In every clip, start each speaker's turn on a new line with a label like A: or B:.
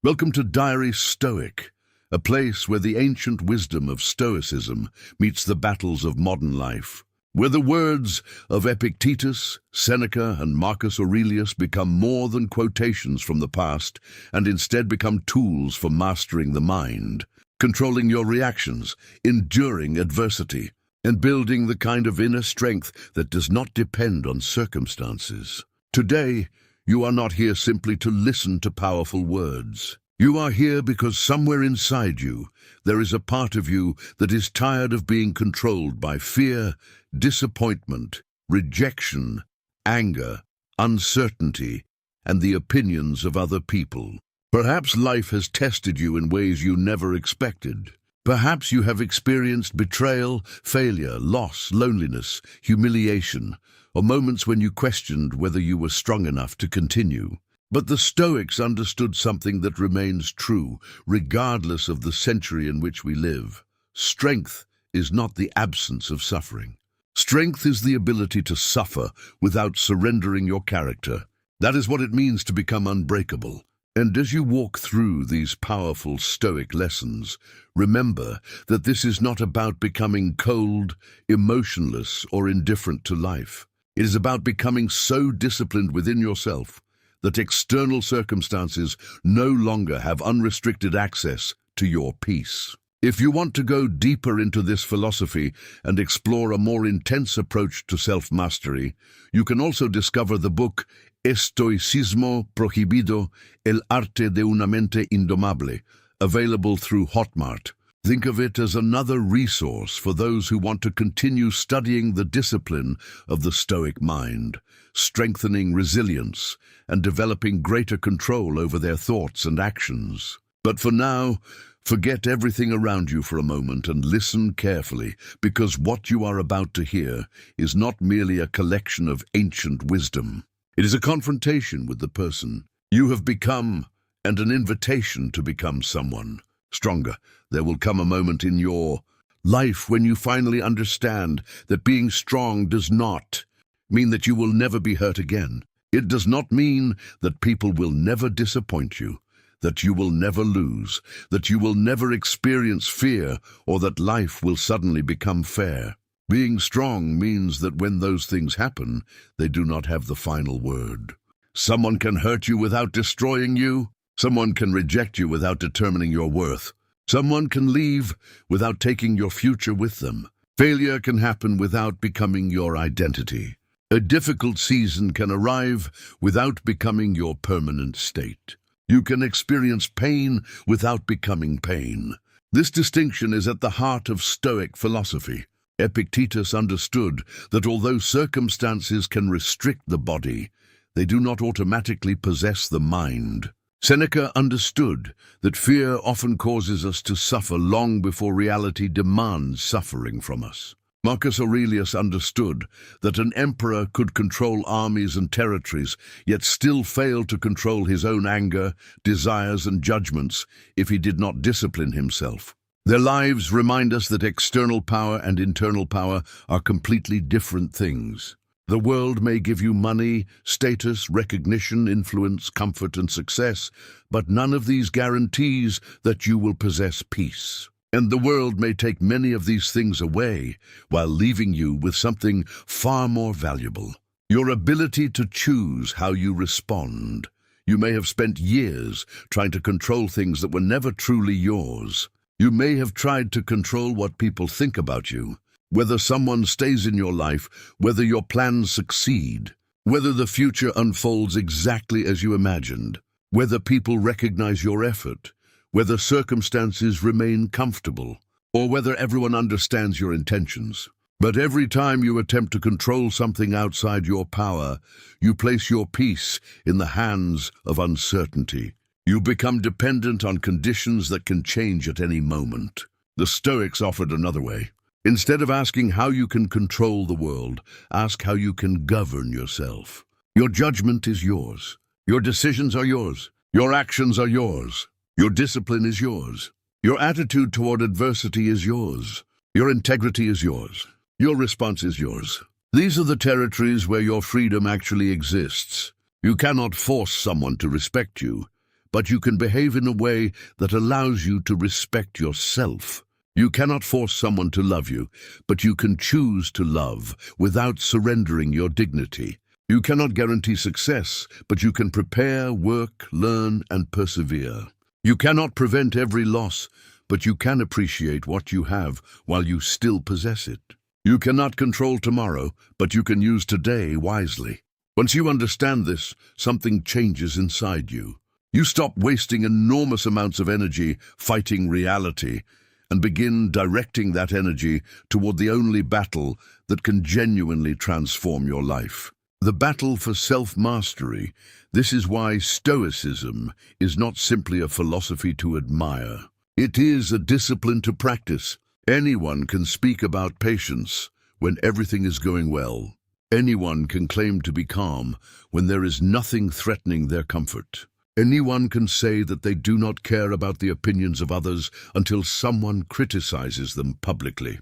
A: Welcome to Diary Stoic, a place where the ancient wisdom of Stoicism meets the battles of modern life, where the words of Epictetus, Seneca, and Marcus Aurelius become more than quotations from the past and instead become tools for mastering the mind, controlling your reactions, enduring adversity, and building the kind of inner strength that does not depend on circumstances. Today, you are not here simply to listen to powerful words. You are here because somewhere inside you, there is a part of you that is tired of being controlled by fear, disappointment, rejection, anger, uncertainty, and the opinions of other people. Perhaps life has tested you in ways you never expected. Perhaps you have experienced betrayal, failure, loss, loneliness, humiliation, or moments when you questioned whether you were strong enough to continue. But the Stoics understood something that remains true, regardless of the century in which we live. Strength is not the absence of suffering. Strength is the ability to suffer without surrendering your character. That is what it means to become unbreakable. And as you walk through these powerful Stoic lessons, remember that this is not about becoming cold, emotionless, or indifferent to life. It is about becoming so disciplined within yourself that external circumstances no longer have unrestricted access to your peace. If you want to go deeper into this philosophy and explore a more intense approach to self-mastery, you can also discover the book Estoicismo Prohibido, el arte de una mente indomable, available through Hotmart. Think of it as another resource for those who want to continue studying the discipline of the Stoic mind, strengthening resilience, and developing greater control over their thoughts and actions. But for now, forget everything around you for a moment and listen carefully, because what you are about to hear is not merely a collection of ancient wisdom. It is a confrontation with the person you have become and an invitation to become someone stronger. There will come a moment in your life when you finally understand that being strong does not mean that you will never be hurt again. It does not mean that people will never disappoint you, that you will never lose, that you will never experience fear, or that life will suddenly become fair. Being strong means that when those things happen, they do not have the final word. Someone can hurt you without destroying you. Someone can reject you without determining your worth. Someone can leave without taking your future with them. Failure can happen without becoming your identity. A difficult season can arrive without becoming your permanent state. You can experience pain without becoming pain. This distinction is at the heart of Stoic philosophy. Epictetus understood that although circumstances can restrict the body, they do not automatically possess the mind. Seneca understood that fear often causes us to suffer long before reality demands suffering from us. Marcus Aurelius understood that an emperor could control armies and territories, yet still fail to control his own anger, desires, and judgments if he did not discipline himself. Their lives remind us that external power and internal power are completely different things. The world may give you money, status, recognition, influence, comfort, and success, but none of these guarantees that you will possess peace. And the world may take many of these things away while leaving you with something far more valuable: your ability to choose how you respond. You may have spent years trying to control things that were never truly yours. You may have tried to control what people think about you, whether someone stays in your life, whether your plans succeed, whether the future unfolds exactly as you imagined, whether people recognize your effort, whether circumstances remain comfortable, or whether everyone understands your intentions. But every time you attempt to control something outside your power, you place your peace in the hands of uncertainty. You become dependent on conditions that can change at any moment. The Stoics offered another way. Instead of asking how you can control the world, ask how you can govern yourself. Your judgment is yours. Your decisions are yours. Your actions are yours. Your discipline is yours. Your attitude toward adversity is yours. Your integrity is yours. Your response is yours. These are the territories where your freedom actually exists. You cannot force someone to respect you, but you can behave in a way that allows you to respect yourself. You cannot force someone to love you, but you can choose to love without surrendering your dignity. You cannot guarantee success, but you can prepare, work, learn, and persevere. You cannot prevent every loss, but you can appreciate what you have while you still possess it. You cannot control tomorrow, but you can use today wisely. Once you understand this, something changes inside you. You stop wasting enormous amounts of energy fighting reality and begin directing that energy toward the only battle that can genuinely transform your life. The battle for self-mastery. This is why Stoicism is not simply a philosophy to admire. It is a discipline to practice. Anyone can speak about patience when everything is going well. Anyone can claim to be calm when there is nothing threatening their comfort. Anyone can say that they do not care about the opinions of others until someone criticizes them publicly.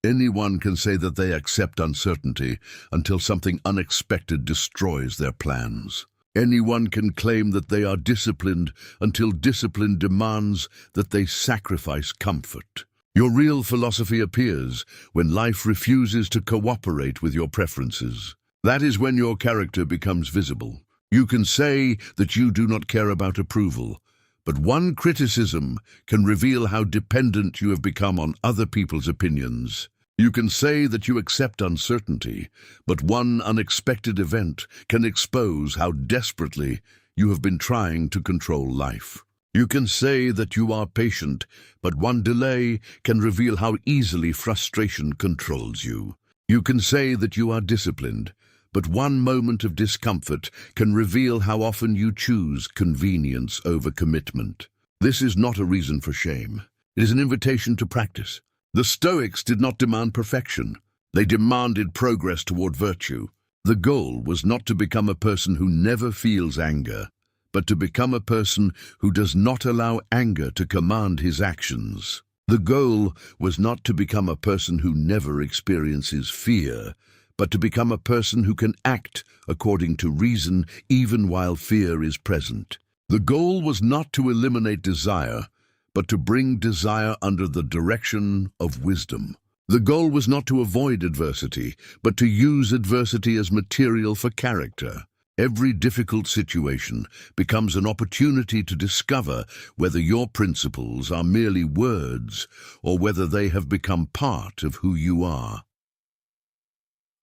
A: Anyone can say that they accept uncertainty until something unexpected destroys their plans. Anyone can claim that they are disciplined until discipline demands that they sacrifice comfort. Your real philosophy appears when life refuses to cooperate with your preferences. That is when your character becomes visible. You can say that you do not care about approval, but one criticism can reveal how dependent you have become on other people's opinions. You can say that you accept uncertainty, but one unexpected event can expose how desperately you have been trying to control life. You can say that you are patient, but one delay can reveal how easily frustration controls you. You can say that you are disciplined, but one moment of discomfort can reveal how often you choose convenience over commitment. This is not a reason for shame. It is an invitation to practice. The Stoics did not demand perfection. They demanded progress toward virtue. The goal was not to become a person who never feels anger, but to become a person who does not allow anger to command his actions. The goal was not to become a person who never experiences fear, but to become a person who can act according to reason even while fear is present. The goal was not to eliminate desire, but to bring desire under the direction of wisdom. The goal was not to avoid adversity, but to use adversity as material for character. Every difficult situation becomes an opportunity to discover whether your principles are merely words or whether they have become part of who you are.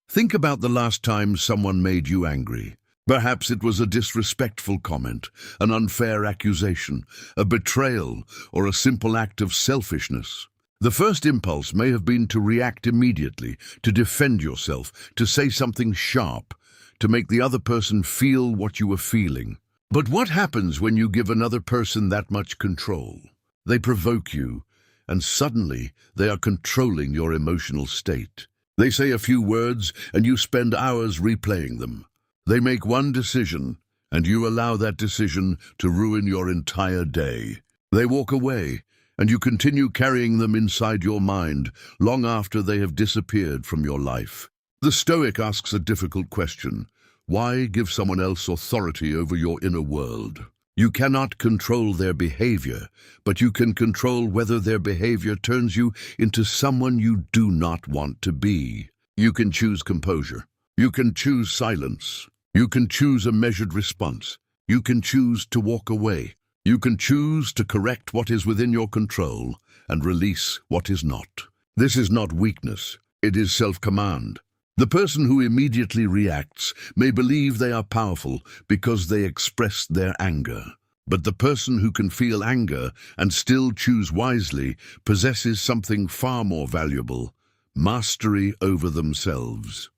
A: Think about the last time someone made you angry. Perhaps it was a disrespectful comment, an unfair accusation, a betrayal, or a simple act of selfishness. The first impulse may have been to react immediately, to defend yourself, to say something sharp, to make the other person feel what you were feeling. But what happens when you give another person that much control? They provoke you, and suddenly they are controlling your emotional state. They say a few words, and you spend hours replaying them. They make one decision, and you allow that decision to ruin your entire day. They walk away, and you continue carrying them inside your mind long after they have disappeared from your life. The Stoic asks a difficult question. Why give someone else authority over your inner world? You cannot control their behavior, but you can control whether their behavior turns you into someone you do not want to be. You can choose composure. You can choose silence. You can choose a measured response. You can choose to walk away. You can choose to correct what is within your control and release what is not. This is not weakness. It is self-command. The person who immediately reacts may believe they are powerful because they express their anger. But the person who can feel anger and still choose wisely possesses something far more valuable: mastery over themselves.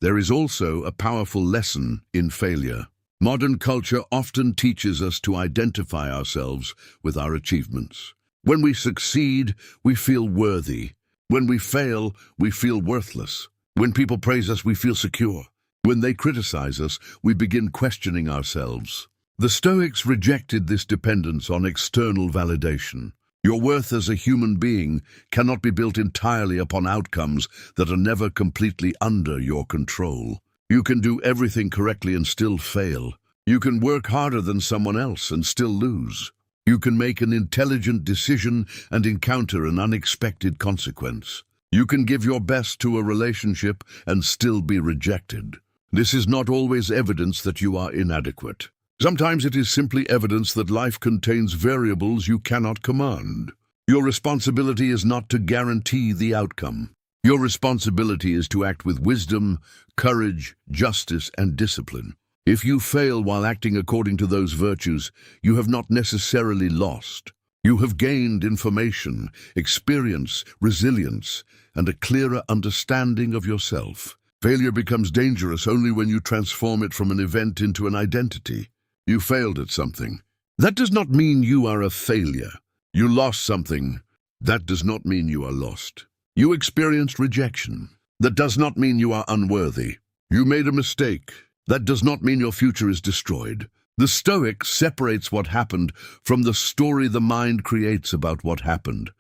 A: There is also a powerful lesson in failure. Modern culture often teaches us to identify ourselves with our achievements. When we succeed, we feel worthy. When we fail, we feel worthless. When people praise us, we feel secure. When they criticize us, we begin questioning ourselves. The Stoics rejected this dependence on external validation. Your worth as a human being cannot be built entirely upon outcomes that are never completely under your control. You can do everything correctly and still fail. You can work harder than someone else and still lose. You can make an intelligent decision and encounter an unexpected consequence. You can give your best to a relationship and still be rejected. This is not always evidence that you are inadequate. Sometimes it is simply evidence that life contains variables you cannot command. Your responsibility is not to guarantee the outcome. Your responsibility is to act with wisdom, courage, justice, and discipline. If you fail while acting according to those virtues, you have not necessarily lost. You have gained information, experience, resilience, and a clearer understanding of yourself. Failure becomes dangerous only when you transform it from an event into an identity. You failed at something. That does not mean you are a failure. You lost something. That does not mean you are lost. You experienced rejection. That does not mean you are unworthy. You made a mistake. That does not mean your future is destroyed. The Stoic separates what happened from the story the mind creates about what happened.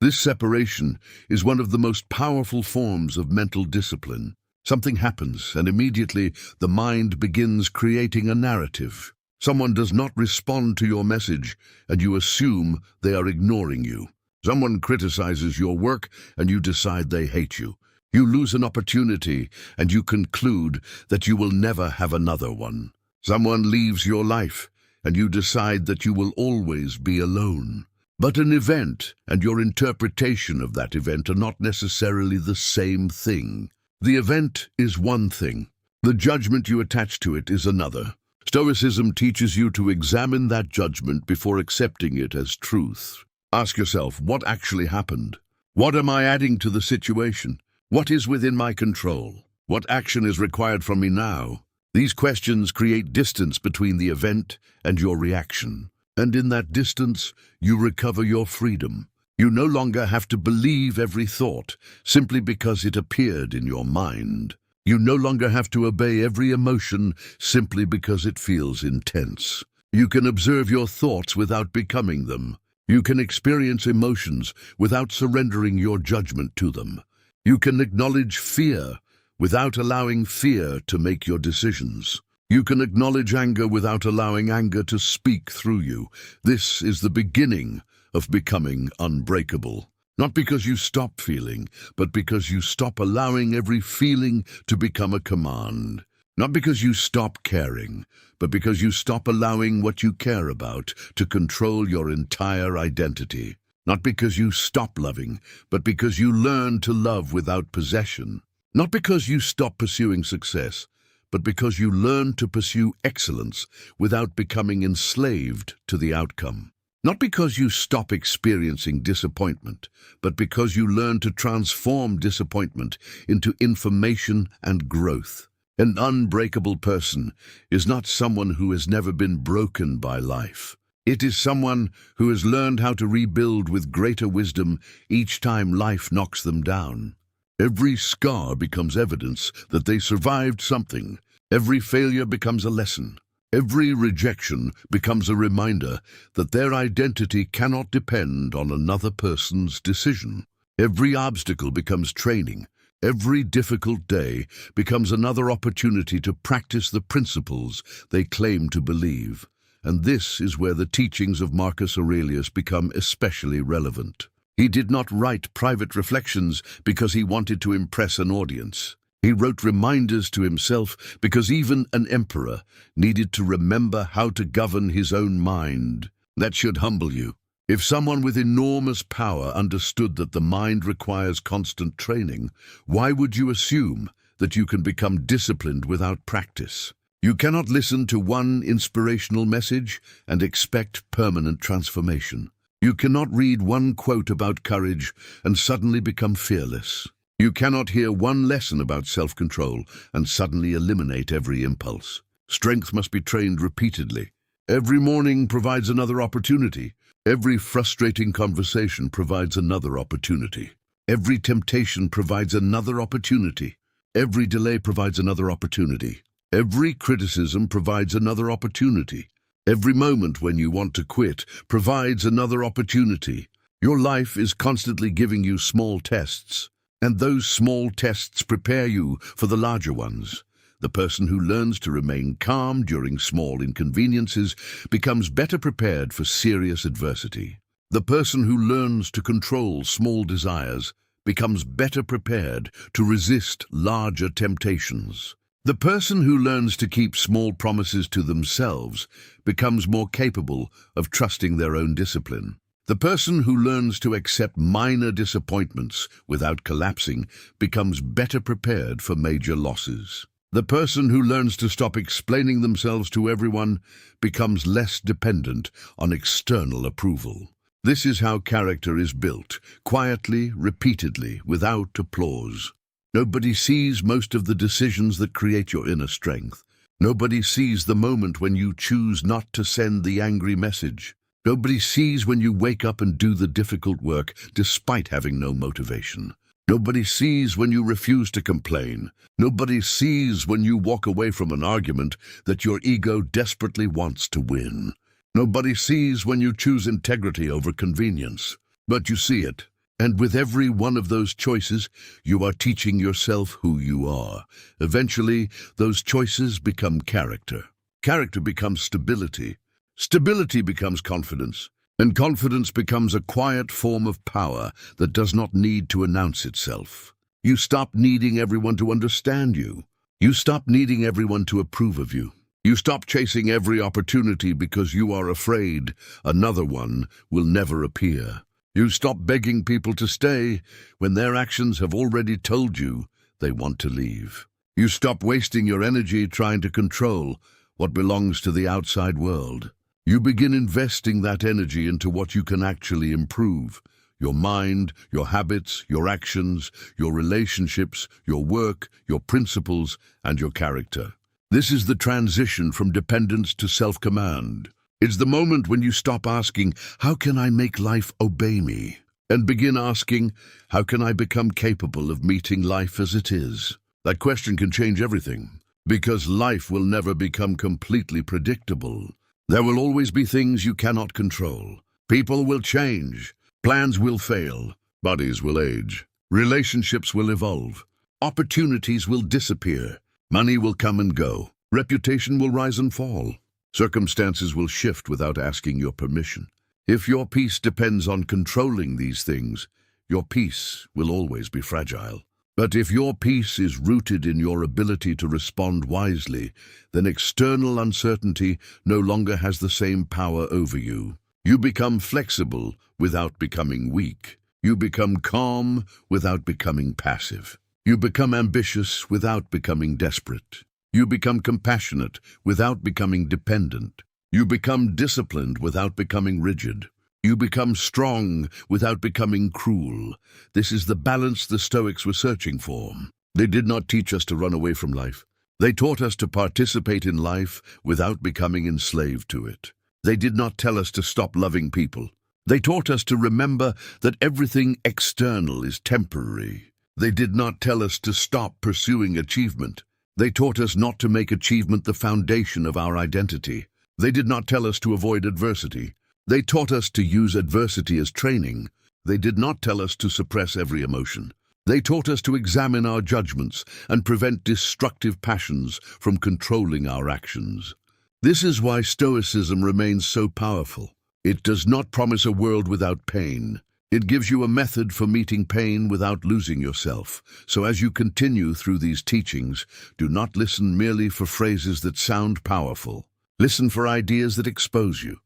A: This separation is one of the most powerful forms of mental discipline. Something happens, and immediately the mind begins creating a narrative. Someone does not respond to your message, and you assume they are ignoring you. Someone criticizes your work, and you decide they hate you. You lose an opportunity, and you conclude that you will never have another one. Someone leaves your life, and you decide that you will always be alone. But an event and your interpretation of that event are not necessarily the same thing. The event is one thing. The judgment you attach to it is another. Stoicism teaches you to examine that judgment before accepting it as truth. Ask yourself, what actually happened? What am I adding to the situation? What is within my control? What action is required from me now? These questions create distance between the event and your reaction. And in that distance, you recover your freedom. You no longer have to believe every thought simply because it appeared in your mind. You no longer have to obey every emotion simply because it feels intense. You can observe your thoughts without becoming them. You can experience emotions without surrendering your judgment to them. You can acknowledge fear without allowing fear to make your decisions. You can acknowledge anger without allowing anger to speak through you. This is the beginning of becoming unbreakable. Not because you stop feeling, but because you stop allowing every feeling to become a command. Not because you stop caring, but because you stop allowing what you care about to control your entire identity. Not because you stop loving, but because you learn to love without possession. Not because you stop pursuing success, but because you learn to pursue excellence without becoming enslaved to the outcome. Not because you stop experiencing disappointment, but because you learn to transform disappointment into information and growth. An unbreakable person is not someone who has never been broken by life. It is someone who has learned how to rebuild with greater wisdom each time life knocks them down. Every scar becomes evidence that they survived something. Every failure becomes a lesson. Every rejection becomes a reminder that their identity cannot depend on another person's decision. Every obstacle becomes training. Every difficult day becomes another opportunity to practice the principles they claim to believe. And this is where the teachings of Marcus Aurelius become especially relevant. He did not write private reflections because he wanted to impress an audience. He wrote reminders to himself because even an emperor needed to remember how to govern his own mind. That should humble you. If someone with enormous power understood that the mind requires constant training, why would you assume that you can become disciplined without practice? You cannot listen to one inspirational message and expect permanent transformation. You cannot read one quote about courage and suddenly become fearless. You cannot hear one lesson about self-control and suddenly eliminate every impulse. Strength must be trained repeatedly. Every morning provides another opportunity. Every frustrating conversation provides another opportunity. Every temptation provides another opportunity. Every delay provides another opportunity. Every criticism provides another opportunity. Every moment when you want to quit provides another opportunity. Your life is constantly giving you small tests, and those small tests prepare you for the larger ones. The person who learns to remain calm during small inconveniences becomes better prepared for serious adversity. The person who learns to control small desires becomes better prepared to resist larger temptations. The person who learns to keep small promises to themselves becomes more capable of trusting their own discipline. The person who learns to accept minor disappointments without collapsing becomes better prepared for major losses. The person who learns to stop explaining themselves to everyone becomes less dependent on external approval. This is how character is built, quietly, repeatedly, without applause. Nobody sees most of the decisions that create your inner strength. Nobody sees the moment when you choose not to send the angry message. Nobody sees when you wake up and do the difficult work despite having no motivation. Nobody sees when you refuse to complain. Nobody sees when you walk away from an argument that your ego desperately wants to win. Nobody sees when you choose integrity over convenience. But you see it, and with every one of those choices, you are teaching yourself who you are. Eventually, those choices become character. Character becomes stability. Stability becomes confidence. And confidence becomes a quiet form of power that does not need to announce itself. You stop needing everyone to understand you. You stop needing everyone to approve of you. You stop chasing every opportunity because you are afraid another one will never appear. You stop begging people to stay when their actions have already told you they want to leave. You stop wasting your energy trying to control what belongs to the outside world. You begin investing that energy into what you can actually improve: your mind, your habits, your actions, your relationships, your work, your principles, and your character. This is the transition from dependence to self-command. It's the moment when you stop asking, "How can I make life obey me?" and begin asking, "How can I become capable of meeting life as it is?" That question can change everything, because life will never become completely predictable. There will always be things you cannot control. People will change, plans will fail, bodies will age, relationships will evolve, opportunities will disappear. Money will come and go. Reputation will rise and fall. Circumstances will shift without asking your permission. If your peace depends on controlling these things, your peace will always be fragile. But if your peace is rooted in your ability to respond wisely, then external uncertainty no longer has the same power over you. You become flexible without becoming weak. You become calm without becoming passive. You become ambitious without becoming desperate. You become compassionate without becoming dependent. You become disciplined without becoming rigid. You become strong without becoming cruel. This is the balance the Stoics were searching for. They did not teach us to run away from life. They taught us to participate in life without becoming enslaved to it. They did not tell us to stop loving people. They taught us to remember that everything external is temporary. They did not tell us to stop pursuing achievement. They taught us not to make achievement the foundation of our identity. They did not tell us to avoid adversity. They taught us to use adversity as training. They did not tell us to suppress every emotion. They taught us to examine our judgments and prevent destructive passions from controlling our actions. This is why Stoicism remains so powerful. It does not promise a world without pain. It gives you a method for meeting pain without losing yourself. So as you continue through these teachings, do not listen merely for phrases that sound powerful. Listen for ideas that expose you.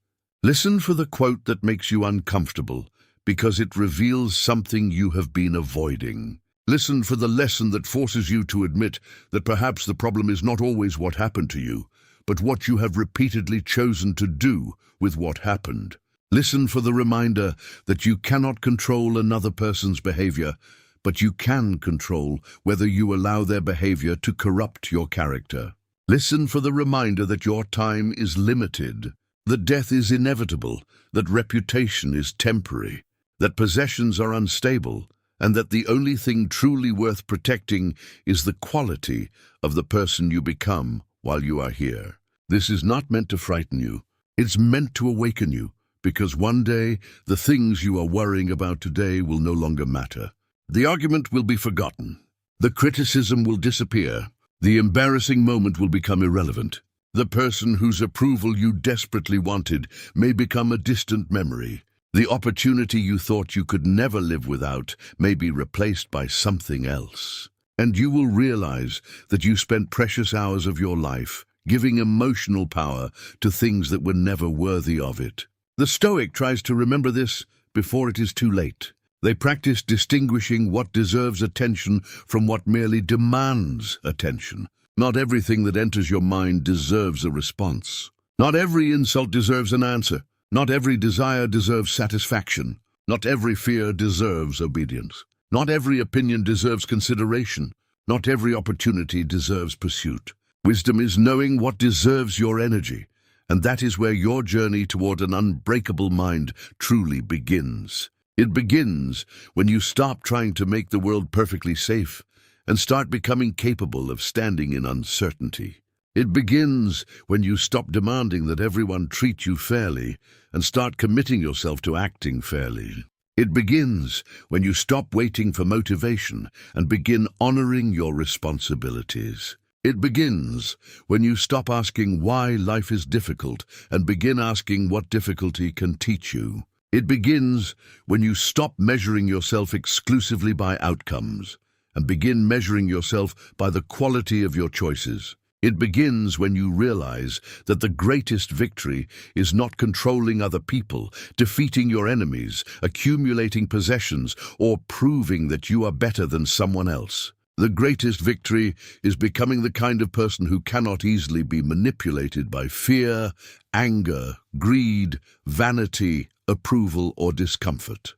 A: Listen for the quote that makes you uncomfortable, because it reveals something you have been avoiding. Listen for the lesson that forces you to admit that perhaps the problem is not always what happened to you, but what you have repeatedly chosen to do with what happened. Listen for the reminder that you cannot control another person's behavior, but you can control whether you allow their behavior to corrupt your character. Listen for the reminder that your time is limited, that death is inevitable, that reputation is temporary, that possessions are unstable, and that the only thing truly worth protecting is the quality of the person you become while you are here. This is not meant to frighten you. It's meant to awaken you. Because one day, the things you are worrying about today will no longer matter. The argument will be forgotten. The criticism will disappear. The embarrassing moment will become irrelevant. The person whose approval you desperately wanted may become a distant memory. The opportunity you thought you could never live without may be replaced by something else. And you will realize that you spent precious hours of your life giving emotional power to things that were never worthy of it. The Stoic tries to remember this before it is too late. They practice distinguishing what deserves attention from what merely demands attention. Not everything that enters your mind deserves a response. Not every insult deserves an answer. Not every desire deserves satisfaction. Not every fear deserves obedience. Not every opinion deserves consideration. Not every opportunity deserves pursuit. Wisdom is knowing what deserves your energy, and that is where your journey toward an unbreakable mind truly begins. It begins when you stop trying to make the world perfectly safe and start becoming capable of standing in uncertainty. It begins when you stop demanding that everyone treat you fairly and start committing yourself to acting fairly. It begins when you stop waiting for motivation and begin honoring your responsibilities. It begins when you stop asking why life is difficult and begin asking what difficulty can teach you. It begins when you stop measuring yourself exclusively by outcomes and begin measuring yourself by the quality of your choices. It begins when you realize that the greatest victory is not controlling other people, defeating your enemies, accumulating possessions, or proving that you are better than someone else. The greatest victory is becoming the kind of person who cannot easily be manipulated by fear, anger, greed, vanity, approval, or discomfort.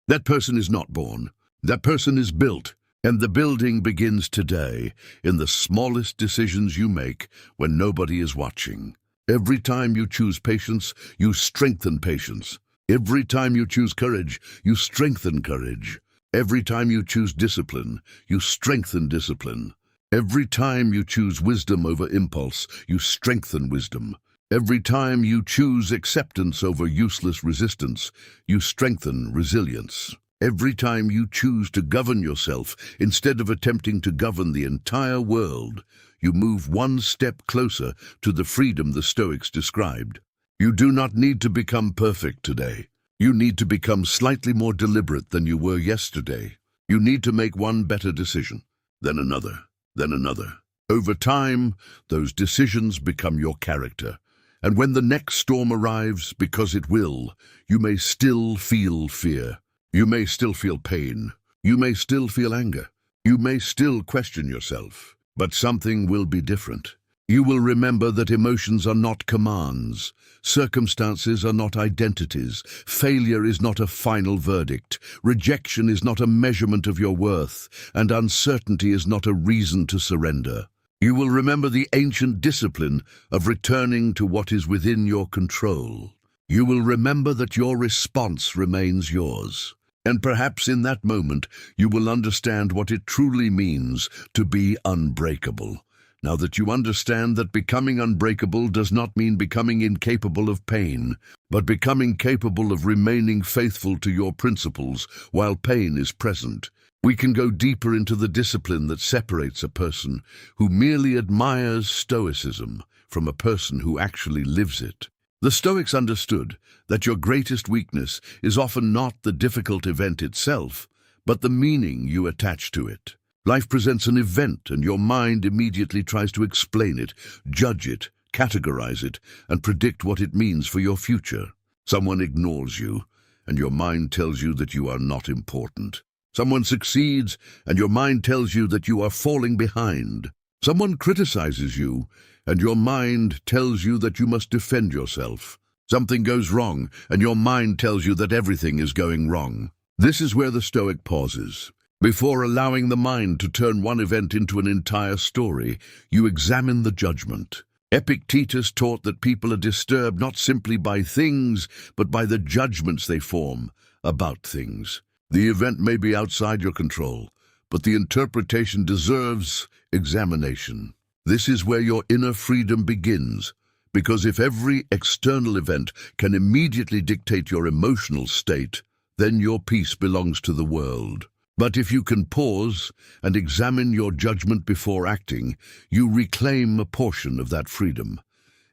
A: That person is not born. That person is built. And the building begins today, in the smallest decisions you make when nobody is watching. Every time you choose patience, you strengthen patience. Every time you choose courage, you strengthen courage. Every time you choose discipline, you strengthen discipline. Every time you choose wisdom over impulse, you strengthen wisdom. Every time you choose acceptance over useless resistance, you strengthen resilience. Every time you choose to govern yourself instead of attempting to govern the entire world, you move one step closer to the freedom the Stoics described. You do not need to become perfect today. You need to become slightly more deliberate than you were yesterday. You need to make one better decision, then another, then another. Over time, those decisions become your character. And when the next storm arrives, because it will, you may still feel fear. You may still feel pain. You may still feel anger. You may still question yourself. But something will be different. You will remember that emotions are not commands. Circumstances are not identities. Failure is not a final verdict. Rejection is not a measurement of your worth. And uncertainty is not a reason to surrender. You will remember the ancient discipline of returning to what is within your control. You will remember that your response remains yours. And perhaps in that moment, you will understand what it truly means to be unbreakable. Now that you understand that becoming unbreakable does not mean becoming incapable of pain, but becoming capable of remaining faithful to your principles while pain is present, we can go deeper into the discipline that separates a person who merely admires Stoicism from a person who actually lives it. The Stoics understood that your greatest weakness is often not the difficult event itself, but the meaning you attach to it. Life presents an event, and your mind immediately tries to explain it, judge it, categorize it, and predict what it means for your future. Someone ignores you, and your mind tells you that you are not important. Someone succeeds, and your mind tells you that you are falling behind. Someone criticizes you, and your mind tells you that you must defend yourself. Something goes wrong, and your mind tells you that everything is going wrong. This is where the Stoic pauses. Before allowing the mind to turn one event into an entire story, you examine the judgment. Epictetus taught that people are disturbed not simply by things, but by the judgments they form about things. The event may be outside your control, but the interpretation deserves examination. This is where your inner freedom begins, because if every external event can immediately dictate your emotional state, then your peace belongs to the world. But if you can pause and examine your judgment before acting, you reclaim a portion of that freedom.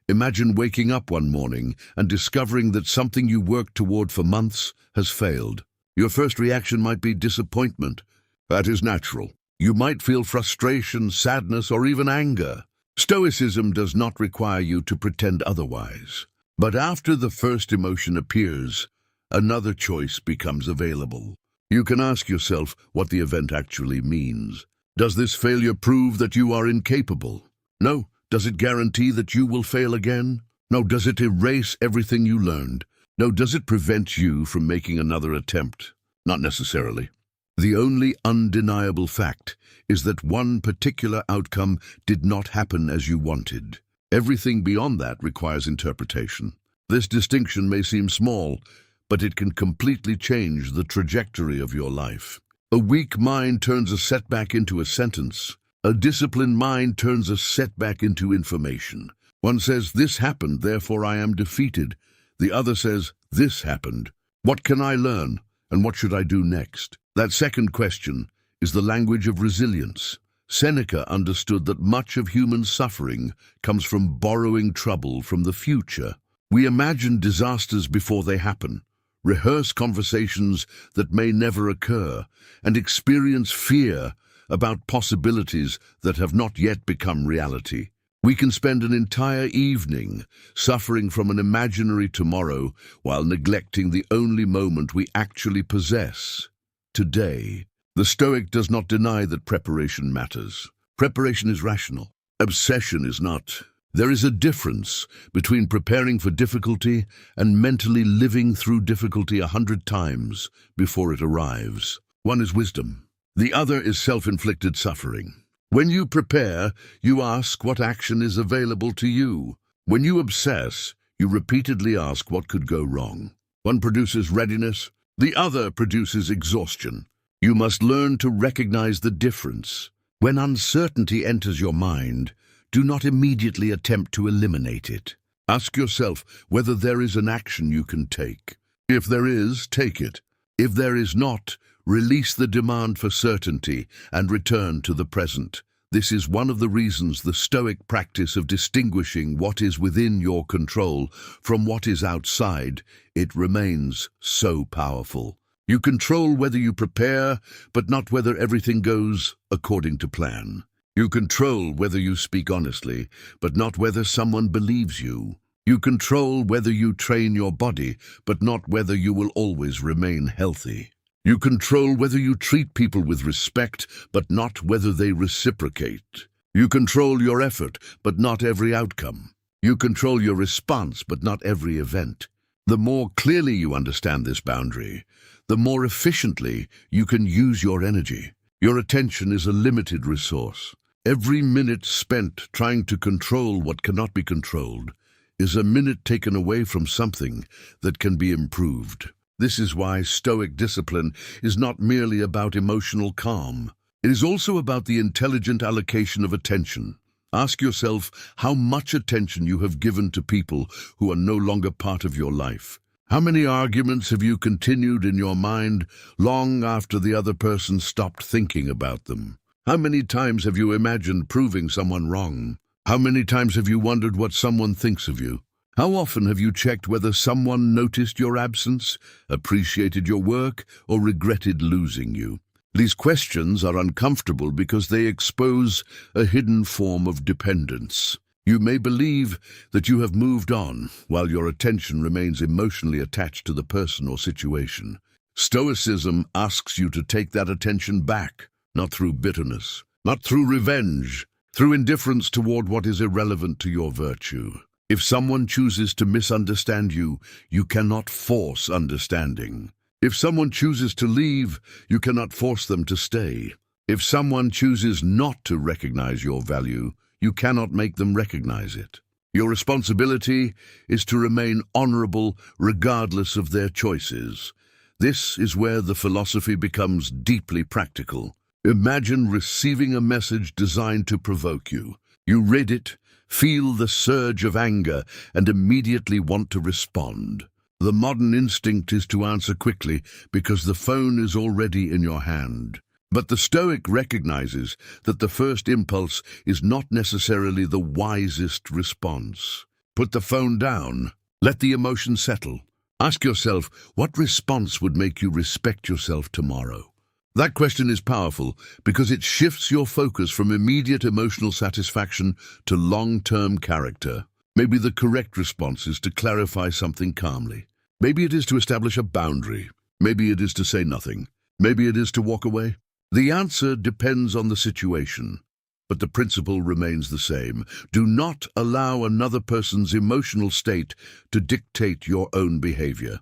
A: Imagine waking up one morning and discovering that something you worked toward for months has failed. Your first reaction might be disappointment. That is natural. You might feel frustration, sadness, or even anger. Stoicism does not require you to pretend otherwise. But after the first emotion appears, another choice becomes available. You can ask yourself what the event actually means. Does this failure prove that you are incapable? No. Does it guarantee that you will fail again? No. Does it erase everything you learned? No. Does it prevent you from making another attempt? Not necessarily. The only undeniable fact is that one particular outcome did not happen as you wanted. Everything beyond that requires interpretation. This distinction may seem small, but it can completely change the trajectory of your life. A weak mind turns a setback into a sentence. A disciplined mind turns a setback into information. One says, "This happened, therefore I am defeated." The other says, "This happened. What can I learn, and what should I do next?" That second question is the language of resilience. Seneca understood that much of human suffering comes from borrowing trouble from the future. We imagine disasters before they happen, rehearse conversations that may never occur, and experience fear about possibilities that have not yet become reality. We can spend an entire evening suffering from an imaginary tomorrow while neglecting the only moment we actually possess, today. The Stoic does not deny that preparation matters. Preparation is rational. Obsession is not. There is a difference between preparing for difficulty and mentally living through difficulty 100 times before it arrives. One is wisdom. The other is self-inflicted suffering. When you prepare, you ask what action is available to you. When you obsess, you repeatedly ask what could go wrong. One produces readiness, the other produces exhaustion. You must learn to recognize the difference. When uncertainty enters your mind, do not immediately attempt to eliminate it. Ask yourself whether there is an action you can take. If there is, take it. If there is not, release the demand for certainty and return to the present. This is one of the reasons the Stoic practice of distinguishing what is within your control from what is outside it remains so powerful. You control whether you prepare, but not whether everything goes according to plan. You control whether you speak honestly, but not whether someone believes you. You control whether you train your body, but not whether you will always remain healthy. You control whether you treat people with respect, but not whether they reciprocate. You control your effort, but not every outcome. You control your response, but not every event. The more clearly you understand this boundary, the more efficiently you can use your energy. Your attention is a limited resource. Every minute spent trying to control what cannot be controlled is a minute taken away from something that can be improved. This is why Stoic discipline is not merely about emotional calm. It is also about the intelligent allocation of attention. Ask yourself how much attention you have given to people who are no longer part of your life. How many arguments have you continued in your mind long after the other person stopped thinking about them? How many times have you imagined proving someone wrong? How many times have you wondered what someone thinks of you? How often have you checked whether someone noticed your absence, appreciated your work, or regretted losing you? These questions are uncomfortable because they expose a hidden form of dependence. You may believe that you have moved on while your attention remains emotionally attached to the person or situation. Stoicism asks you to take that attention back, not through bitterness, not through revenge, through indifference toward what is irrelevant to your virtue. If someone chooses to misunderstand you, you cannot force understanding. If someone chooses to leave, you cannot force them to stay. If someone chooses not to recognize your value, you cannot make them recognize it. Your responsibility is to remain honorable regardless of their choices. This is where the philosophy becomes deeply practical. Imagine receiving a message designed to provoke you. You read it, feel the surge of anger, and immediately want to respond. The modern instinct is to answer quickly because the phone is already in your hand. But the Stoic recognizes that the first impulse is not necessarily the wisest response. Put the phone down. Let the emotion settle. Ask yourself, what response would make you respect yourself tomorrow? That question is powerful because it shifts your focus from immediate emotional satisfaction to long-term character. Maybe the correct response is to clarify something calmly. Maybe it is to establish a boundary. Maybe it is to say nothing. Maybe it is to walk away. The answer depends on the situation, but the principle remains the same. Do not allow another person's emotional state to dictate your own behavior.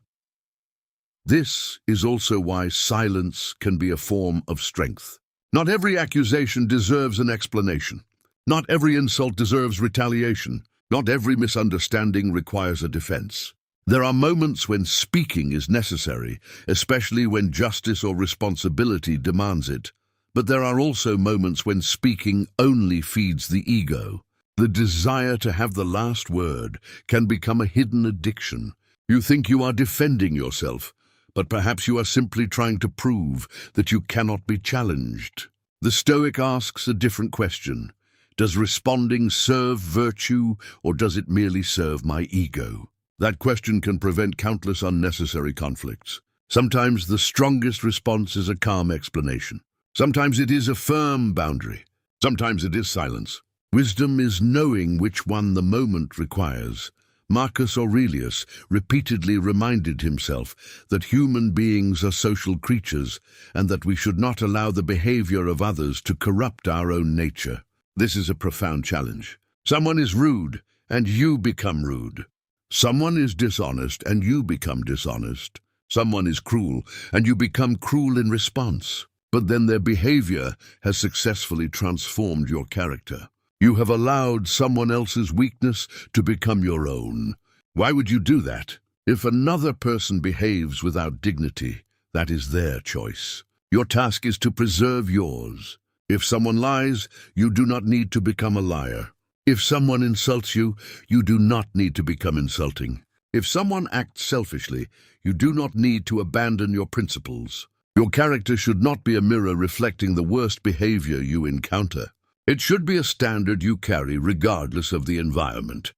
A: This is also why silence can be a form of strength. Not every accusation deserves an explanation. Not every insult deserves retaliation. Not every misunderstanding requires a defense. There are moments when speaking is necessary, especially when justice or responsibility demands it. But there are also moments when speaking only feeds the ego. The desire to have the last word can become a hidden addiction. You think you are defending yourself, but perhaps you are simply trying to prove that you cannot be challenged. The Stoic asks a different question. Does responding serve virtue, or does it merely serve my ego? That question can prevent countless unnecessary conflicts. Sometimes the strongest response is a calm explanation. Sometimes it is a firm boundary. Sometimes it is silence. Wisdom is knowing which one the moment requires. Marcus Aurelius repeatedly reminded himself that human beings are social creatures and that we should not allow the behavior of others to corrupt our own nature. This is a profound challenge. Someone is rude, and you become rude. Someone is dishonest, and you become dishonest. Someone is cruel, and you become cruel in response. But then their behavior has successfully transformed your character. You have allowed someone else's weakness to become your own. Why would you do that? If another person behaves without dignity, that is their choice. Your task is to preserve yours. If someone lies, you do not need to become a liar. If someone insults you, you do not need to become insulting. If someone acts selfishly, you do not need to abandon your principles. Your character should not be a mirror reflecting the worst behavior you encounter. It should be a standard you carry regardless of the environment.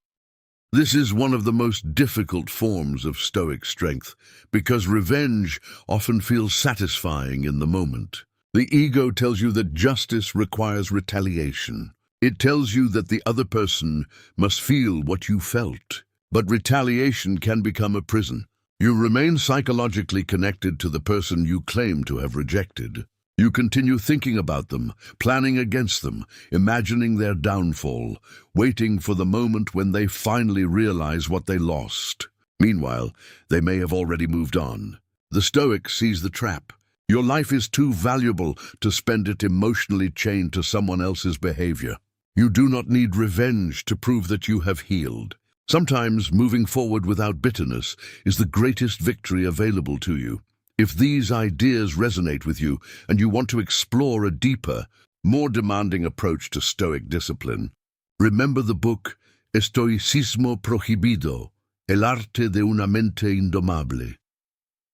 A: This is one of the most difficult forms of Stoic strength because revenge often feels satisfying in the moment. The ego tells you that justice requires retaliation. It tells you that the other person must feel what you felt. But retaliation can become a prison. You remain psychologically connected to the person you claim to have rejected. You continue thinking about them, planning against them, imagining their downfall, waiting for the moment when they finally realize what they lost. Meanwhile, they may have already moved on. The Stoic sees the trap. Your life is too valuable to spend it emotionally chained to someone else's behavior. You do not need revenge to prove that you have healed. Sometimes moving forward without bitterness is the greatest victory available to you. If these ideas resonate with you and you want to explore a deeper, more demanding approach to Stoic discipline, remember the book Estoicismo Prohibido, El arte de una mente indomable.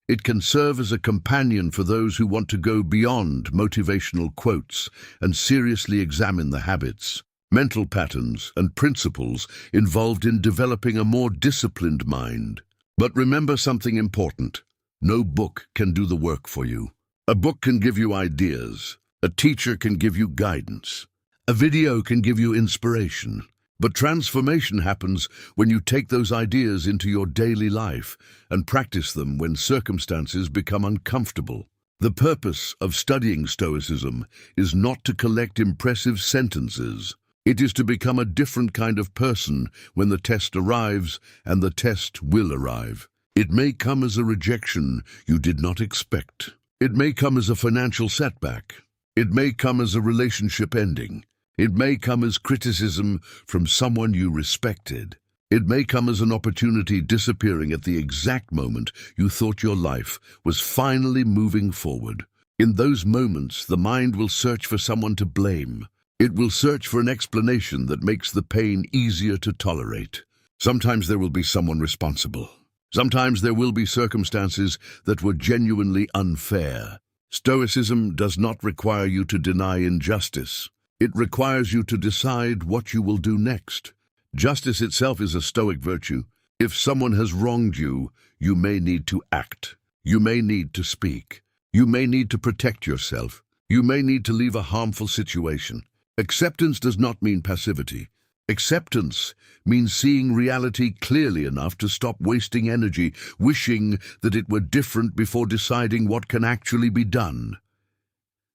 A: It can serve as a companion for those who want to go beyond motivational quotes and seriously examine the habits, mental patterns, and principles involved in developing a more disciplined mind. But remember something important. No book can do the work for you. A book can give you ideas. A teacher can give you guidance. A video can give you inspiration. But transformation happens when you take those ideas into your daily life and practice them when circumstances become uncomfortable. The purpose of studying Stoicism is not to collect impressive sentences. It is to become a different kind of person when the test arrives, and the test will arrive. It may come as a rejection you did not expect. It may come as a financial setback. It may come as a relationship ending. It may come as criticism from someone you respected. It may come as an opportunity disappearing at the exact moment you thought your life was finally moving forward. In those moments, the mind will search for someone to blame. It will search for an explanation that makes the pain easier to tolerate. Sometimes there will be someone responsible. Sometimes there will be circumstances that were genuinely unfair. Stoicism does not require you to deny injustice. It requires you to decide what you will do next. Justice itself is a Stoic virtue. If someone has wronged you, you may need to act. You may need to speak. You may need to protect yourself. You may need to leave a harmful situation. Acceptance does not mean passivity. Acceptance means seeing reality clearly enough to stop wasting energy, wishing that it were different before deciding what can actually be done.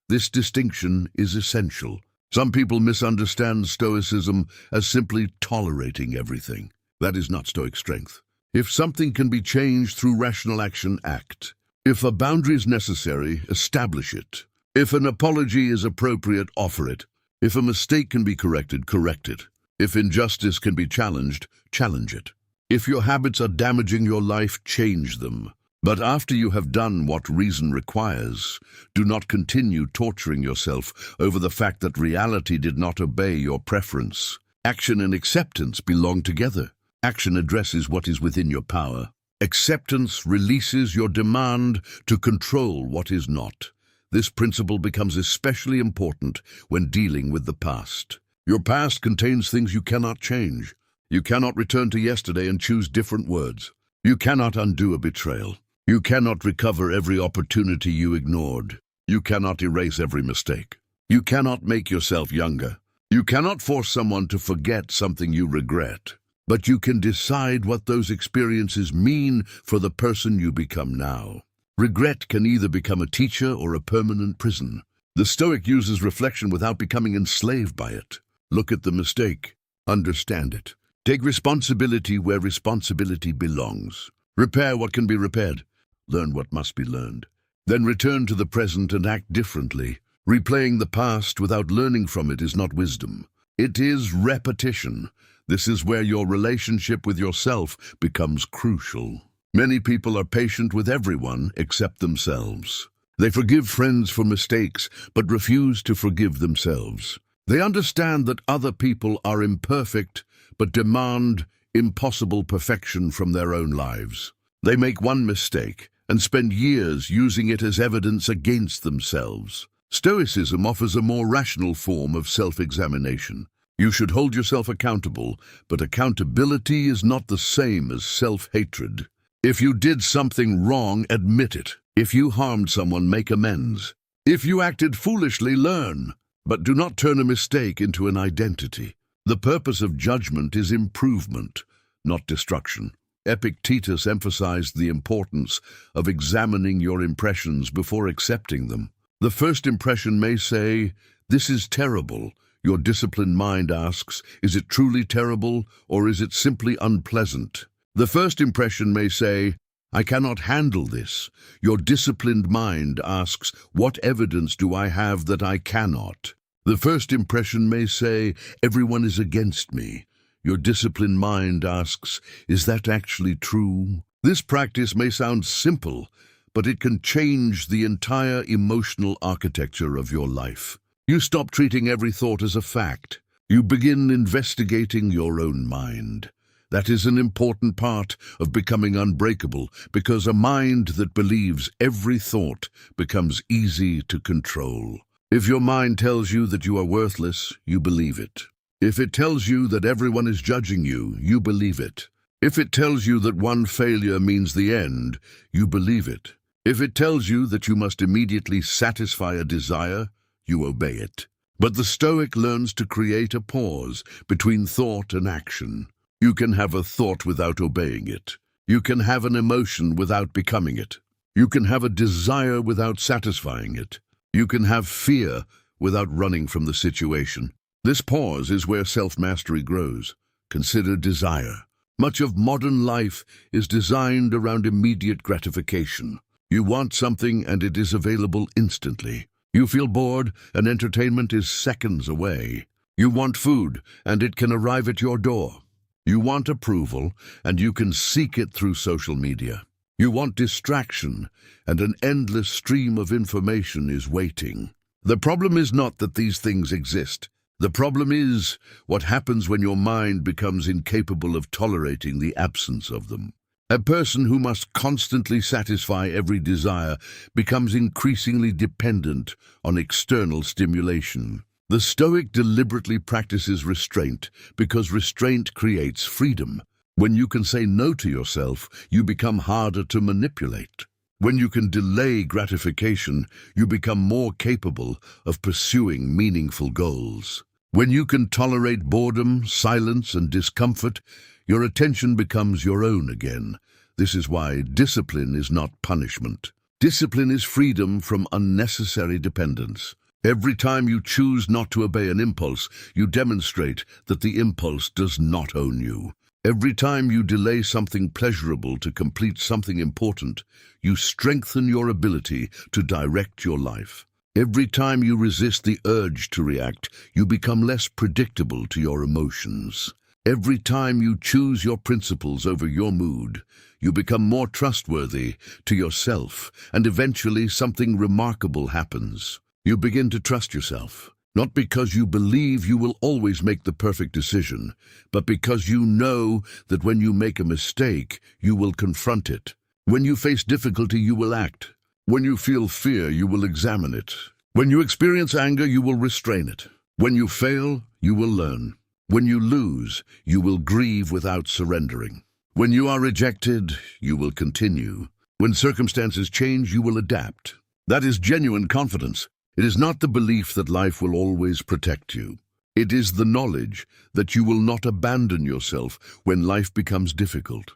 A: This distinction is essential. Some people misunderstand Stoicism as simply tolerating everything. That is not Stoic strength. If something can be changed through rational action, act. If a boundary is necessary, establish it. If an apology is appropriate, offer it. If a mistake can be corrected, correct it. If injustice can be challenged, challenge it. If your habits are damaging your life, change them. But after you have done what reason requires, do not continue torturing yourself over the fact that reality did not obey your preference. Action and acceptance belong together. Action addresses what is within your power. Acceptance releases your demand to control what is not. This principle becomes especially important when dealing with the past. Your past contains things you cannot change. You cannot return to yesterday and choose different words. You cannot undo a betrayal. You cannot recover every opportunity you ignored. You cannot erase every mistake. You cannot make yourself younger. You cannot force someone to forget something you regret. But you can decide what those experiences mean for the person you become now. Regret can either become a teacher or a permanent prison. The Stoic uses reflection without becoming enslaved by it. Look at the mistake. Understand it. Take responsibility where responsibility belongs. Repair what can be repaired. Learn what must be learned. Then return to the present and act differently. Replaying the past without learning from it is not wisdom. It is repetition. This is where your relationship with yourself becomes crucial. Many people are patient with everyone except themselves. They forgive friends for mistakes, but refuse to forgive themselves. They understand that other people are imperfect, but demand impossible perfection from their own lives. They make one mistake and spend years using it as evidence against themselves. Stoicism offers a more rational form of self-examination. You should hold yourself accountable, but accountability is not the same as self-hatred. If you did something wrong, admit it. If you harmed someone, make amends. If you acted foolishly, learn. But do not turn a mistake into an identity. The purpose of judgment is improvement, not destruction. Epictetus emphasized the importance of examining your impressions before accepting them. The first impression may say, "This is terrible." Your disciplined mind asks, "Is it truly terrible, or is it simply unpleasant?" The first impression may say, "I cannot handle this." Your disciplined mind asks, "What evidence do I have that I cannot?" The first impression may say, "Everyone is against me." Your disciplined mind asks, "Is that actually true?" This practice may sound simple, but it can change the entire emotional architecture of your life. You stop treating every thought as a fact. You begin investigating your own mind. That is an important part of becoming unbreakable, because a mind that believes every thought becomes easy to control. If your mind tells you that you are worthless, you believe it. If it tells you that everyone is judging you, you believe it. If it tells you that one failure means the end, you believe it. If it tells you that you must immediately satisfy a desire, you obey it. But the Stoic learns to create a pause between thought and action. You can have a thought without obeying it. You can have an emotion without becoming it. You can have a desire without satisfying it. You can have fear without running from the situation. This pause is where self-mastery grows. Consider desire. Much of modern life is designed around immediate gratification. You want something and it is available instantly. You feel bored and entertainment is seconds away. You want food and it can arrive at your door. You want approval, and you can seek it through social media. You want distraction, and an endless stream of information is waiting. The problem is not that these things exist. The problem is what happens when your mind becomes incapable of tolerating the absence of them. A person who must constantly satisfy every desire becomes increasingly dependent on external stimulation. The Stoic deliberately practices restraint because restraint creates freedom. When you can say no to yourself, you become harder to manipulate. When you can delay gratification, you become more capable of pursuing meaningful goals. When you can tolerate boredom, silence, and discomfort, your attention becomes your own again. This is why discipline is not punishment. Discipline is freedom from unnecessary dependence. Every time you choose not to obey an impulse, you demonstrate that the impulse does not own you. Every time you delay something pleasurable to complete something important, you strengthen your ability to direct your life. Every time you resist the urge to react, you become less predictable to your emotions. Every time you choose your principles over your mood, you become more trustworthy to yourself, and eventually something remarkable happens. You begin to trust yourself, not because you believe you will always make the perfect decision, but because you know that when you make a mistake, you will confront it. When you face difficulty, you will act. When you feel fear, you will examine it. When you experience anger, you will restrain it. When you fail, you will learn. When you lose, you will grieve without surrendering. When you are rejected, you will continue. When circumstances change, you will adapt. That is genuine confidence. It is not the belief that life will always protect you. It is the knowledge that you will not abandon yourself when life becomes difficult.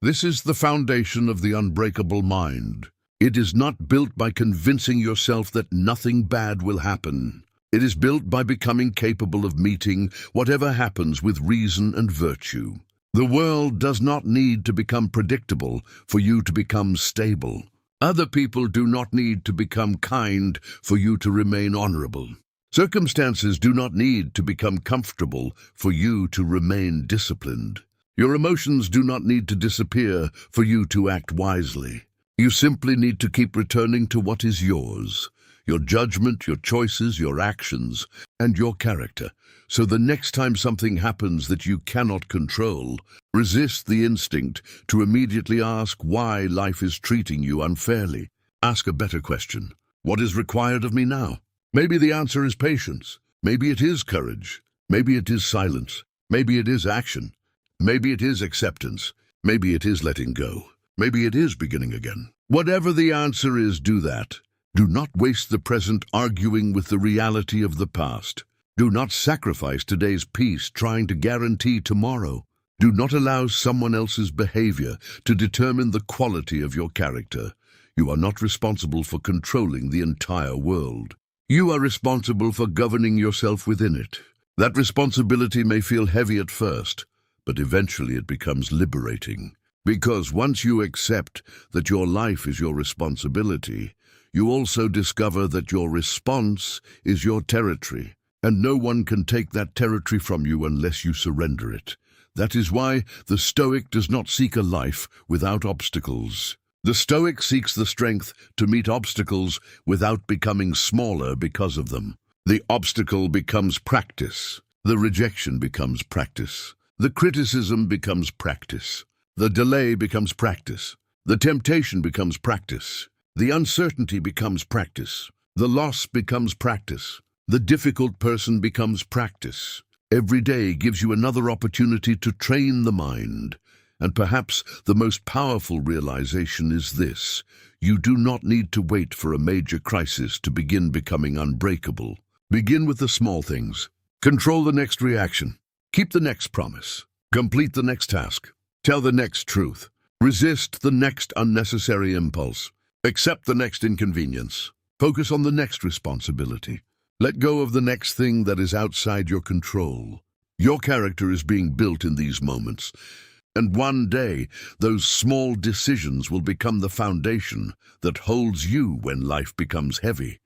A: This is the foundation of the unbreakable mind. It is not built by convincing yourself that nothing bad will happen. It is built by becoming capable of meeting whatever happens with reason and virtue. The world does not need to become predictable for you to become stable. Other people do not need to become kind for you to remain honorable. Circumstances do not need to become comfortable for you to remain disciplined. Your emotions do not need to disappear for you to act wisely. You simply need to keep returning to what is yours, your judgment, your choices, your actions, and your character. So the next time something happens that you cannot control, resist the instinct to immediately ask why life is treating you unfairly. Ask a better question. What is required of me now? Maybe the answer is patience. Maybe it is courage. Maybe it is silence. Maybe it is action. Maybe it is acceptance. Maybe it is letting go. Maybe it is beginning again. Whatever the answer is, do that. Do not waste the present arguing with the reality of the past. Do not sacrifice today's peace trying to guarantee tomorrow. Do not allow someone else's behavior to determine the quality of your character. You are not responsible for controlling the entire world. You are responsible for governing yourself within it. That responsibility may feel heavy at first, but eventually it becomes liberating. Because once you accept that your life is your responsibility, you also discover that your response is your territory, and no one can take that territory from you unless you surrender it. That is why the Stoic does not seek a life without obstacles. The Stoic seeks the strength to meet obstacles without becoming smaller because of them. The obstacle becomes practice. The rejection becomes practice. The criticism becomes practice. The delay becomes practice. The temptation becomes practice. The uncertainty becomes practice. The loss becomes practice. The difficult person becomes practice. Every day gives you another opportunity to train the mind. And perhaps the most powerful realization is this: you do not need to wait for a major crisis to begin becoming unbreakable. Begin with the small things. Control the next reaction. Keep the next promise. Complete the next task. Tell the next truth. Resist the next unnecessary impulse. Accept the next inconvenience. Focus on the next responsibility. Let go of the next thing that is outside your control. Your character is being built in these moments, and one day those small decisions will become the foundation that holds you when life becomes heavy.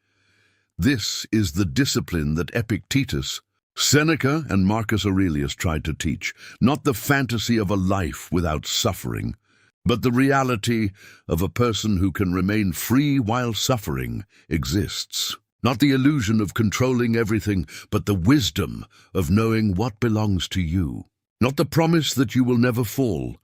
A: This is the discipline that Epictetus, Seneca, and Marcus Aurelius tried to teach, not the fantasy of a life without suffering, but the reality of a person who can remain free while suffering exists. Not the illusion of controlling everything, but the wisdom of knowing what belongs to you. Not the promise that you will never fall,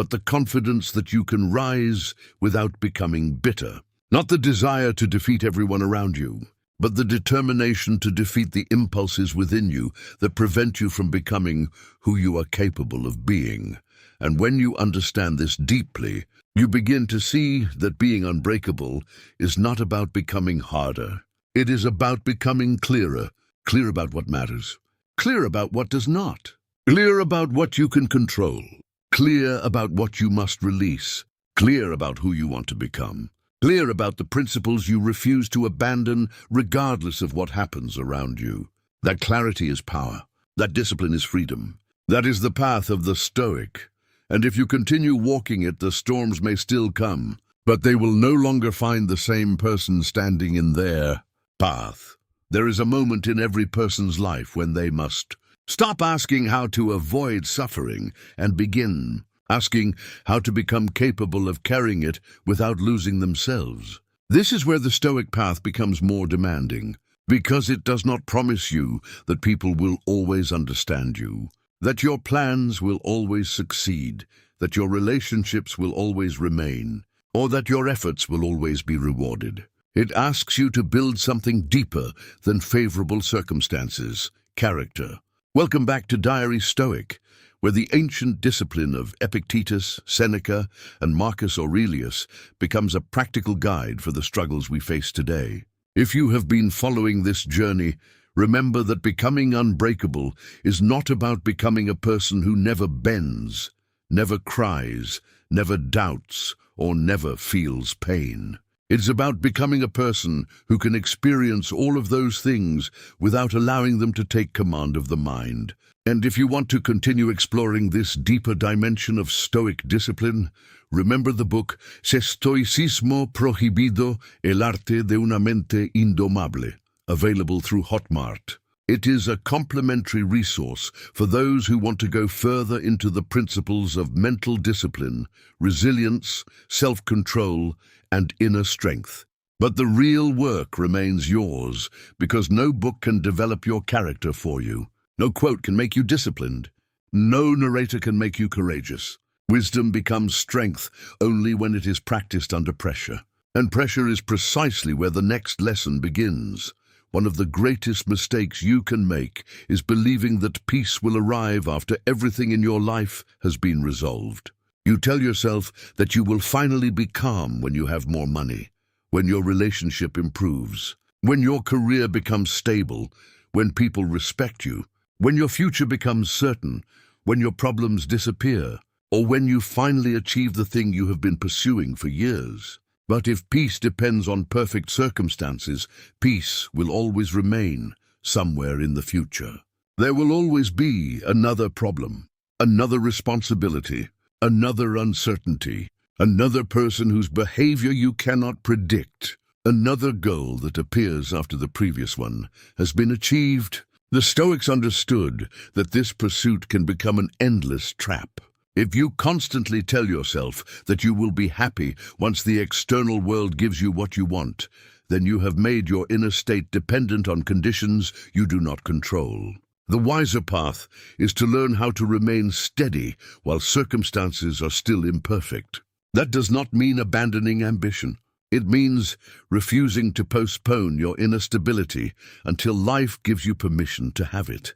A: but the confidence that you can rise without becoming bitter. Not the desire to defeat everyone around you, but the determination to defeat the impulses within you that prevent you from becoming who you are capable of being. And when you understand this deeply, you begin to see that being unbreakable is not about becoming harder. It is about becoming clearer, clear about what matters, clear about what does not, clear about what you can control, clear about what you must release, clear about who you want to become, clear about the principles you refuse to abandon regardless of what happens around you. That clarity is power. That discipline is freedom. That is the path of the Stoic. And if you continue walking it, the storms may still come, but they will no longer find the same person standing in their path. There is a moment in every person's life when they must stop asking how to avoid suffering and begin asking how to become capable of carrying it without losing themselves. This is where the Stoic path becomes more demanding, because it does not promise you that people will always understand you, that your plans will always succeed, that your relationships will always remain, or that your efforts will always be rewarded. It asks you to build something deeper than favorable circumstances, character. Welcome back to Diary Stoic, where the ancient discipline of Epictetus, Seneca, and Marcus Aurelius becomes a practical guide for the struggles we face today. If you have been following this journey, remember that becoming unbreakable is not about becoming a person who never bends, never cries, never doubts, or never feels pain. It's about becoming a person who can experience all of those things without allowing them to take command of the mind. And if you want to continue exploring this deeper dimension of Stoic discipline, remember the book Estoicismo Prohibido, El arte de una mente indomable, available through Hotmart. It is a complimentary resource for those who want to go further into the principles of mental discipline, resilience, self-control, and inner strength. But the real work remains yours, because no book can develop your character for you. No quote can make you disciplined. No narrator can make you courageous. Wisdom becomes strength only when it is practiced under pressure. And pressure is precisely where the next lesson begins. One of the greatest mistakes you can make is believing that peace will arrive after everything in your life has been resolved. You tell yourself that you will finally be calm when you have more money, when your relationship improves, when your career becomes stable, when people respect you, when your future becomes certain, when your problems disappear, or when you finally achieve the thing you have been pursuing for years. But if peace depends on perfect circumstances, peace will always remain somewhere in the future. There will always be another problem, another responsibility, another uncertainty, another person whose behavior you cannot predict, another goal that appears after the previous one has been achieved. The Stoics understood that this pursuit can become an endless trap. If you constantly tell yourself that you will be happy once the external world gives you what you want, then you have made your inner state dependent on conditions you do not control. The wiser path is to learn how to remain steady while circumstances are still imperfect. That does not mean abandoning ambition. It means refusing to postpone your inner stability until life gives you permission to have it.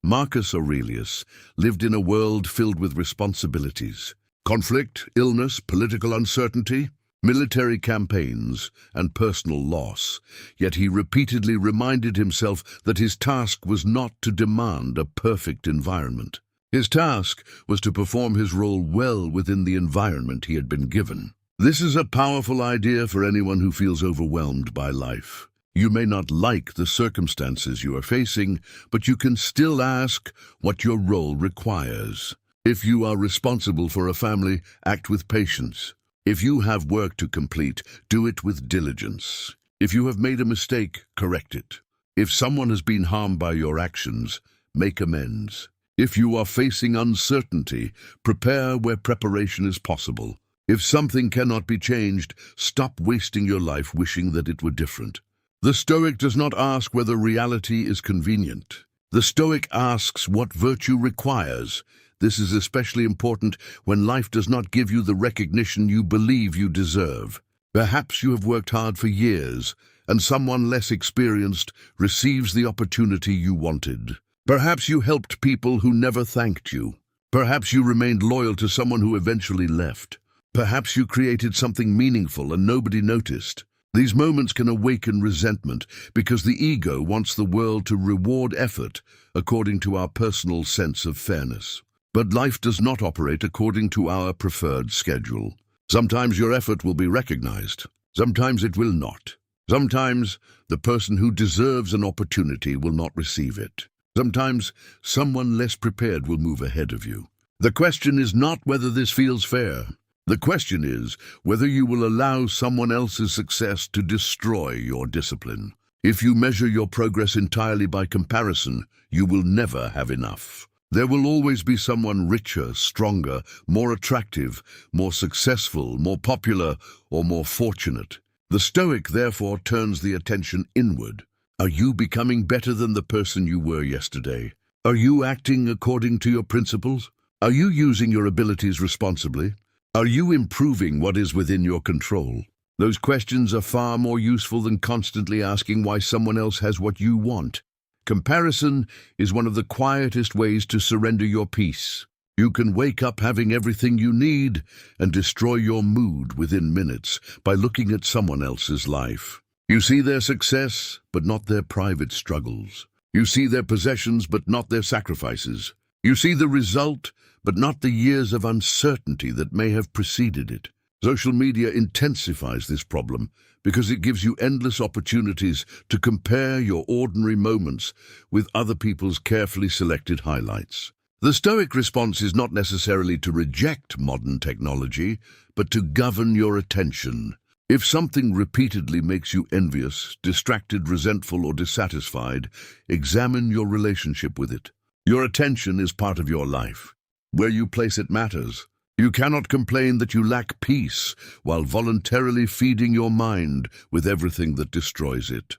A: Marcus Aurelius lived in a world filled with responsibilities, conflict, illness, political uncertainty, military campaigns, and personal loss. Yet he repeatedly reminded himself that his task was not to demand a perfect environment. His task was to perform his role well within the environment he had been given. This is a powerful idea for anyone who feels overwhelmed by life. You may not like the circumstances you are facing, but you can still ask what your role requires. If you are responsible for a family, act with patience. If you have work to complete, do it with diligence. If you have made a mistake, correct it. If someone has been harmed by your actions, make amends. If you are facing uncertainty, prepare where preparation is possible. If something cannot be changed, stop wasting your life wishing that it were different. The Stoic does not ask whether reality is convenient. The Stoic asks what virtue requires. This is especially important when life does not give you the recognition you believe you deserve. Perhaps you have worked hard for years, and someone less experienced receives the opportunity you wanted. Perhaps you helped people who never thanked you. Perhaps you remained loyal to someone who eventually left. Perhaps you created something meaningful and nobody noticed. These moments can awaken resentment because the ego wants the world to reward effort according to our personal sense of fairness. But life does not operate according to our preferred schedule. Sometimes your effort will be recognized. Sometimes it will not. Sometimes the person who deserves an opportunity will not receive it. Sometimes someone less prepared will move ahead of you. The question is not whether this feels fair. The question is whether you will allow someone else's success to destroy your discipline. If you measure your progress entirely by comparison, you will never have enough. There will always be someone richer, stronger, more attractive, more successful, more popular, or more fortunate. The Stoic therefore turns the attention inward. Are you becoming better than the person you were yesterday? Are you acting according to your principles? Are you using your abilities responsibly? Are you improving what is within your control? Those questions are far more useful than constantly asking why someone else has what you want. Comparison is one of the quietest ways to surrender your peace. You can wake up having everything you need and destroy your mood within minutes by looking at someone else's life. You see their success, but not their private struggles. You see their possessions, but not their sacrifices. You see the result, but not the years of uncertainty that may have preceded it. Social media intensifies this problem because it gives you endless opportunities to compare your ordinary moments with other people's carefully selected highlights. The Stoic response is not necessarily to reject modern technology, but to govern your attention. If something repeatedly makes you envious, distracted, resentful, or dissatisfied, examine your relationship with it. Your attention is part of your life. Where you place it matters. You cannot complain that you lack peace while voluntarily feeding your mind with everything that destroys it.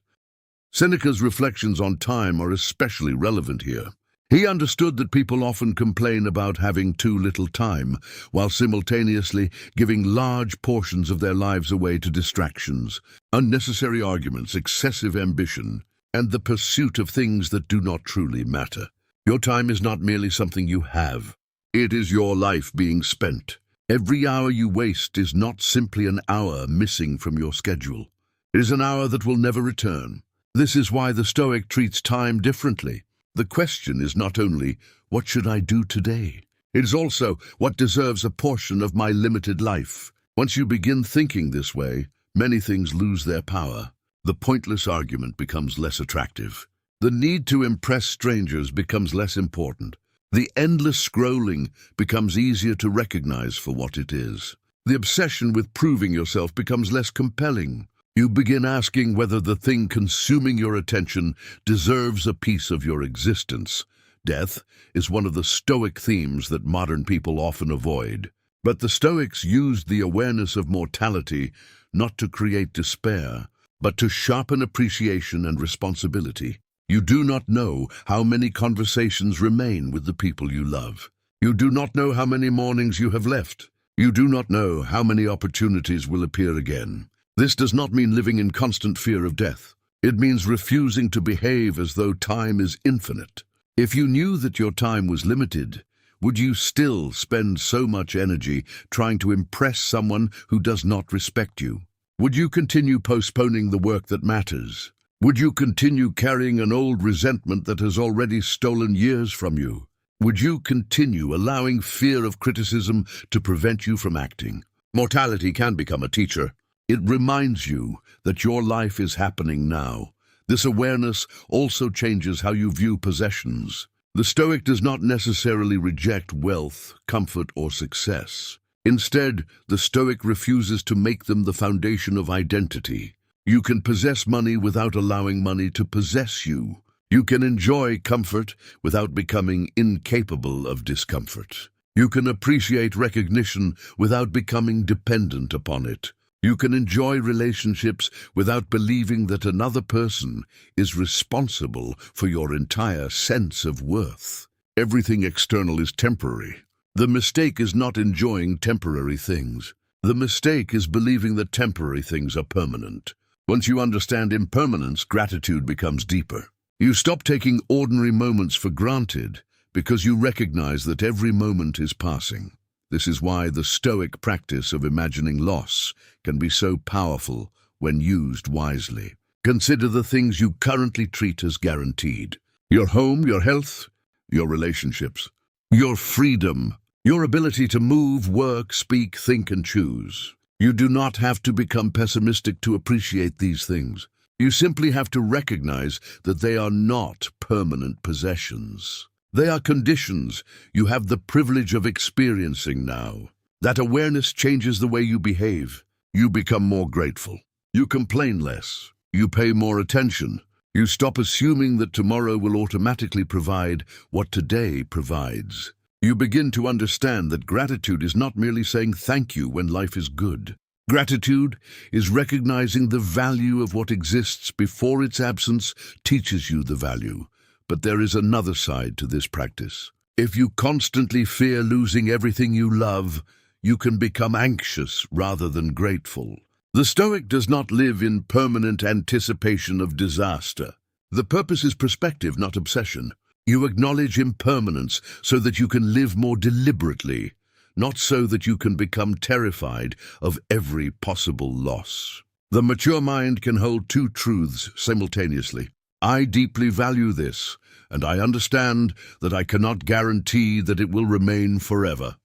A: Seneca's reflections on time are especially relevant here. He understood that people often complain about having too little time, while simultaneously giving large portions of their lives away to distractions, unnecessary arguments, excessive ambition, and the pursuit of things that do not truly matter. Your time is not merely something you have. It is your life being spent. Every hour you waste is not simply an hour missing from your schedule. It is an hour that will never return. This is why the Stoic treats time differently. The question is not only, what should I do today? It is also, what deserves a portion of my limited life? Once you begin thinking this way, many things lose their power. The pointless argument becomes less attractive. The need to impress strangers becomes less important. The endless scrolling becomes easier to recognize for what it is. The obsession with proving yourself becomes less compelling. You begin asking whether the thing consuming your attention deserves a piece of your existence. Death is one of the Stoic themes that modern people often avoid. But the Stoics used the awareness of mortality not to create despair, but to sharpen appreciation and responsibility. You do not know how many conversations remain with the people you love. You do not know how many mornings you have left. You do not know how many opportunities will appear again. This does not mean living in constant fear of death. It means refusing to behave as though time is infinite. If you knew that your time was limited, would you still spend so much energy trying to impress someone who does not respect you? Would you continue postponing the work that matters? Would you continue carrying an old resentment that has already stolen years from you? Would you continue allowing fear of criticism to prevent you from acting? Mortality can become a teacher. It reminds you that your life is happening now. This awareness also changes how you view possessions. The Stoic does not necessarily reject wealth, comfort, or success. Instead, the Stoic refuses to make them the foundation of identity. You can possess money without allowing money to possess you. You can enjoy comfort without becoming incapable of discomfort. You can appreciate recognition without becoming dependent upon it. You can enjoy relationships without believing that another person is responsible for your entire sense of worth. Everything external is temporary. The mistake is not enjoying temporary things. The mistake is believing that temporary things are permanent. Once you understand impermanence, gratitude becomes deeper. You stop taking ordinary moments for granted because you recognize that every moment is passing. This is why the Stoic practice of imagining loss can be so powerful when used wisely. Consider the things you currently treat as guaranteed. Your home, your health, your relationships, your freedom, your ability to move, work, speak, think, and choose. You do not have to become pessimistic to appreciate these things. You simply have to recognize that they are not permanent possessions. They are conditions you have the privilege of experiencing now. That awareness changes the way you behave. You become more grateful. You complain less. You pay more attention. You stop assuming that tomorrow will automatically provide what today provides. You begin to understand that gratitude is not merely saying thank you when life is good. Gratitude is recognizing the value of what exists before its absence teaches you the value. But there is another side to this practice. If you constantly fear losing everything you love, you can become anxious rather than grateful. The Stoic does not live in permanent anticipation of disaster. The purpose is perspective, not obsession. You acknowledge impermanence so that you can live more deliberately, not so that you can become terrified of every possible loss. The mature mind can hold two truths simultaneously. I deeply value this, and I understand that I cannot guarantee that it will remain forever.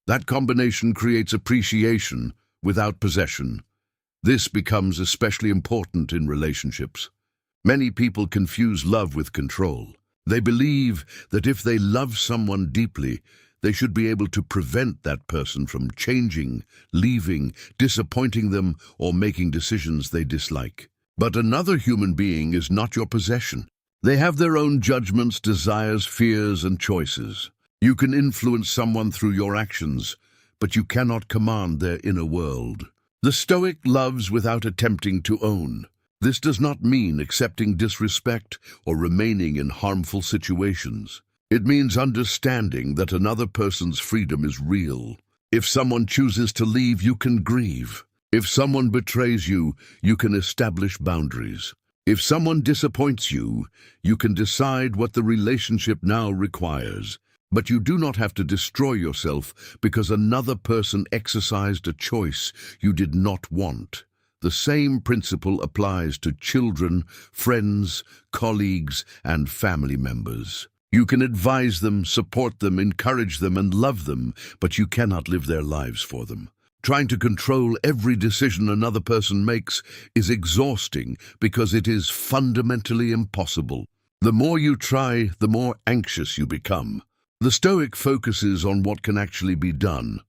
A: That combination creates appreciation without possession. This becomes especially important in relationships. Many people confuse love with control. They believe that if they love someone deeply, they should be able to prevent that person from changing, leaving, disappointing them, or making decisions they dislike. But another human being is not your possession. They have their own judgments, desires, fears, and choices. You can influence someone through your actions, but you cannot command their inner world. The Stoic loves without attempting to own. This does not mean accepting disrespect or remaining in harmful situations. It means understanding that another person's freedom is real. If someone chooses to leave, you can grieve. If someone betrays you, you can establish boundaries. If someone disappoints you, you can decide what the relationship now requires. But you do not have to destroy yourself because another person exercised a choice you did not want. The same principle applies to children, friends, colleagues, and family members. You can advise them, support them, encourage them, and love them, but you cannot live their lives for them. Trying to control every decision another person makes is exhausting because it is fundamentally impossible. The more you try, the more anxious you become. The Stoic focuses on what can actually be done.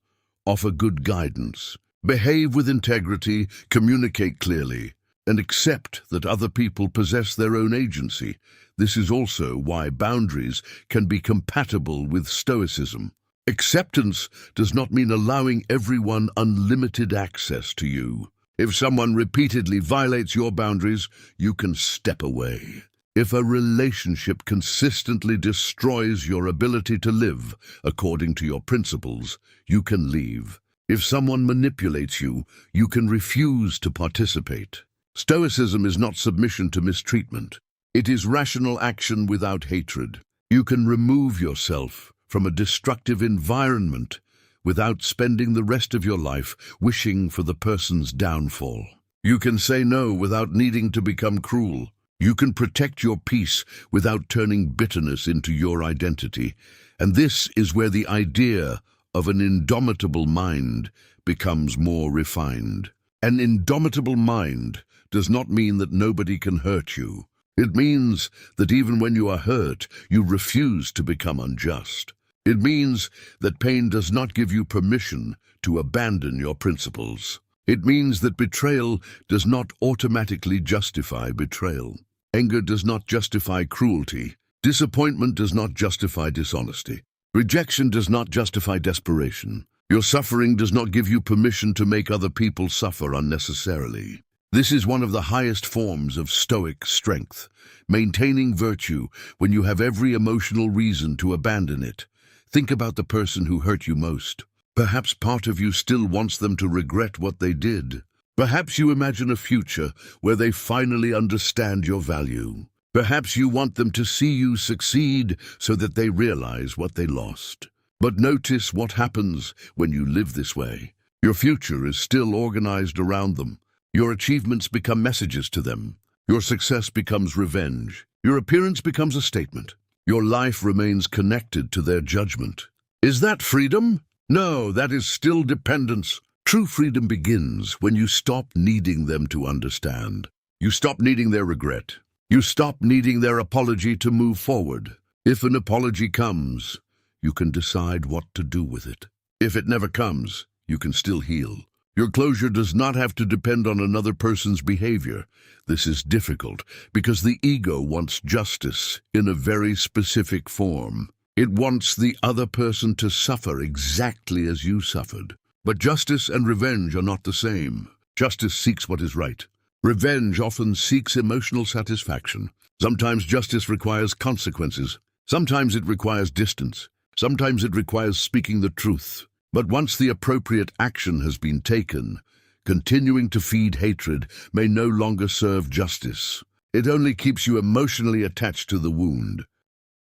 A: Offer good guidance. Behave with integrity, communicate clearly, and accept that other people possess their own agency. This is also why boundaries can be compatible with Stoicism. Acceptance does not mean allowing everyone unlimited access to you. If someone repeatedly violates your boundaries, you can step away. If a relationship consistently destroys your ability to live according to your principles, you can leave. If someone manipulates you, you can refuse to participate. Stoicism is not submission to mistreatment. It is rational action without hatred. You can remove yourself from a destructive environment without spending the rest of your life wishing for the person's downfall. You can say no without needing to become cruel. You can protect your peace without turning bitterness into your identity. And this is where the idea of an indomitable mind becomes more refined. An indomitable mind does not mean that nobody can hurt you. It means that even when you are hurt, you refuse to become unjust. It means that pain does not give you permission to abandon your principles. It means that betrayal does not automatically justify betrayal. Anger does not justify cruelty. Disappointment does not justify dishonesty. Rejection does not justify desperation. Your suffering does not give you permission to make other people suffer unnecessarily. This is one of the highest forms of Stoic strength, maintaining virtue when you have every emotional reason to abandon it. Think about the person who hurt you most. Perhaps part of you still wants them to regret what they did. Perhaps you imagine a future where they finally understand your value. Perhaps you want them to see you succeed so that they realize what they lost. But notice what happens when you live this way. Your future is still organized around them. Your achievements become messages to them. Your success becomes revenge. Your appearance becomes a statement. Your life remains connected to their judgment. Is that freedom? No, that is still dependence. True freedom begins when you stop needing them to understand. You stop needing their regret. You stop needing their apology to move forward. If an apology comes, you can decide what to do with it. If it never comes, you can still heal. Your closure does not have to depend on another person's behavior. This is difficult because the ego wants justice in a very specific form. It wants the other person to suffer exactly as you suffered. But justice and revenge are not the same. Justice seeks what is right. Revenge often seeks emotional satisfaction. Sometimes justice requires consequences. Sometimes it requires distance. Sometimes it requires speaking the truth. But once the appropriate action has been taken, continuing to feed hatred may no longer serve justice. It only keeps you emotionally attached to the wound.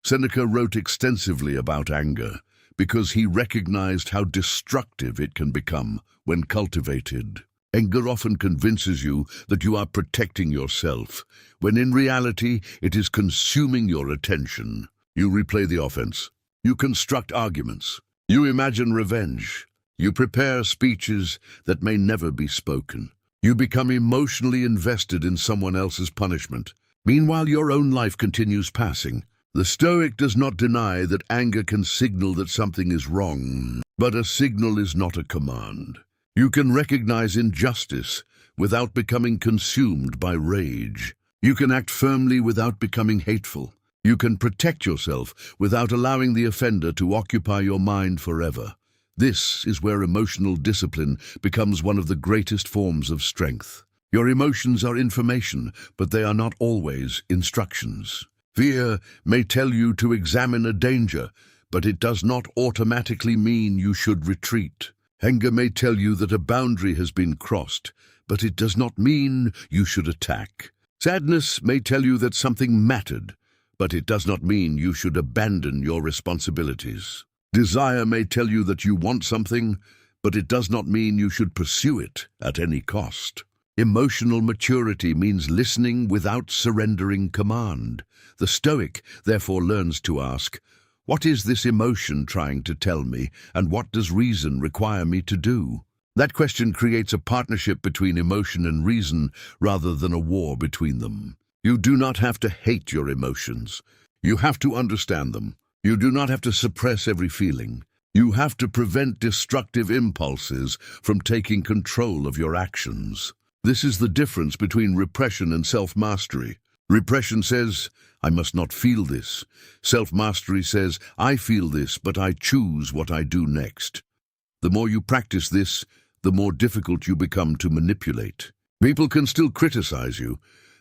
A: Seneca wrote extensively about anger because he recognized how destructive it can become when cultivated. Anger often convinces you that you are protecting yourself, when in reality it is consuming your attention. You replay the offense. You construct arguments. You imagine revenge. You prepare speeches that may never be spoken. You become emotionally invested in someone else's punishment. Meanwhile, your own life continues passing. The Stoic does not deny that anger can signal that something is wrong, but a signal is not a command. You can recognize injustice without becoming consumed by rage. You can act firmly without becoming hateful. You can protect yourself without allowing the offender to occupy your mind forever. This is where emotional discipline becomes one of the greatest forms of strength. Your emotions are information, but they are not always instructions. Fear may tell you to examine a danger, but it does not automatically mean you should retreat. Anger may tell you that a boundary has been crossed, but it does not mean you should attack. Sadness may tell you that something mattered, but it does not mean you should abandon your responsibilities. Desire may tell you that you want something, but it does not mean you should pursue it at any cost. Emotional maturity means listening without surrendering command. The Stoic therefore learns to ask, what is this emotion trying to tell me, and what does reason require me to do? That question creates a partnership between emotion and reason rather than a war between them. You do not have to hate your emotions. You have to understand them. You do not have to suppress every feeling. You have to prevent destructive impulses from taking control of your actions. This is the difference between repression and self-mastery. Repression says, I must not feel this. Self-mastery says, I feel this, but I choose what I do next. The more you practice this, the more difficult you become to manipulate. People can still criticize you,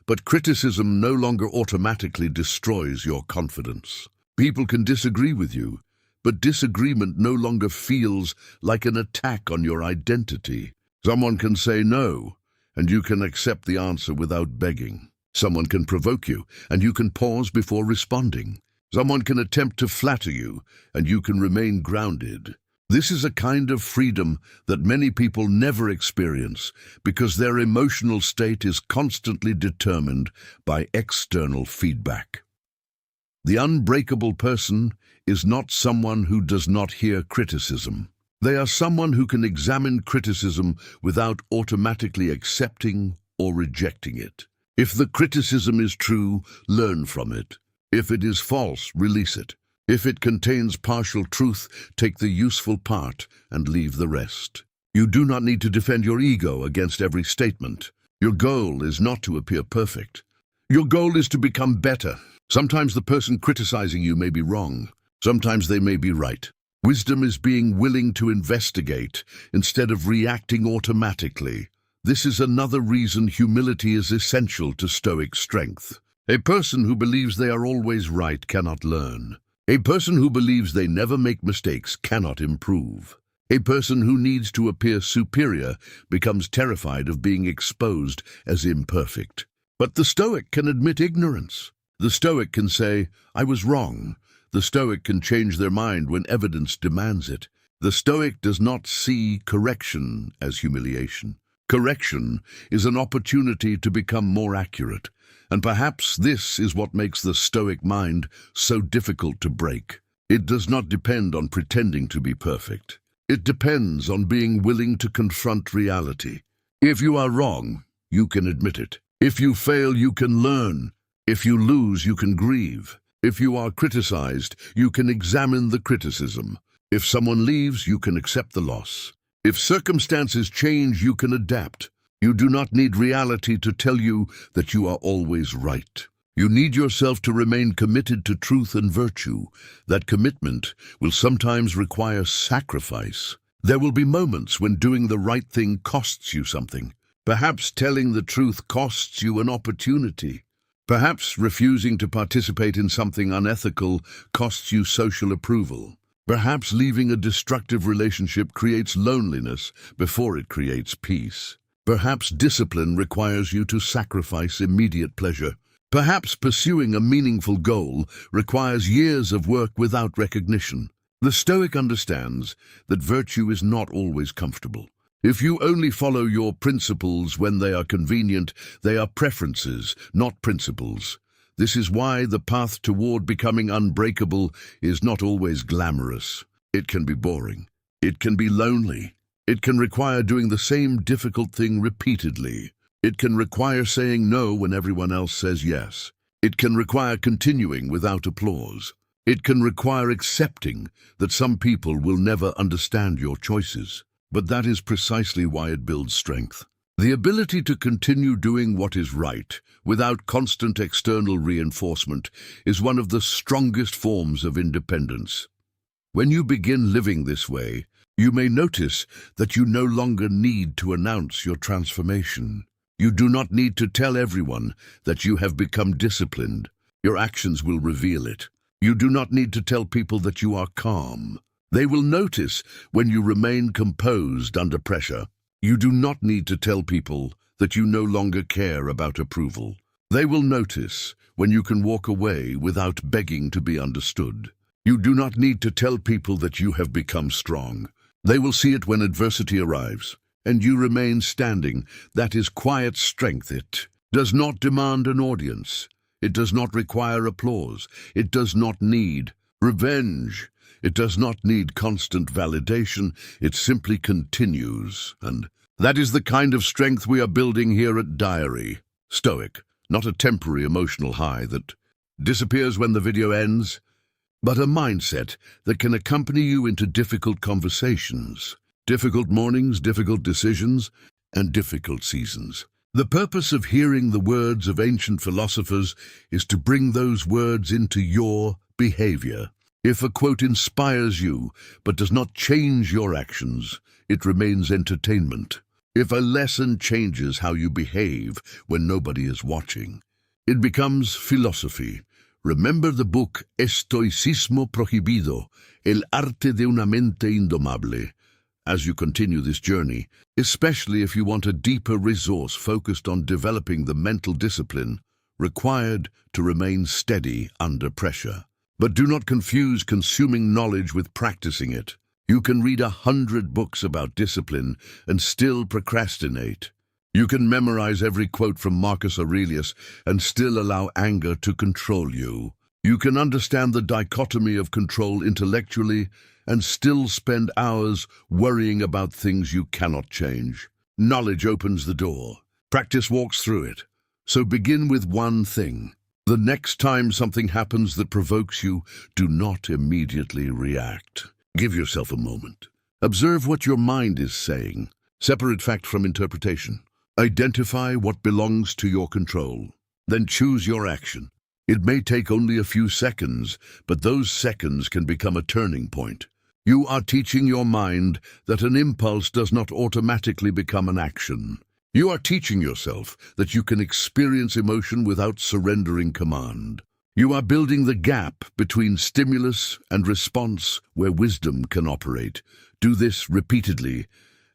A: but criticism no longer automatically destroys your confidence. People can disagree with you, but disagreement no longer feels like an attack on your identity. Someone can say no, and you can accept the answer without begging. Someone can provoke you, and you can pause before responding. Someone can attempt to flatter you, and you can remain grounded. This is a kind of freedom that many people never experience because their emotional state is constantly determined by external feedback. The unbreakable person is not someone who does not hear criticism. They are someone who can examine criticism without automatically accepting or rejecting it. If the criticism is true, learn from it. If it is false, release it. If it contains partial truth, take the useful part and leave the rest. You do not need to defend your ego against every statement. Your goal is not to appear perfect. Your goal is to become better. Sometimes the person criticizing you may be wrong. Sometimes they may be right. Wisdom is being willing to investigate instead of reacting automatically. This is another reason humility is essential to Stoic strength. A person who believes they are always right cannot learn. A person who believes they never make mistakes cannot improve. A person who needs to appear superior becomes terrified of being exposed as imperfect. But the Stoic can admit ignorance. The Stoic can say, "I was wrong." The Stoic can change their mind when evidence demands it. The Stoic does not see correction as humiliation. Correction is an opportunity to become more accurate, and perhaps this is what makes the Stoic mind so difficult to break. It does not depend on pretending to be perfect. It depends on being willing to confront reality. If you are wrong, you can admit it. If you fail, you can learn. If you lose, you can grieve. If you are criticized, you can examine the criticism. If someone leaves, you can accept the loss. If circumstances change, you can adapt. You do not need reality to tell you that you are always right. You need yourself to remain committed to truth and virtue. That commitment will sometimes require sacrifice. There will be moments when doing the right thing costs you something. Perhaps telling the truth costs you an opportunity. Perhaps refusing to participate in something unethical costs you social approval. Perhaps leaving a destructive relationship creates loneliness before it creates peace. Perhaps discipline requires you to sacrifice immediate pleasure. Perhaps pursuing a meaningful goal requires years of work without recognition. The Stoic understands that virtue is not always comfortable. If you only follow your principles when they are convenient, they are preferences, not principles. This is why the path toward becoming unbreakable is not always glamorous. It can be boring. It can be lonely. It can require doing the same difficult thing repeatedly. It can require saying no when everyone else says yes. It can require continuing without applause. It can require accepting that some people will never understand your choices. But that is precisely why it builds strength. The ability to continue doing what is right without constant external reinforcement is one of the strongest forms of independence. When you begin living this way, you may notice that you no longer need to announce your transformation. You do not need to tell everyone that you have become disciplined. Your actions will reveal it. You do not need to tell people that you are calm. They will notice when you remain composed under pressure. You do not need to tell people that you no longer care about approval. They will notice when you can walk away without begging to be understood. You do not need to tell people that you have become strong. They will see it when adversity arrives, and you remain standing. That is quiet strength. It does not demand an audience. It does not require applause. It does not need revenge. It does not need constant validation. It simply continues. And that is the kind of strength we are building here at Diary. Stoic, not a temporary emotional high that disappears when the video ends, but a mindset that can accompany you into difficult conversations, difficult mornings, difficult decisions, and difficult seasons. The purpose of hearing the words of ancient philosophers is to bring those words into your behavior. If a quote inspires you but does not change your actions, it remains entertainment. If a lesson changes how you behave when nobody is watching, it becomes philosophy. Remember the book Estoicismo Prohibido, El arte de una mente indomable, as you continue this journey, especially if you want a deeper resource focused on developing the mental discipline required to remain steady under pressure. But do not confuse consuming knowledge with practicing it. You can read 100 books about discipline and still procrastinate. You can memorize every quote from Marcus Aurelius and still allow anger to control you. You can understand the dichotomy of control intellectually and still spend hours worrying about things you cannot change. Knowledge opens the door. Practice walks through it. So begin with one thing. The next time something happens that provokes you, do not immediately react. Give yourself a moment. Observe what your mind is saying. Separate fact from interpretation. Identify what belongs to your control. Then choose your action. It may take only a few seconds, but those seconds can become a turning point. You are teaching your mind that an impulse does not automatically become an action. You are teaching yourself that you can experience emotion without surrendering command. You are building the gap between stimulus and response where wisdom can operate. Do this repeatedly,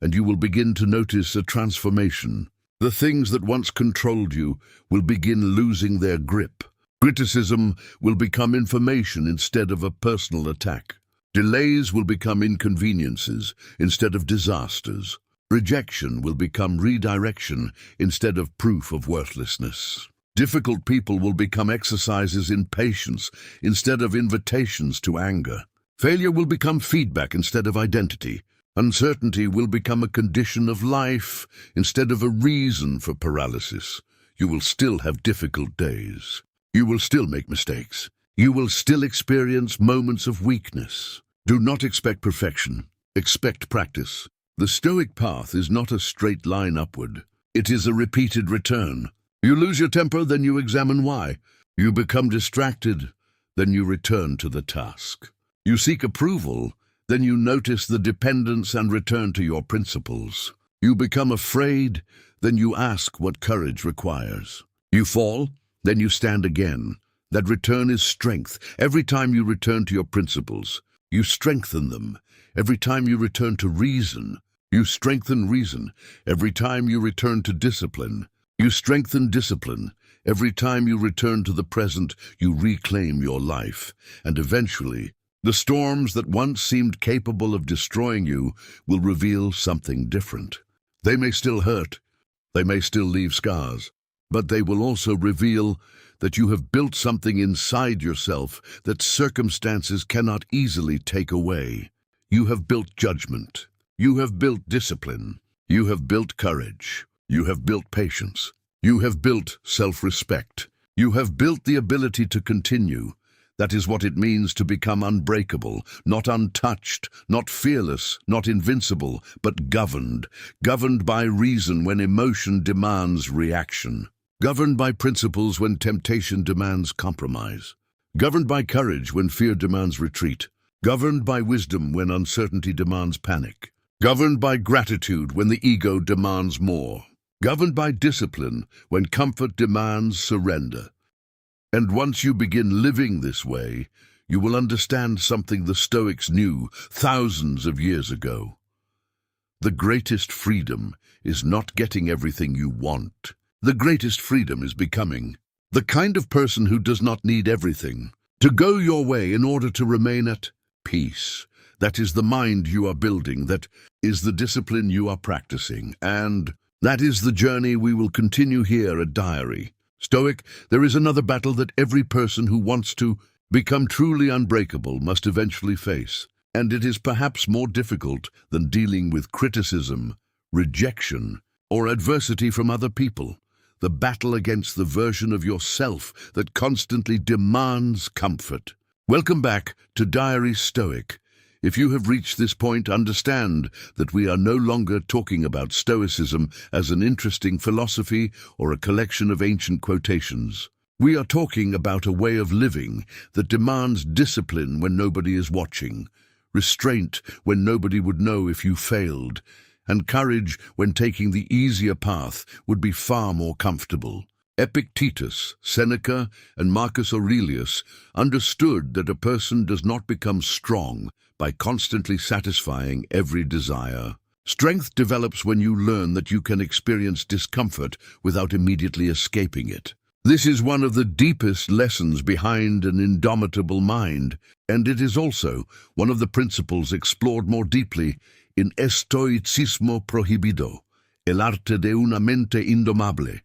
A: and you will begin to notice a transformation. The things that once controlled you will begin losing their grip. Criticism will become information instead of a personal attack. Delays will become inconveniences instead of disasters. Rejection will become redirection instead of proof of worthlessness. Difficult people will become exercises in patience instead of invitations to anger. Failure will become feedback instead of identity. Uncertainty will become a condition of life instead of a reason for paralysis. You will still have difficult days. You will still make mistakes. You will still experience moments of weakness. Do not expect perfection. Expect practice. The Stoic path is not a straight line upward. It is a repeated return. You lose your temper, then you examine why. You become distracted, then you return to the task. You seek approval, then you notice the dependence and return to your principles. You become afraid, then you ask what courage requires. You fall, then you stand again. That return is strength. Every time you return to your principles, you strengthen them. Every time you return to reason, you strengthen reason. Every time you return to discipline, you strengthen discipline. Every time you return to the present, you reclaim your life. And eventually, the storms that once seemed capable of destroying you will reveal something different. They may still hurt. They may still leave scars. But they will also reveal that you have built something inside yourself that circumstances cannot easily take away. You have built judgment. You have built discipline. You have built courage. You have built patience. You have built self-respect. You have built the ability to continue. That is what it means to become unbreakable, not untouched, not fearless, not invincible, but governed. Governed by reason when emotion demands reaction. Governed by principles when temptation demands compromise. Governed by courage when fear demands retreat. Governed by wisdom when uncertainty demands panic. Governed by gratitude when the ego demands more. Governed by discipline when comfort demands surrender. And once you begin living this way, you will understand something the Stoics knew thousands of years ago. The greatest freedom is not getting everything you want. The greatest freedom is becoming the kind of person who does not need everything to go your way in order to remain at peace. That is the mind you are building. That is the discipline you are practicing. And that is the journey we will continue here at Diary. Stoic, there is another battle that every person who wants to become truly unbreakable must eventually face. And it is perhaps more difficult than dealing with criticism, rejection, or adversity from other people. The battle against the version of yourself that constantly demands comfort. Welcome back to Diary Stoic. If you have reached this point, understand that we are no longer talking about Stoicism as an interesting philosophy or a collection of ancient quotations. We are talking about a way of living that demands discipline when nobody is watching, restraint when nobody would know if you failed, and courage when taking the easier path would be far more comfortable. Epictetus, Seneca, and Marcus Aurelius understood that a person does not become strong by constantly satisfying every desire. Strength develops when you learn that you can experience discomfort without immediately escaping it. This is one of the deepest lessons behind an indomitable mind, and it is also one of the principles explored more deeply in Estoicismo Prohibido, El arte de una mente indomable,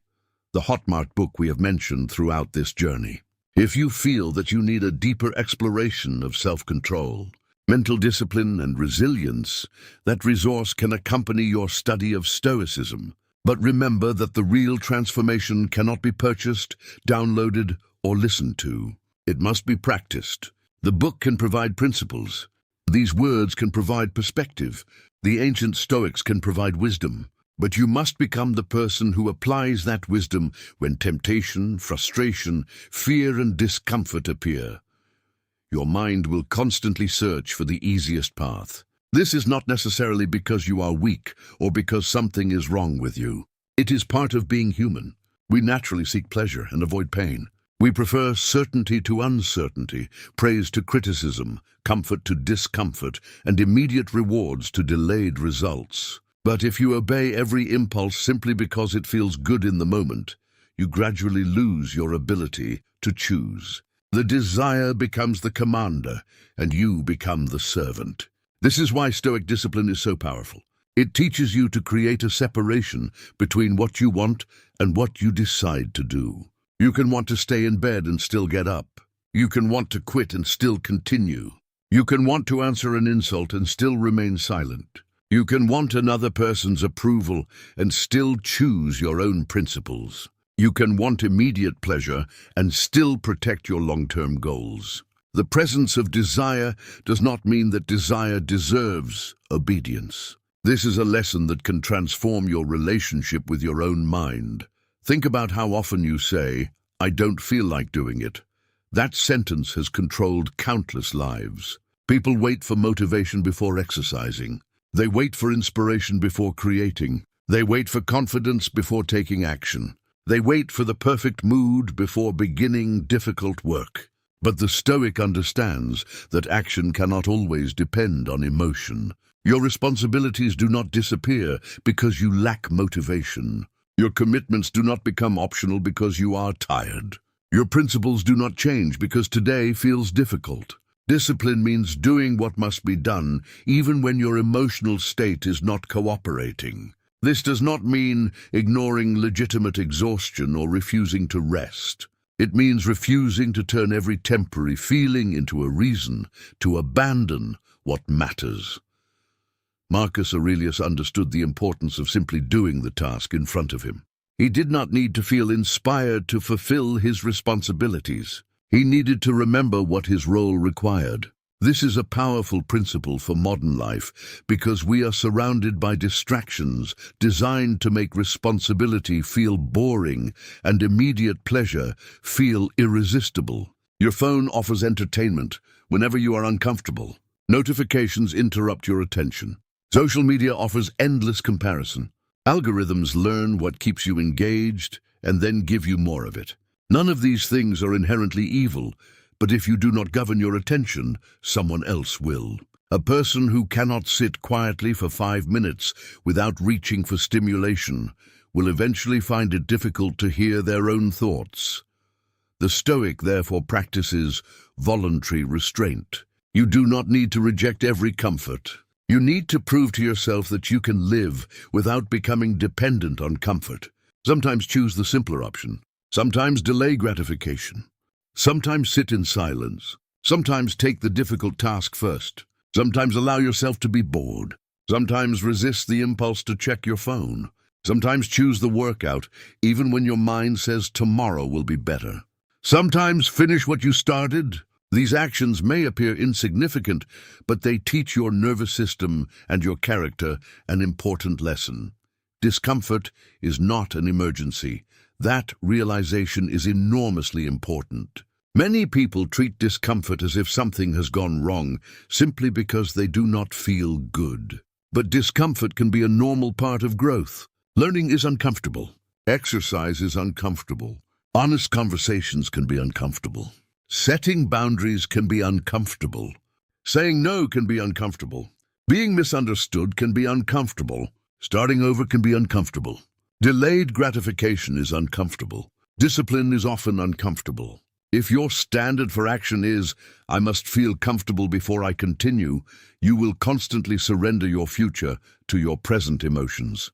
A: the hotmarked book we have mentioned throughout this journey. If you feel that you need a deeper exploration of self-control, mental discipline, and resilience, that resource can accompany your study of Stoicism. But remember that the real transformation cannot be purchased, downloaded, or listened to. It must be practiced. The book can provide principles. These words can provide perspective. The ancient Stoics can provide wisdom. But you must become the person who applies that wisdom when temptation, frustration, fear, and discomfort appear. Your mind will constantly search for the easiest path. This is not necessarily because you are weak or because something is wrong with you. It is part of being human. We naturally seek pleasure and avoid pain. We prefer certainty to uncertainty, praise to criticism, comfort to discomfort, and immediate rewards to delayed results. But if you obey every impulse simply because it feels good in the moment, you gradually lose your ability to choose. The desire becomes the commander, and you become the servant. This is why Stoic discipline is so powerful. It teaches you to create a separation between what you want and what you decide to do. You can want to stay in bed and still get up. You can want to quit and still continue. You can want to answer an insult and still remain silent. You can want another person's approval and still choose your own principles. You can want immediate pleasure and still protect your long-term goals. The presence of desire does not mean that desire deserves obedience. This is a lesson that can transform your relationship with your own mind. Think about how often you say, "I don't feel like doing it." That sentence has controlled countless lives. People wait for motivation before exercising. They wait for inspiration before creating. They wait for confidence before taking action. They wait for the perfect mood before beginning difficult work. But the Stoic understands that action cannot always depend on emotion. Your responsibilities do not disappear because you lack motivation. Your commitments do not become optional because you are tired. Your principles do not change because today feels difficult. Discipline means doing what must be done, even when your emotional state is not cooperating. This does not mean ignoring legitimate exhaustion or refusing to rest. It means refusing to turn every temporary feeling into a reason to abandon what matters. Marcus Aurelius understood the importance of simply doing the task in front of him. He did not need to feel inspired to fulfill his responsibilities. He needed to remember what his role required. This is a powerful principle for modern life because we are surrounded by distractions designed to make responsibility feel boring and immediate pleasure feel irresistible. Your phone offers entertainment whenever you are uncomfortable. Notifications interrupt your attention. Social media offers endless comparison. Algorithms learn what keeps you engaged and then give you more of it. None of these things are inherently evil, but if you do not govern your attention, someone else will. A person who cannot sit quietly for 5 minutes without reaching for stimulation will eventually find it difficult to hear their own thoughts. The Stoic therefore practices voluntary restraint. You do not need to reject every comfort. You need to prove to yourself that you can live without becoming dependent on comfort. Sometimes choose the simpler option. Sometimes delay gratification. Sometimes sit in silence. Sometimes take the difficult task first. Sometimes allow yourself to be bored. Sometimes resist the impulse to check your phone. Sometimes choose the workout, even when your mind says tomorrow will be better. Sometimes finish what you started. These actions may appear insignificant, but they teach your nervous system and your character an important lesson. Discomfort is not an emergency. That realization is enormously important. Many people treat discomfort as if something has gone wrong simply because they do not feel good. But discomfort can be a normal part of growth. Learning is uncomfortable. Exercise is uncomfortable. Honest conversations can be uncomfortable. Setting boundaries can be uncomfortable. Saying no can be uncomfortable. Being misunderstood can be uncomfortable. Starting over can be uncomfortable. Delayed gratification is uncomfortable. Discipline is often uncomfortable. If your standard for action is, "I must feel comfortable before I continue," you will constantly surrender your future to your present emotions.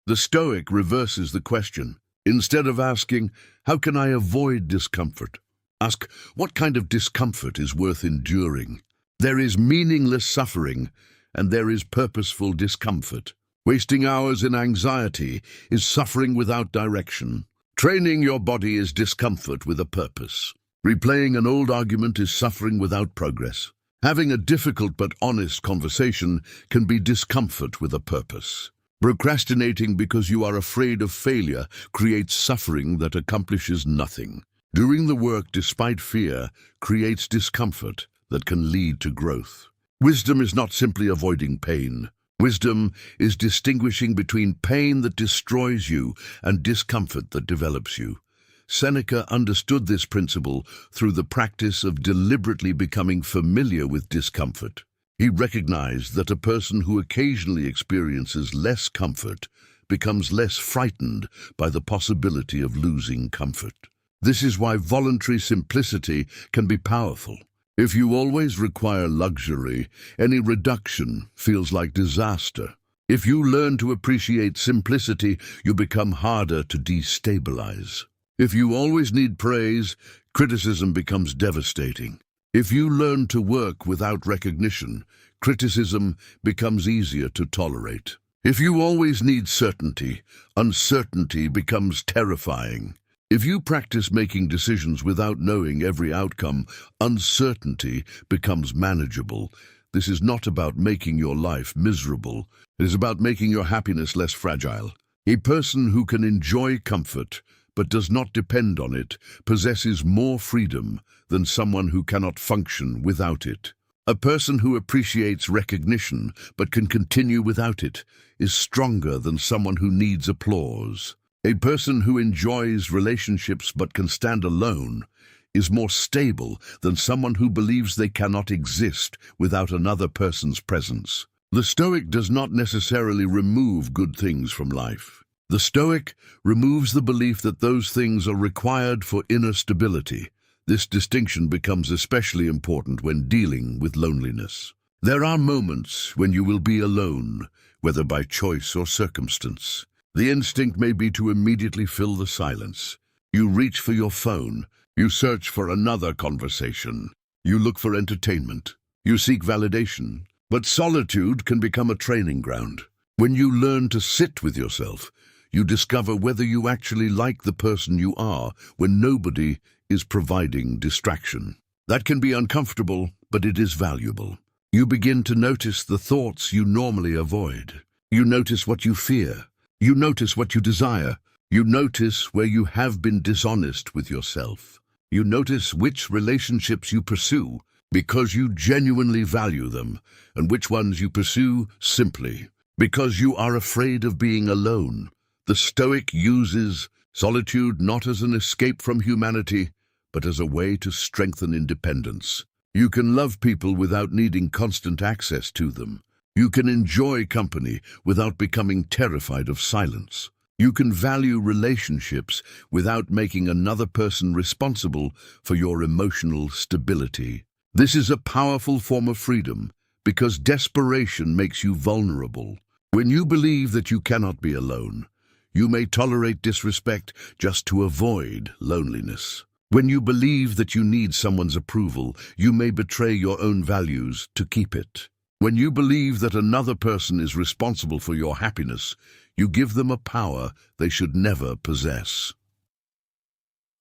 A: The Stoic reverses the question. Instead of asking, "How can I avoid discomfort?" ask, "What kind of discomfort is worth enduring?" There is meaningless suffering, and there is purposeful discomfort. Wasting hours in anxiety is suffering without direction. Training your body is discomfort with a purpose. Replaying an old argument is suffering without progress. Having a difficult but honest conversation can be discomfort with a purpose. Procrastinating because you are afraid of failure creates suffering that accomplishes nothing. Doing the work despite fear creates discomfort that can lead to growth. Wisdom is not simply avoiding pain. Wisdom is distinguishing between pain that destroys you and discomfort that develops you. Seneca understood this principle through the practice of deliberately becoming familiar with discomfort. He recognized that a person who occasionally experiences less comfort becomes less frightened by the possibility of losing comfort. This is why voluntary simplicity can be powerful. If you always require luxury, any reduction feels like disaster. If you learn to appreciate simplicity, you become harder to destabilize. If you always need praise, criticism becomes devastating. If you learn to work without recognition, criticism becomes easier to tolerate. If you always need certainty, uncertainty becomes terrifying. If you practice making decisions without knowing every outcome, uncertainty becomes manageable. This is not about making your life miserable. It is about making your happiness less fragile. A person who can enjoy comfort but does not depend on it possesses more freedom than someone who cannot function without it. A person who appreciates recognition but can continue without it is stronger than someone who needs applause. A person who enjoys relationships but can stand alone is more stable than someone who believes they cannot exist without another person's presence. The Stoic does not necessarily remove good things from life. The Stoic removes the belief that those things are required for inner stability. This distinction becomes especially important when dealing with loneliness. There are moments when you will be alone, whether by choice or circumstance. The instinct may be to immediately fill the silence. You reach for your phone. You search for another conversation. You look for entertainment. You seek validation. But solitude can become a training ground. When you learn to sit with yourself, you discover whether you actually like the person you are when nobody is providing distraction. That can be uncomfortable, but it is valuable. You begin to notice the thoughts you normally avoid. You notice what you fear. You notice what you desire. You notice where you have been dishonest with yourself. You notice which relationships you pursue because you genuinely value them, and which ones you pursue simply because you are afraid of being alone. The Stoic uses solitude not as an escape from humanity, but as a way to strengthen independence. You can love people without needing constant access to them. You can enjoy company without becoming terrified of silence. You can value relationships without making another person responsible for your emotional stability. This is a powerful form of freedom because desperation makes you vulnerable. When you believe that you cannot be alone, you may tolerate disrespect just to avoid loneliness. When you believe that you need someone's approval, you may betray your own values to keep it. When you believe that another person is responsible for your happiness, you give them a power they should never possess.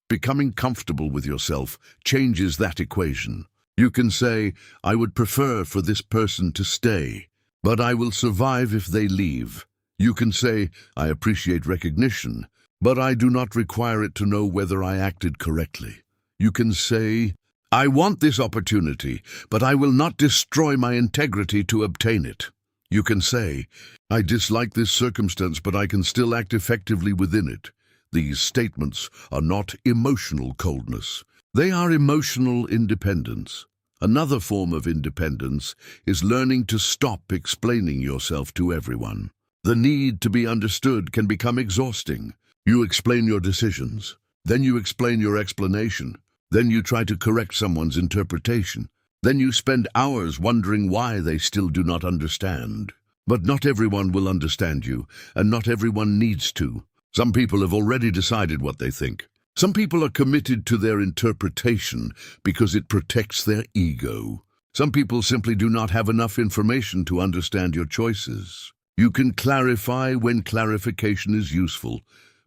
A: Becoming comfortable with yourself changes that equation. You can say, I would prefer for this person to stay, but I will survive if they leave. You can say, I appreciate recognition, but I do not require it to know whether I acted correctly. You can say, I want this opportunity, but I will not destroy my integrity to obtain it. You can say, I dislike this circumstance, but I can still act effectively within it. These statements are not emotional coldness. They are emotional independence. Another form of independence is learning to stop explaining yourself to everyone. The need to be understood can become exhausting. You explain your decisions, then you explain your explanation. Then you try to correct someone's interpretation. Then you spend hours wondering why they still do not understand. But not everyone will understand you, and not everyone needs to. Some people have already decided what they think. Some people are committed to their interpretation because it protects their ego. Some people simply do not have enough information to understand your choices. You can clarify when clarification is useful,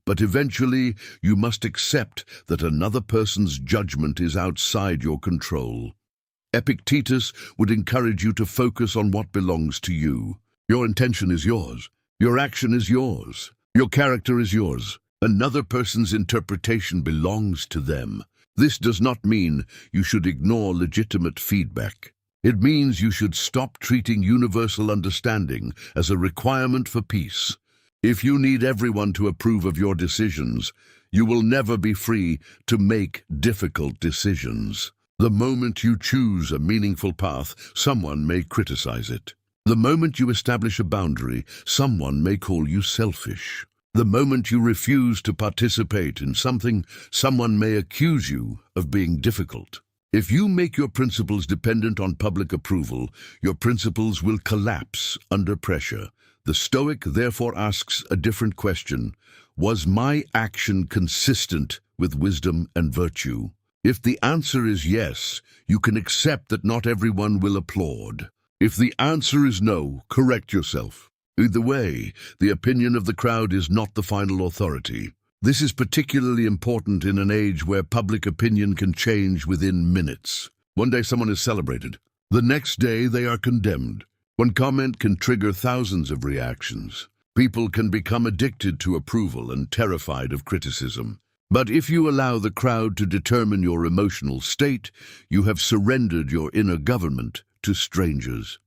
A: but eventually you must accept that another person's judgment is outside your control. Epictetus would encourage you to focus on what belongs to you. Your intention is yours. Your action is yours. Your character is yours. Another person's interpretation belongs to them. This does not mean you should ignore legitimate feedback. It means you should stop treating universal understanding as a requirement for peace. If you need everyone to approve of your decisions, you will never be free to make difficult decisions. The moment you choose a meaningful path, someone may criticize it. The moment you establish a boundary, someone may call you selfish. The moment you refuse to participate in something, someone may accuse you of being difficult. If you make your principles dependent on public approval, your principles will collapse under pressure. The Stoic therefore asks a different question. Was my action consistent with wisdom and virtue? If the answer is yes, you can accept that not everyone will applaud. If the answer is no, correct yourself. Either way, the opinion of the crowd is not the final authority. This is particularly important in an age where public opinion can change within minutes. One day someone is celebrated. The next day they are condemned. One comment can trigger thousands of reactions. People can become addicted to approval and terrified of criticism. But if you allow the crowd to determine your emotional state, you have surrendered your inner government to strangers.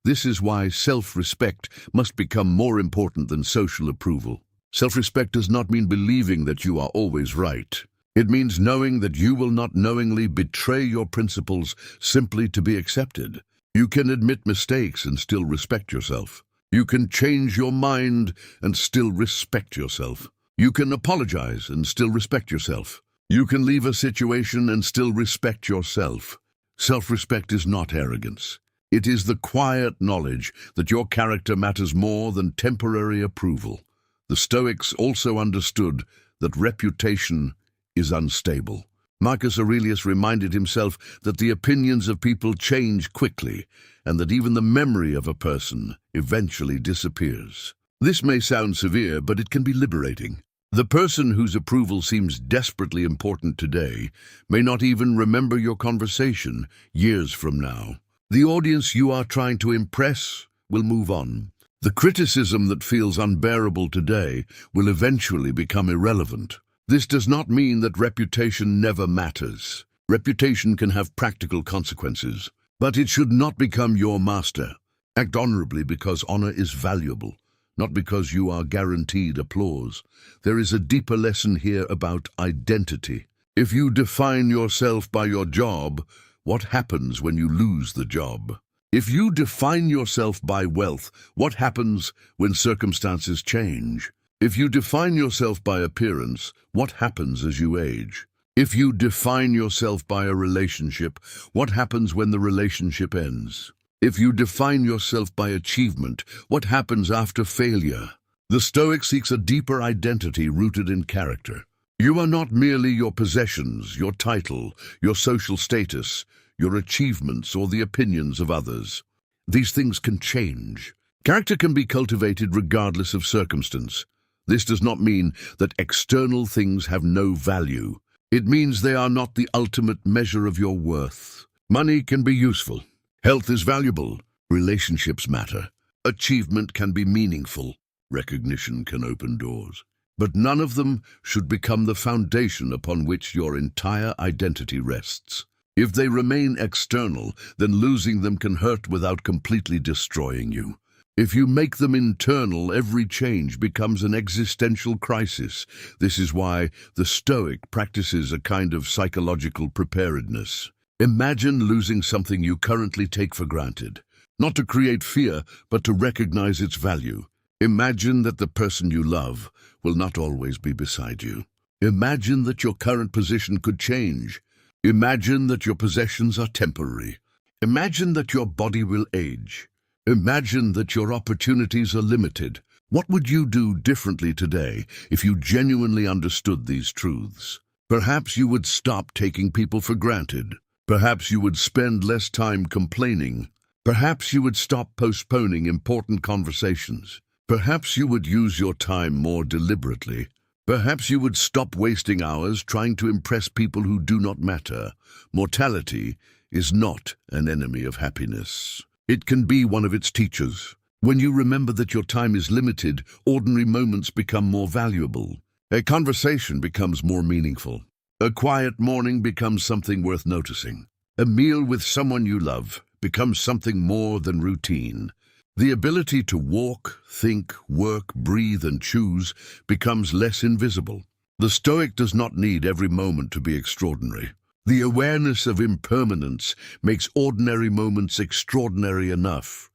A: This is why self-respect must become more important than social approval. Self-respect does not mean believing that you are always right. It means knowing that you will not knowingly betray your principles simply to be accepted. You can admit mistakes and still respect yourself. You can change your mind and still respect yourself. You can apologize and still respect yourself. You can leave a situation and still respect yourself. Self-respect is not arrogance. It is the quiet knowledge that your character matters more than temporary approval. The Stoics also understood that reputation is unstable. Marcus Aurelius reminded himself that the opinions of people change quickly and that even the memory of a person eventually disappears. This may sound severe, but it can be liberating. The person whose approval seems desperately important today may not even remember your conversation years from now. The audience you are trying to impress will move on. The criticism that feels unbearable today will eventually become irrelevant. This does not mean that reputation never matters. Reputation can have practical consequences, but it should not become your master. Act honorably because honor is valuable, not because you are guaranteed applause. There is a deeper lesson here about identity. If you define yourself by your job, what happens when you lose the job? If you define yourself by wealth, what happens when circumstances change? If you define yourself by appearance, what happens as you age? If you define yourself by a relationship, what happens when the relationship ends? If you define yourself by achievement, what happens after failure? The Stoic seeks a deeper identity rooted in character. You are not merely your possessions, your title, your social status, your achievements, or the opinions of others. These things can change. Character can be cultivated regardless of circumstance. This does not mean that external things have no value. It means they are not the ultimate measure of your worth. Money can be useful. Health is valuable. Relationships matter. Achievement can be meaningful. Recognition can open doors. But none of them should become the foundation upon which your entire identity rests. If they remain external, then losing them can hurt without completely destroying you. If you make them internal, every change becomes an existential crisis. This is why the Stoic practices a kind of psychological preparedness. Imagine losing something you currently take for granted, not to create fear, but to recognize its value. Imagine that the person you love will not always be beside you. Imagine that your current position could change. Imagine that your possessions are temporary. Imagine that your body will age. Imagine that your opportunities are limited. What would you do differently today if you genuinely understood these truths? Perhaps you would stop taking people for granted. Perhaps you would spend less time complaining. Perhaps you would stop postponing important conversations. Perhaps you would use your time more deliberately. Perhaps you would stop wasting hours trying to impress people who do not matter. Mortality is not an enemy of happiness. It can be one of its teachers. When you remember that your time is limited, ordinary moments become more valuable. A conversation becomes more meaningful. A quiet morning becomes something worth noticing. A meal with someone you love becomes something more than routine. The ability to walk, think, work, breathe, and choose becomes less invisible. The Stoic does not need every moment to be extraordinary. The awareness of impermanence makes ordinary moments extraordinary enough.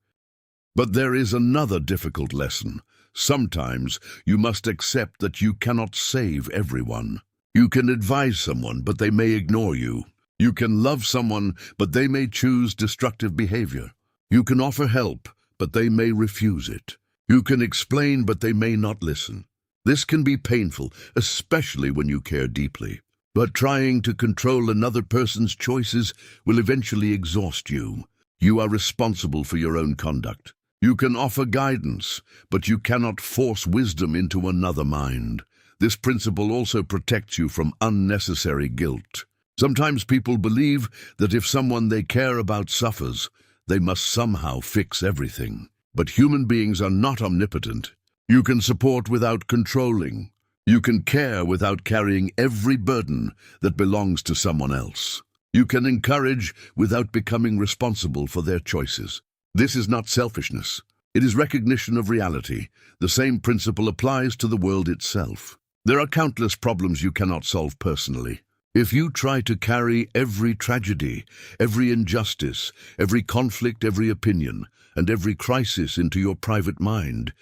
A: But there is another difficult lesson. Sometimes you must accept that you cannot save everyone. You can advise someone, but they may ignore you. You can love someone, but they may choose destructive behavior. You can offer help, but they may refuse it. You can explain, but they may not listen. This can be painful, especially when you care deeply. But trying to control another person's choices will eventually exhaust you. You are responsible for your own conduct. You can offer guidance, but you cannot force wisdom into another mind. This principle also protects you from unnecessary guilt. Sometimes people believe that if someone they care about suffers, they must somehow fix everything. But human beings are not omnipotent. You can support without controlling. You can care without carrying every burden that belongs to someone else. You can encourage without becoming responsible for their choices. This is not selfishness. It is recognition of reality. The same principle applies to the world itself. There are countless problems you cannot solve personally. If you try to carry every tragedy, every injustice, every conflict, every opinion, and every crisis into your private mind,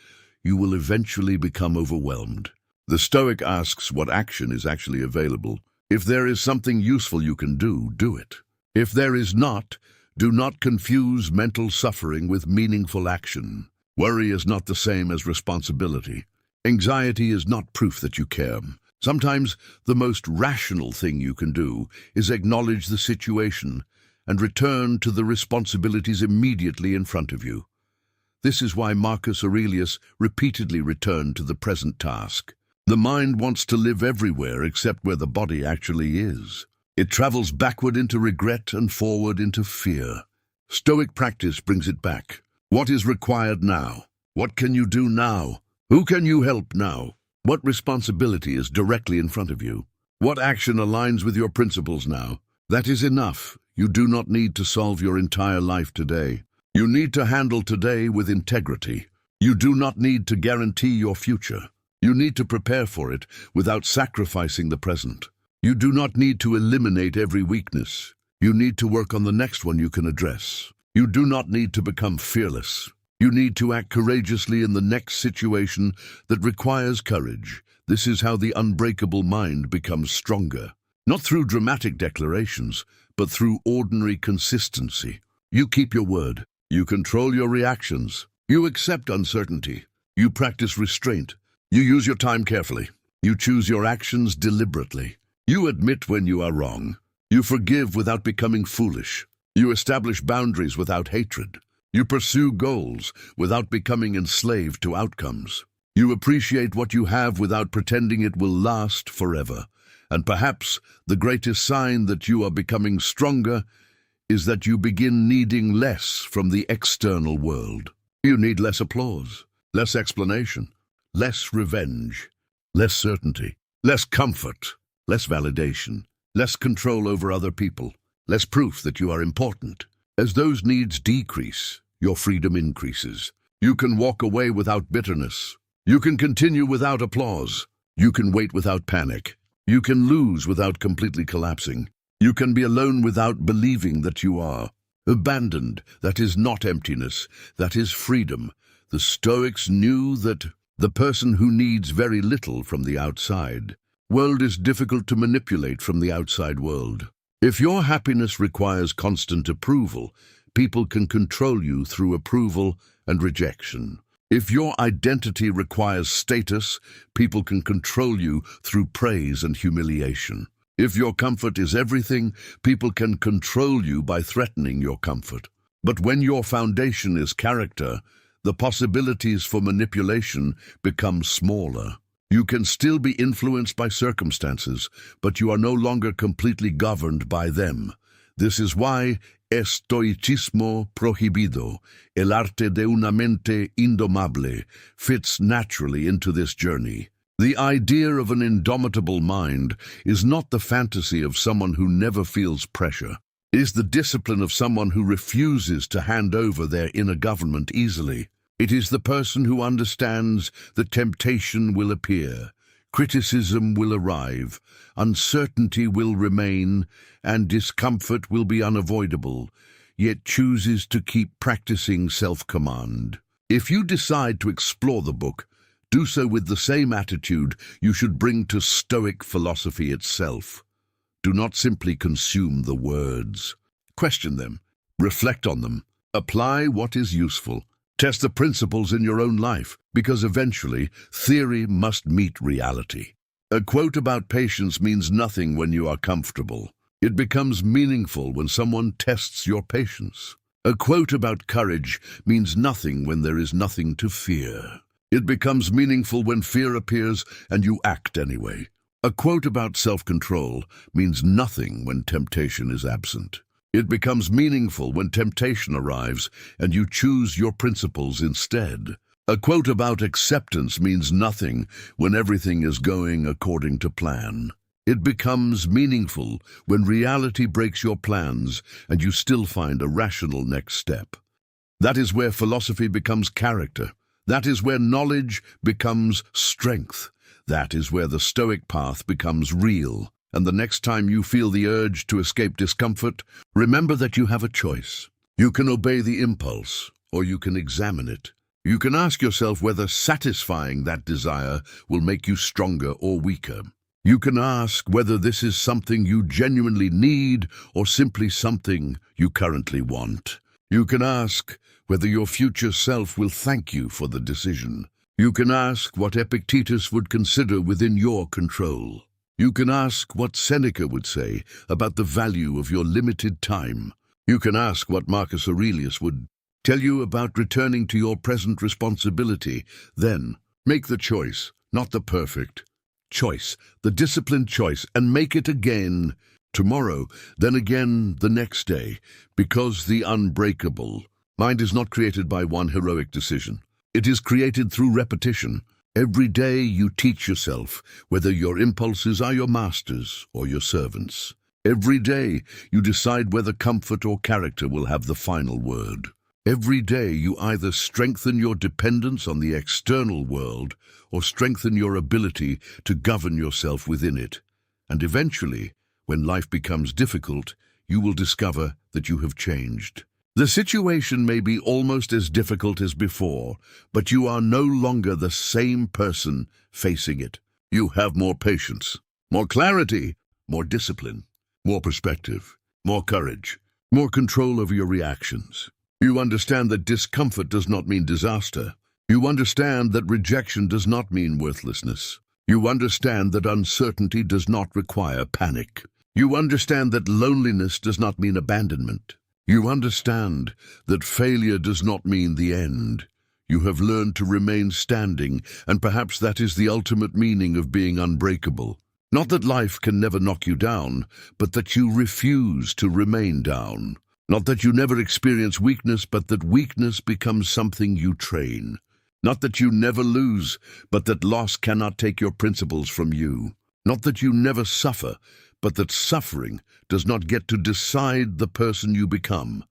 A: you will eventually become overwhelmed. The Stoic asks what action is actually available. If there is something useful you can do, do it. If there is not, do not confuse mental suffering with meaningful action. Worry is not the same as responsibility. Anxiety is not proof that you care. Sometimes the most rational thing you can do is acknowledge the situation and return to the responsibilities immediately in front of you. This is why Marcus Aurelius repeatedly returned to the present task. The mind wants to live everywhere except where the body actually is. It travels backward into regret and forward into fear. Stoic practice brings it back. What is required now? What can you do now? Who can you help now? What responsibility is directly in front of you? What action aligns with your principles now? That is enough. You do not need to solve your entire life today. You need to handle today with integrity. You do not need to guarantee your future. You need to prepare for it without sacrificing the present. You do not need to eliminate every weakness. You need to work on the next one you can address. You do not need to become fearless. You need to act courageously in the next situation that requires courage. This is how the unbreakable mind becomes stronger. Not through dramatic declarations, but through ordinary consistency. You keep your word. You control your reactions. You accept uncertainty. You practice restraint. You use your time carefully. You choose your actions deliberately. You admit when you are wrong. You forgive without becoming foolish. You establish boundaries without hatred. You pursue goals without becoming enslaved to outcomes. You appreciate what you have without pretending it will last forever. And perhaps the greatest sign that you are becoming stronger is that you begin needing less from the external world. You need less applause, less explanation, less revenge, less certainty, less comfort, less validation, less control over other people, less proof that you are important. As those needs decrease, your freedom increases. You can walk away without bitterness. You can continue without applause. You can wait without panic. You can lose without completely collapsing. You can be alone without believing that you are abandoned. That is not emptiness. That is freedom. The Stoics knew that the person who needs very little from the outside world is difficult to manipulate from the outside world. If your happiness requires constant approval, people can control you through approval and rejection. If your identity requires status, people can control you through praise and humiliation. If your comfort is everything, people can control you by threatening your comfort. But when your foundation is character, the possibilities for manipulation become smaller. You can still be influenced by circumstances, but you are no longer completely governed by them. This is why Estoicismo Prohibido, el arte de una mente indomable, fits naturally into this journey. The idea of an indomitable mind is not the fantasy of someone who never feels pressure. It is the discipline of someone who refuses to hand over their inner government easily. It is the person who understands that temptation will appear, criticism will arrive, uncertainty will remain, and discomfort will be unavoidable, yet chooses to keep practicing self-command. If you decide to explore the book, do so with the same attitude you should bring to Stoic philosophy itself. Do not simply consume the words. Question them, reflect on them, apply what is useful. Test the principles in your own life, because eventually theory must meet reality. A quote about patience means nothing when you are comfortable. It becomes meaningful when someone tests your patience. A quote about courage means nothing when there is nothing to fear. It becomes meaningful when fear appears and you act anyway. A quote about self-control means nothing when temptation is absent. It becomes meaningful when temptation arrives and you choose your principles instead. A quote about acceptance means nothing when everything is going according to plan. It becomes meaningful when reality breaks your plans and you still find a rational next step. That is where philosophy becomes character. That is where knowledge becomes strength. That is where the Stoic path becomes real. And the next time you feel the urge to escape discomfort, remember that you have a choice. You can obey the impulse, or you can examine it. You can ask yourself whether satisfying that desire will make you stronger or weaker. You can ask whether this is something you genuinely need or simply something you currently want. You can ask whether your future self will thank you for the decision. You can ask what Epictetus would consider within your control. You can ask what Seneca would say about the value of your limited time. You can ask what Marcus Aurelius would tell you about returning to your present responsibility. Then, make the choice, not the perfect choice, the disciplined choice, and make it again tomorrow, then again the next day, because the unbreakable mind is not created by one heroic decision. It is created through repetition. Every day you teach yourself whether your impulses are your masters or your servants. Every day you decide whether comfort or character will have the final word. Every day you either strengthen your dependence on the external world or strengthen your ability to govern yourself within it. And eventually, when life becomes difficult, you will discover that you have changed. The situation may be almost as difficult as before, but you are no longer the same person facing it. You have more patience, more clarity, more discipline, more perspective, more courage, more control over your reactions. You understand that discomfort does not mean disaster. You understand that rejection does not mean worthlessness. You understand that uncertainty does not require panic. You understand that loneliness does not mean abandonment. You understand that failure does not mean the end. You have learned to remain standing, and perhaps that is the ultimate meaning of being unbreakable. Not that life can never knock you down, but that you refuse to remain down. Not that you never experience weakness, but that weakness becomes something you train. Not that you never lose, but that loss cannot take your principles from you. Not that you never suffer, but that suffering does not get to decide the person you become.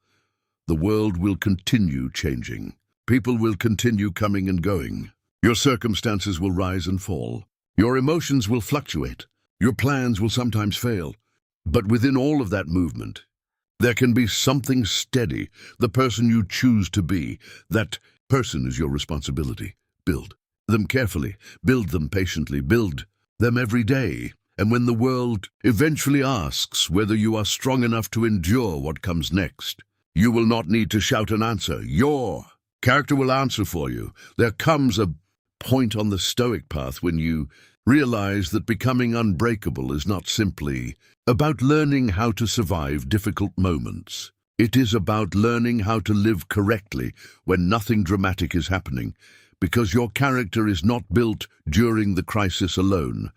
A: The world will continue changing. People will continue coming and going. Your circumstances will rise and fall. Your emotions will fluctuate. Your plans will sometimes fail. But within all of that movement, there can be something steady, the person you choose to be. That person is your responsibility. Build them carefully. Build them patiently. Build them every day. And when the world eventually asks whether you are strong enough to endure what comes next, you will not need to shout an answer. Your character will answer for you. There comes a point on the Stoic path when you realize that becoming unbreakable is not simply about learning how to survive difficult moments. It is about learning how to live correctly when nothing dramatic is happening, because your character is not built during the crisis alone,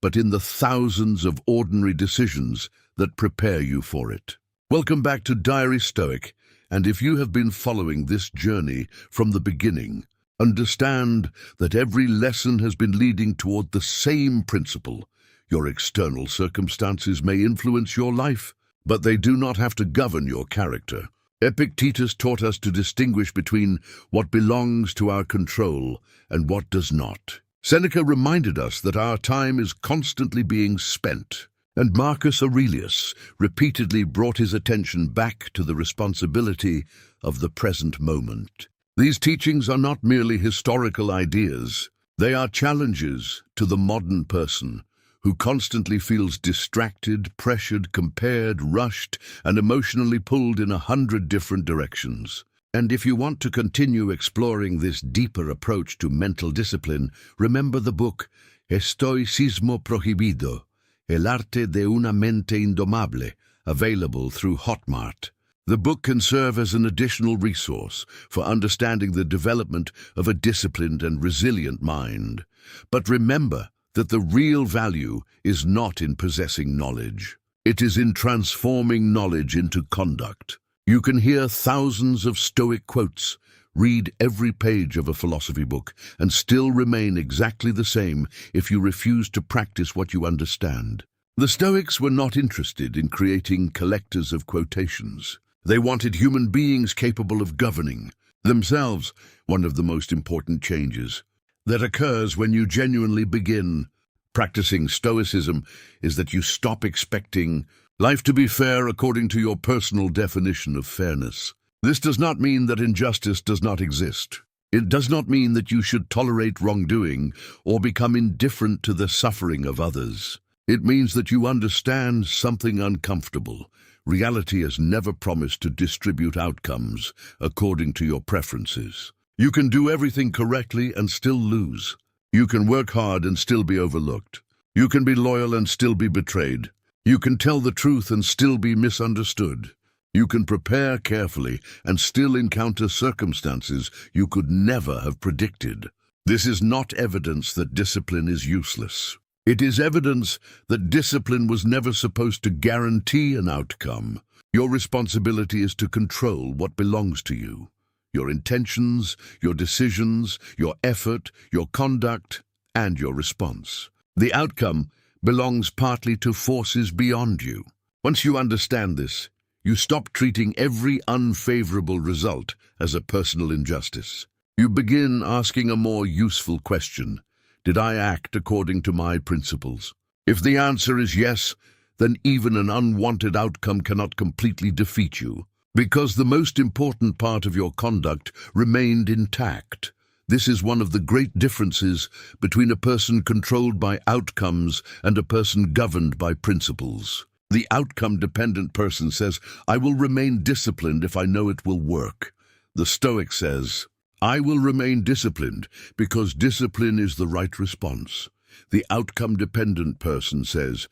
A: but in the thousands of ordinary decisions that prepare you for it. Welcome back to Diary Stoic, and if you have been following this journey from the beginning, understand that every lesson has been leading toward the same principle. Your external circumstances may influence your life, but they do not have to govern your character. Epictetus taught us to distinguish between what belongs to our control and what does not. Seneca reminded us that our time is constantly being spent, and Marcus Aurelius repeatedly brought his attention back to the responsibility of the present moment. These teachings are not merely historical ideas. They are challenges to the modern person who constantly feels distracted, pressured, compared, rushed, and emotionally pulled in 100 different directions. And if you want to continue exploring this deeper approach to mental discipline, remember the book Estoicismo Prohibido, El arte de una mente indomable, available through Hotmart. The book can serve as an additional resource for understanding the development of a disciplined and resilient mind. But remember that the real value is not in possessing knowledge. It is in transforming knowledge into conduct. You can hear thousands of Stoic quotes, read every page of a philosophy book, and still remain exactly the same if you refuse to practice what you understand. The Stoics were not interested in creating collectors of quotations. They wanted human beings capable of governing themselves. One of the most important changes that occurs when you genuinely begin practicing Stoicism is that you stop expecting life to be fair according to your personal definition of fairness. This does not mean that injustice does not exist. It does not mean that you should tolerate wrongdoing or become indifferent to the suffering of others. It means that you understand something uncomfortable. Reality has never promised to distribute outcomes according to your preferences. You can do everything correctly and still lose. You can work hard and still be overlooked. You can be loyal and still be betrayed. You can tell the truth and still be misunderstood. You can prepare carefully and still encounter circumstances you could never have predicted. This is not evidence that discipline is useless. It is evidence that discipline was never supposed to guarantee an outcome. Your responsibility is to control what belongs to you. Your intentions, your decisions, your effort, your conduct, and your response. The outcome belongs partly to forces beyond you. Once you understand this, you stop treating every unfavorable result as a personal injustice. You begin asking a more useful question. Did I act according to my principles? If the answer is yes, then even an unwanted outcome cannot completely defeat you, because the most important part of your conduct remained intact. This is one of the great differences between a person controlled by outcomes and a person governed by principles. The outcome-dependent person says, I will remain disciplined if I know it will work. The Stoic says, I will remain disciplined because discipline is the right response. The outcome-dependent person says,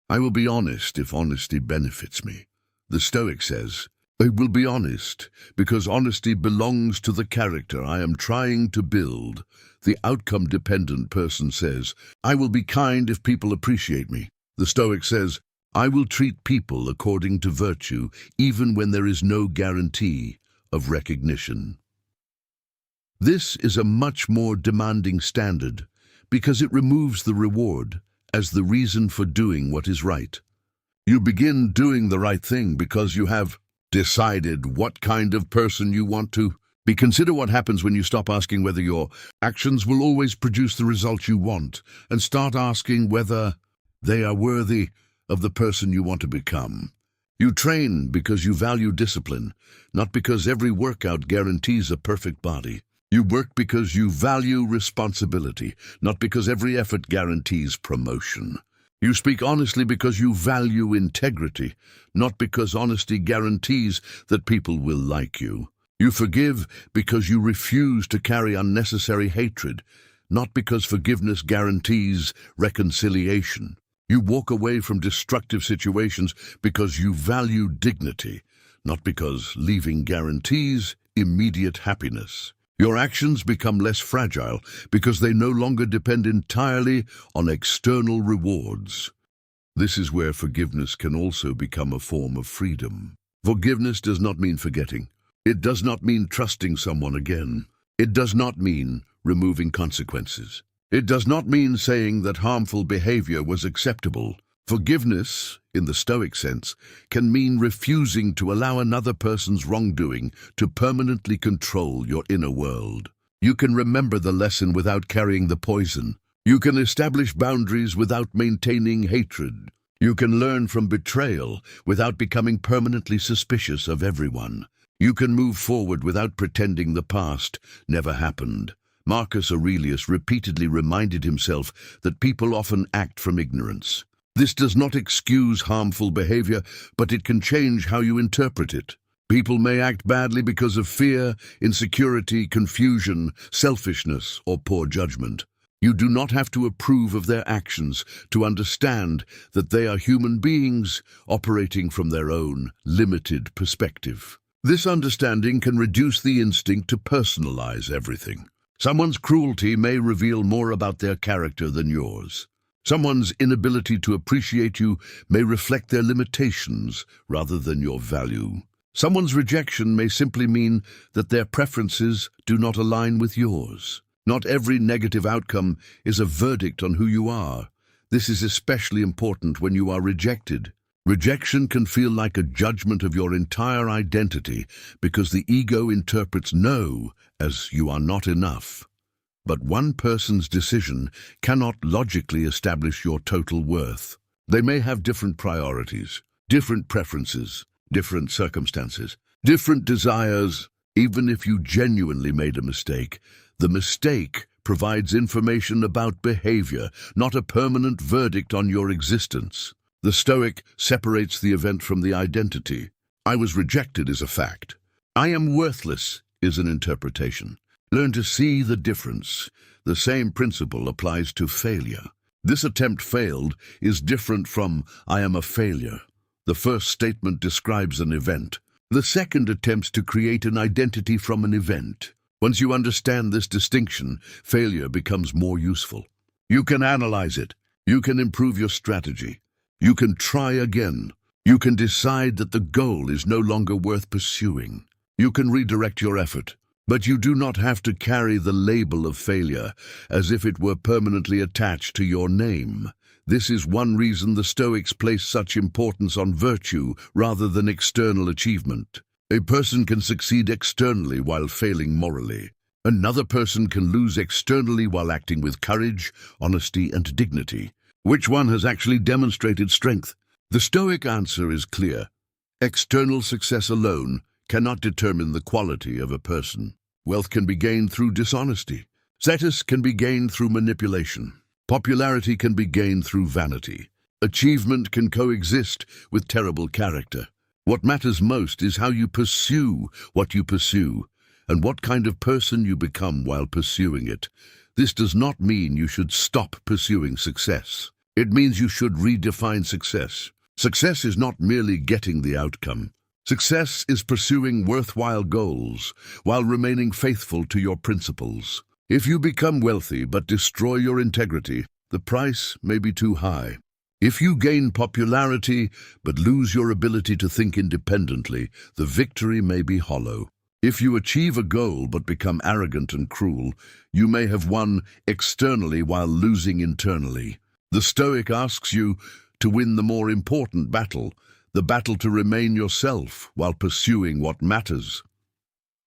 A: I will be honest if honesty benefits me. The Stoic says, I will be honest because honesty belongs to the character I am trying to build. The outcome-dependent person says, I will be kind if people appreciate me. The Stoic says, I will treat people according to virtue even when there is no guarantee of recognition. This is a much more demanding standard because it removes the reward as the reason for doing what is right. You begin doing the right thing because you have decided what kind of person you want to be. Consider what happens when you stop asking whether your actions will always produce the result you want and start asking whether they are worthy of the person you want to become. You train because you value discipline, not because every workout guarantees a perfect body. You work because you value responsibility, not because every effort guarantees promotion. You speak honestly because you value integrity, not because honesty guarantees that people will like you. You forgive because you refuse to carry unnecessary hatred, not because forgiveness guarantees reconciliation. You walk away from destructive situations because you value dignity, not because leaving guarantees immediate happiness. Your actions become less fragile because they no longer depend entirely on external rewards. This is where forgiveness can also become a form of freedom. Forgiveness does not mean forgetting. It does not mean trusting someone again. It does not mean removing consequences. It does not mean saying that harmful behavior was acceptable. Forgiveness in the Stoic sense, can mean refusing to allow another person's wrongdoing to permanently control your inner world. You can remember the lesson without carrying the poison. You can establish boundaries without maintaining hatred. You can learn from betrayal without becoming permanently suspicious of everyone. You can move forward without pretending the past never happened. Marcus Aurelius repeatedly reminded himself that people often act from ignorance. This does not excuse harmful behavior, but it can change how you interpret it. People may act badly because of fear, insecurity, confusion, selfishness, or poor judgment. You do not have to approve of their actions to understand that they are human beings operating from their own limited perspective. This understanding can reduce the instinct to personalize everything. Someone's cruelty may reveal more about their character than yours. Someone's inability to appreciate you may reflect their limitations rather than your value. Someone's rejection may simply mean that their preferences do not align with yours. Not every negative outcome is a verdict on who you are. This is especially important when you are rejected. Rejection can feel like a judgment of your entire identity because the ego interprets no as you are not enough. But one person's decision cannot logically establish your total worth. They may have different priorities, different preferences, different circumstances, different desires. Even if you genuinely made a mistake, the mistake provides information about behavior, not a permanent verdict on your existence. The Stoic separates the event from the identity. I was rejected is a fact. I am worthless is an interpretation. Learn to see the difference. The same principle applies to failure. This attempt failed is different from I am a failure. The first statement describes an event. The second attempts to create an identity from an event. Once you understand this distinction, failure becomes more useful. You can analyze it. You can improve your strategy. You can try again. You can decide that the goal is no longer worth pursuing. You can redirect your effort. But you do not have to carry the label of failure as if it were permanently attached to your name. This is one reason the Stoics place such importance on virtue rather than external achievement. A person can succeed externally while failing morally. Another person can lose externally while acting with courage, honesty, and dignity. Which one has actually demonstrated strength? The Stoic answer is clear. External success alone cannot determine the quality of a person. Wealth can be gained through dishonesty. Status can be gained through manipulation. Popularity can be gained through vanity. Achievement can coexist with terrible character. What matters most is how you pursue what you pursue, and what kind of person you become while pursuing it. This does not mean you should stop pursuing success. It means you should redefine success. Success is not merely getting the outcome. Success is pursuing worthwhile goals while remaining faithful to your principles. If you become wealthy but destroy your integrity, the price may be too high. If you gain popularity but lose your ability to think independently, the victory may be hollow. If you achieve a goal but become arrogant and cruel, you may have won externally while losing internally. The Stoic asks you to win the more important battle, the battle to remain yourself while pursuing what matters.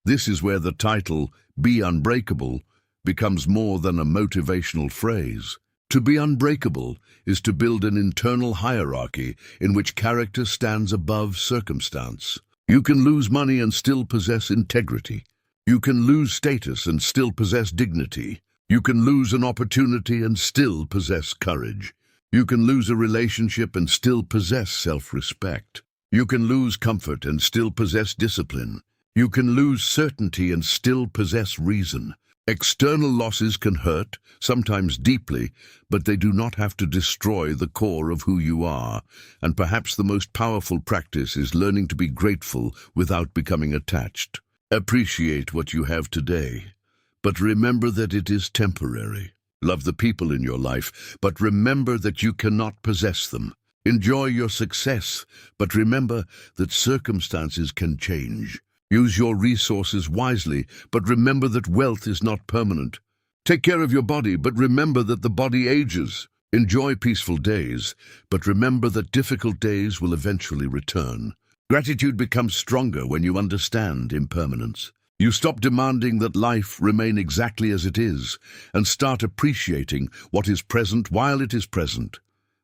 A: This is where the title, Be Unbreakable, becomes more than a motivational phrase. To be unbreakable is to build an internal hierarchy in which character stands above circumstance. You can lose money and still possess integrity. You can lose status and still possess dignity. You can lose an opportunity and still possess courage. You can lose a relationship and still possess self-respect. You can lose comfort and still possess discipline. You can lose certainty and still possess reason. External losses can hurt, sometimes deeply, but they do not have to destroy the core of who you are. And perhaps the most powerful practice is learning to be grateful without becoming attached. Appreciate what you have today, but remember that it is temporary. Love the people in your life, but remember that you cannot possess them. Enjoy your success, but remember that circumstances can change. Use your resources wisely, but remember that wealth is not permanent. Take care of your body, but remember that the body ages. Enjoy peaceful days, but remember that difficult days will eventually return. Gratitude becomes stronger when you understand impermanence. You stop demanding that life remain exactly as it is, and start appreciating what is present while it is present.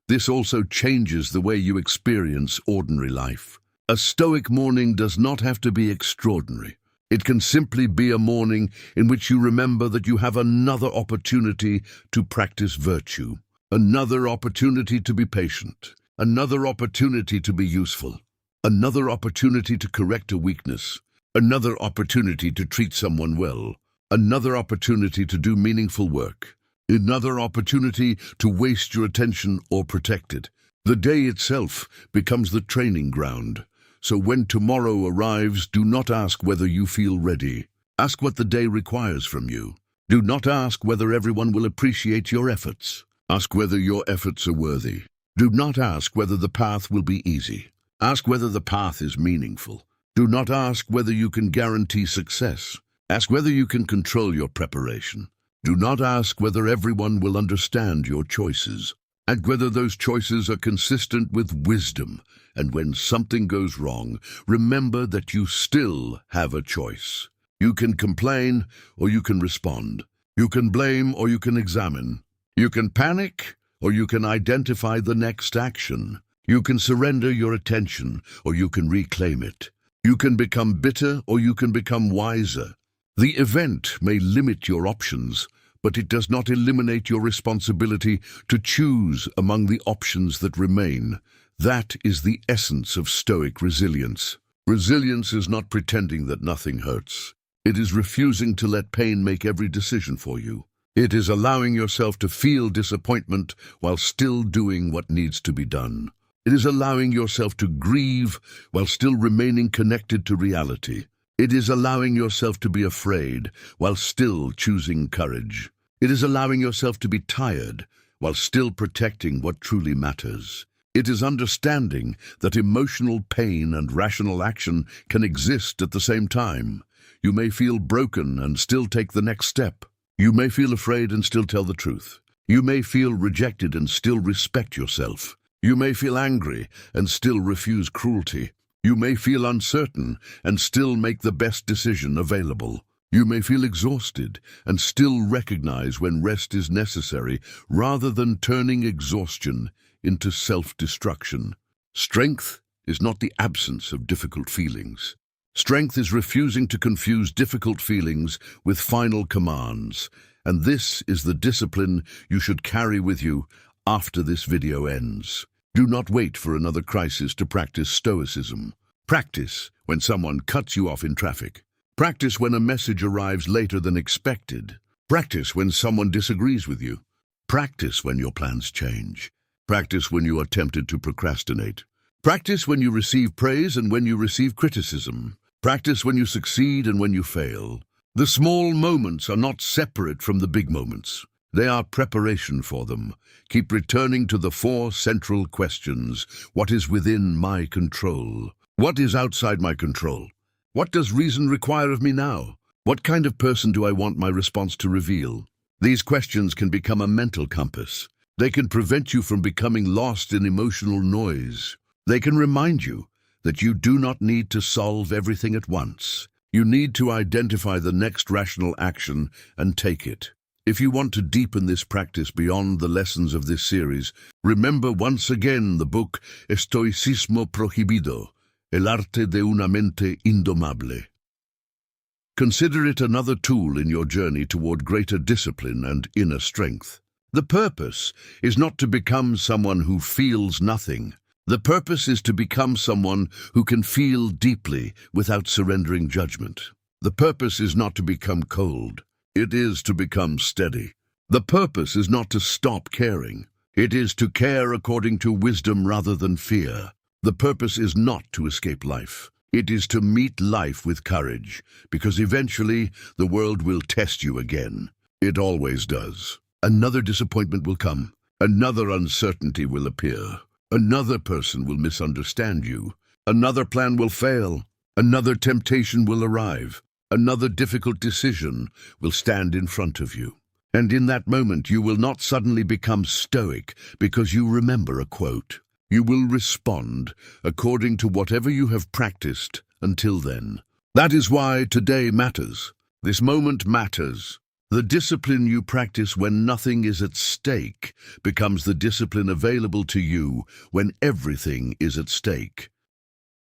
A: This also changes the way you experience ordinary life. A Stoic morning does not have to be extraordinary. It can simply be a morning in which you remember that you have another opportunity to practice virtue, another opportunity to be patient, another opportunity to be useful, another opportunity to correct a weakness, another opportunity to treat someone well, another opportunity to do meaningful work, another opportunity to waste your attention or protect it. The day itself becomes the training ground. So when tomorrow arrives, do not ask whether you feel ready. Ask what the day requires from you. Do not ask whether everyone will appreciate your efforts. Ask whether your efforts are worthy. Do not ask whether the path will be easy. Ask whether the path is meaningful. Do not ask whether you can guarantee success. Ask whether you can control your preparation. Do not ask whether everyone will understand your choices. Ask whether those choices are consistent with wisdom. And when something goes wrong, remember that you still have a choice. You can complain or you can respond. You can blame or you can examine. You can panic or you can identify the next action. You can surrender your attention or you can reclaim it. You can become bitter or you can become wiser. The event may limit your options, but it does not eliminate your responsibility to choose among the options that remain. That is the essence of Stoic resilience. Resilience is not pretending that nothing hurts. It is refusing to let pain make every decision for you. It is allowing yourself to feel disappointment while still doing what needs to be done. It is allowing yourself to grieve while still remaining connected to reality. It is allowing yourself to be afraid while still choosing courage. It is allowing yourself to be tired while still protecting what truly matters. It is understanding that emotional pain and rational action can exist at the same time. You may feel broken and still take the next step. You may feel afraid and still tell the truth. You may feel rejected and still respect yourself. You may feel angry and still refuse cruelty. You may feel uncertain and still make the best decision available. You may feel exhausted and still recognize when rest is necessary rather than turning exhaustion into self-destruction. Strength is not the absence of difficult feelings. Strength is refusing to confuse difficult feelings with final commands, and this is the discipline you should carry with you after this video ends. Do not wait for another crisis to practice Stoicism. Practice when someone cuts you off in traffic. Practice when a message arrives later than expected. Practice when someone disagrees with you. Practice when your plans change. Practice when you are tempted to procrastinate. Practice when you receive praise and when you receive criticism. Practice when you succeed and when you fail. The small moments are not separate from the big moments. They are preparation for them. Keep returning to the 4 central questions. What is within my control? What is outside my control? What does reason require of me now? What kind of person do I want my response to reveal? These questions can become a mental compass. They can prevent you from becoming lost in emotional noise. They can remind you that you do not need to solve everything at once. You need to identify the next rational action and take it. If you want to deepen this practice beyond the lessons of this series, remember once again the book Estoicismo Prohibido, El arte de una mente indomable. Consider it another tool in your journey toward greater discipline and inner strength. The purpose is not to become someone who feels nothing. The purpose is to become someone who can feel deeply without surrendering judgment. The purpose is not to become cold. It is to become steady. The purpose is not to stop caring. It is to care according to wisdom rather than fear. The purpose is not to escape life. It is to meet life with courage, because eventually the world will test you again. It always does. Another disappointment will come. Another uncertainty will appear. Another person will misunderstand you. Another plan will fail. Another temptation will arrive. Another difficult decision will stand in front of you. And in that moment, you will not suddenly become stoic because you remember a quote. You will respond according to whatever you have practiced until then. That is why today matters. This moment matters. The discipline you practice when nothing is at stake becomes the discipline available to you when everything is at stake.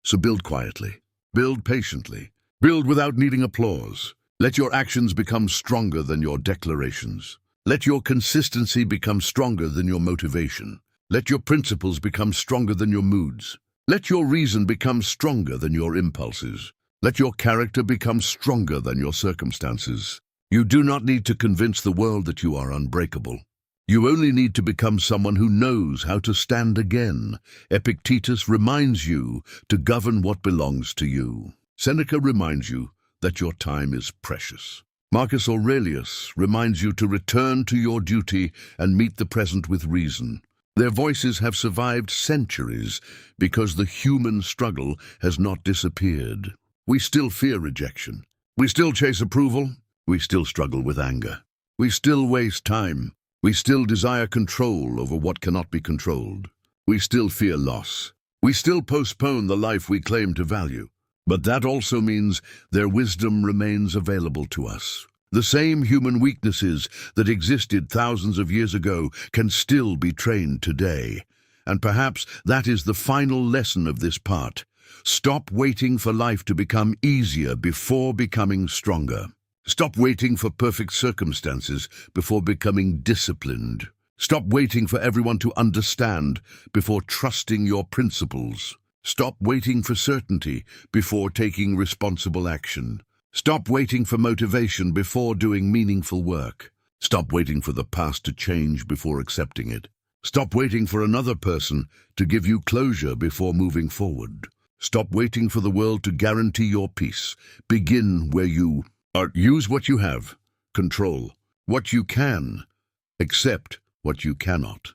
A: So build quietly, build patiently, build without needing applause. Let your actions become stronger than your declarations. Let your consistency become stronger than your motivation. Let your principles become stronger than your moods. Let your reason become stronger than your impulses. Let your character become stronger than your circumstances. You do not need to convince the world that you are unbreakable. You only need to become someone who knows how to stand again. Epictetus reminds you to govern what belongs to you. Seneca reminds you that your time is precious. Marcus Aurelius reminds you to return to your duty and meet the present with reason. Their voices have survived centuries because the human struggle has not disappeared. We still fear rejection. We still chase approval. We still struggle with anger. We still waste time. We still desire control over what cannot be controlled. We still fear loss. We still postpone the life we claim to value. But that also means their wisdom remains available to us. The same human weaknesses that existed thousands of years ago can still be trained today. And perhaps that is the final lesson of this part. Stop waiting for life to become easier before becoming stronger. Stop waiting for perfect circumstances before becoming disciplined. Stop waiting for everyone to understand before trusting your principles. Stop waiting for certainty before taking responsible action. Stop waiting for motivation before doing meaningful work. Stop waiting for the past to change before accepting it. Stop waiting for another person to give you closure before moving forward. Stop waiting for the world to guarantee your peace. Begin where you are. Use what you have. Control what you can. Accept what you cannot.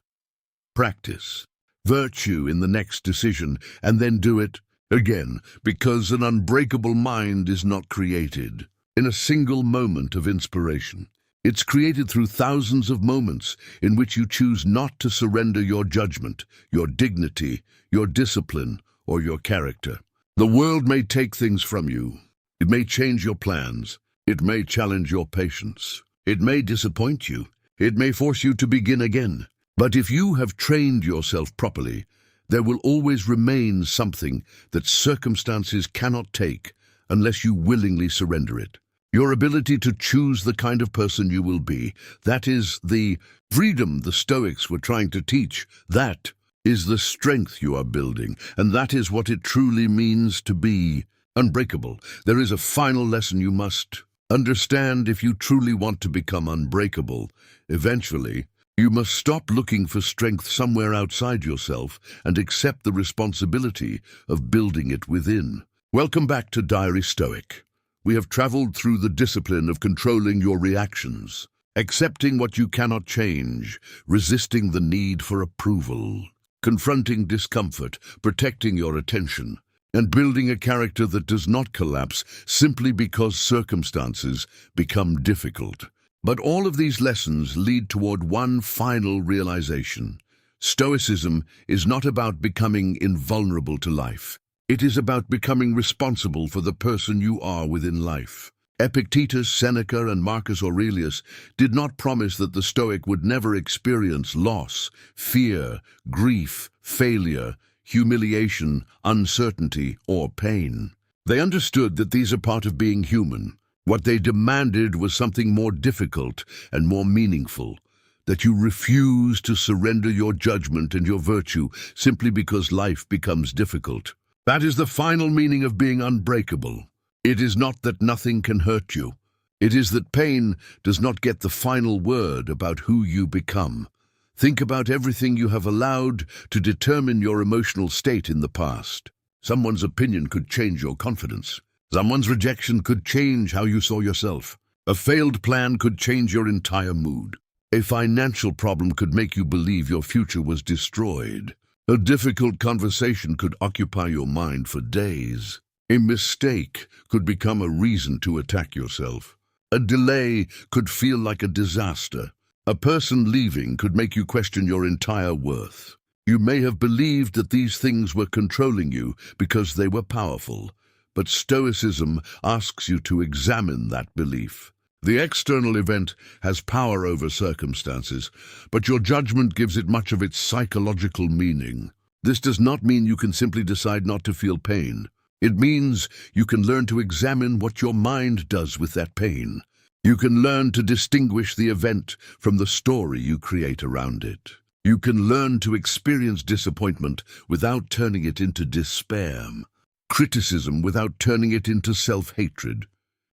A: Practice virtue in the next decision and then do it again, because an unbreakable mind is not created in a single moment of inspiration. It's created through thousands of moments in which you choose not to surrender your judgment, your dignity, your discipline, or your character. The world may take things from you. It may change your plans. It may challenge your patience. It may disappoint you. It may force you to begin again. But if you have trained yourself properly, there will always remain something that circumstances cannot take unless you willingly surrender it. Your ability to choose the kind of person you will be, that is the freedom the Stoics were trying to teach. That is the strength you are building, and that is what it truly means to be unbreakable. There is a final lesson you must understand if you truly want to become unbreakable. Eventually, you must stop looking for strength somewhere outside yourself and accept the responsibility of building it within. Welcome back to Diary Stoic. We have traveled through the discipline of controlling your reactions, accepting what you cannot change, resisting the need for approval, confronting discomfort, protecting your attention, and building a character that does not collapse simply because circumstances become difficult. But all of these lessons lead toward one final realization. Stoicism is not about becoming invulnerable to life. It is about becoming responsible for the person you are within life. Epictetus, Seneca, and Marcus Aurelius did not promise that the Stoic would never experience loss, fear, grief, failure, humiliation, uncertainty, or pain. They understood that these are part of being human. What they demanded was something more difficult and more meaningful, that you refuse to surrender your judgment and your virtue simply because life becomes difficult. That is the final meaning of being unbreakable. It is not that nothing can hurt you. It is that pain does not get the final word about who you become. Think about everything you have allowed to determine your emotional state in the past. Someone's opinion could change your confidence. Someone's rejection could change how you saw yourself. A failed plan could change your entire mood. A financial problem could make you believe your future was destroyed. A difficult conversation could occupy your mind for days. A mistake could become a reason to attack yourself. A delay could feel like a disaster. A person leaving could make you question your entire worth. You may have believed that these things were controlling you because they were powerful, but Stoicism asks you to examine that belief. The external event has power over circumstances, but your judgment gives it much of its psychological meaning. This does not mean you can simply decide not to feel pain. It means you can learn to examine what your mind does with that pain. You can learn to distinguish the event from the story you create around it. You can learn to experience disappointment without turning it into despair, criticism without turning it into self-hatred,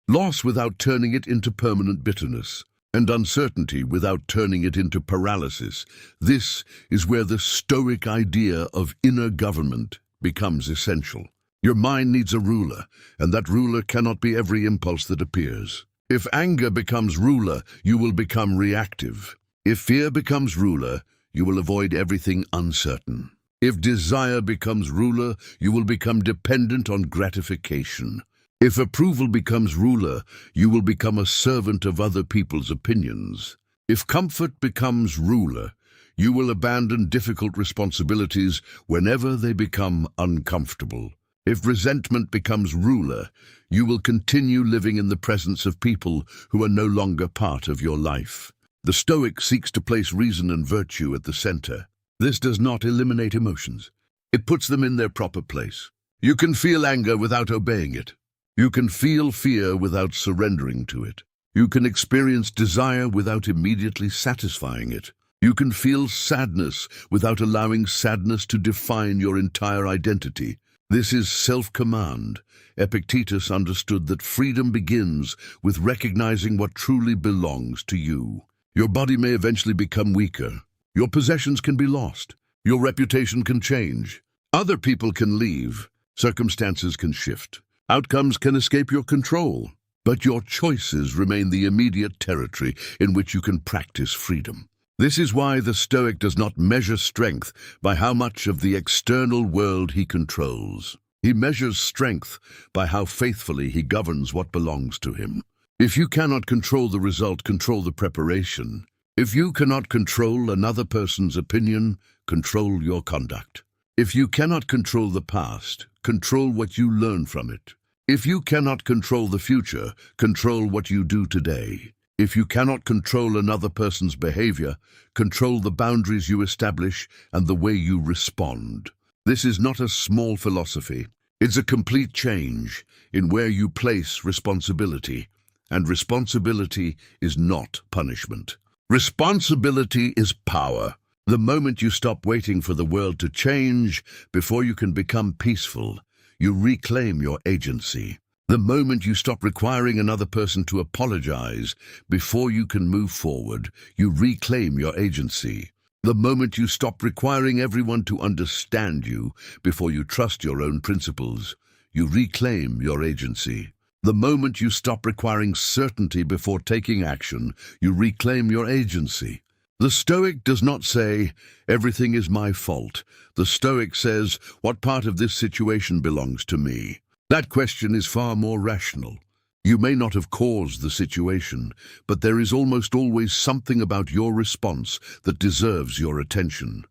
A: loss without turning it into permanent bitterness, and uncertainty without turning it into paralysis. This is where the Stoic idea of inner government becomes essential. Your mind needs a ruler, and that ruler cannot be every impulse that appears. If anger becomes ruler, you will become reactive. If fear becomes ruler, you will avoid everything uncertain. If desire becomes ruler, you will become dependent on gratification. If approval becomes ruler, you will become a servant of other people's opinions. If comfort becomes ruler, you will abandon difficult responsibilities whenever they become uncomfortable. If resentment becomes ruler, you will continue living in the presence of people who are no longer part of your life. The Stoic seeks to place reason and virtue at the center. This does not eliminate emotions. It puts them in their proper place. You can feel anger without obeying it. You can feel fear without surrendering to it. You can experience desire without immediately satisfying it. You can feel sadness without allowing sadness to define your entire identity. This is self-command. Epictetus understood that freedom begins with recognizing what truly belongs to you. Your body may eventually become weaker. Your possessions can be lost. Your reputation can change. Other people can leave. Circumstances can shift. Outcomes can escape your control. But your choices remain the immediate territory in which you can practice freedom. This is why the Stoic does not measure strength by how much of the external world he controls. He measures strength by how faithfully he governs what belongs to him. If you cannot control the result, control the preparation. If you cannot control another person's opinion, control your conduct. If you cannot control the past, control what you learn from it. If you cannot control the future, control what you do today. If you cannot control another person's behavior, control the boundaries you establish and the way you respond. This is not a small philosophy. It's a complete change in where you place responsibility. And responsibility is not punishment. Responsibility is power. The moment you stop waiting for the world to change before you can become peaceful, you reclaim your agency. The moment you stop requiring another person to apologize before you can move forward, you reclaim your agency. The moment you stop requiring everyone to understand you before you trust your own principles, you reclaim your agency. The moment you stop requiring certainty before taking action, you reclaim your agency. The Stoic does not say, "Everything is my fault." The Stoic says, "What part of this situation belongs to me?" That question is far more rational. You may not have caused the situation, but there is almost always something about your response that deserves your attention.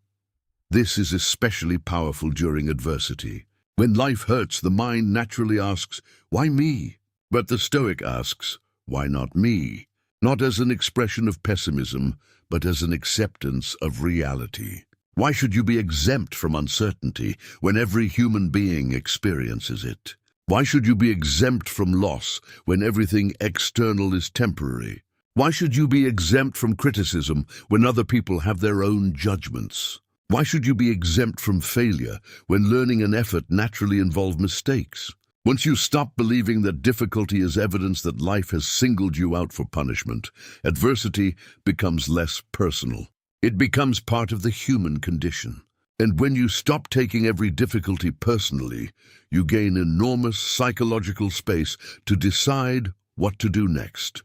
A: This is especially powerful during adversity. When life hurts, the mind naturally asks, "Why me?" But the Stoic asks, "Why not me?" Not as an expression of pessimism, but as an acceptance of reality. Why should you be exempt from uncertainty when every human being experiences it? Why should you be exempt from loss when everything external is temporary? Why should you be exempt from criticism when other people have their own judgments? Why should you be exempt from failure when learning and effort naturally involve mistakes? Once you stop believing that difficulty is evidence that life has singled you out for punishment, adversity becomes less personal. It becomes part of the human condition. And when you stop taking every difficulty personally, you gain enormous psychological space to decide what to do next.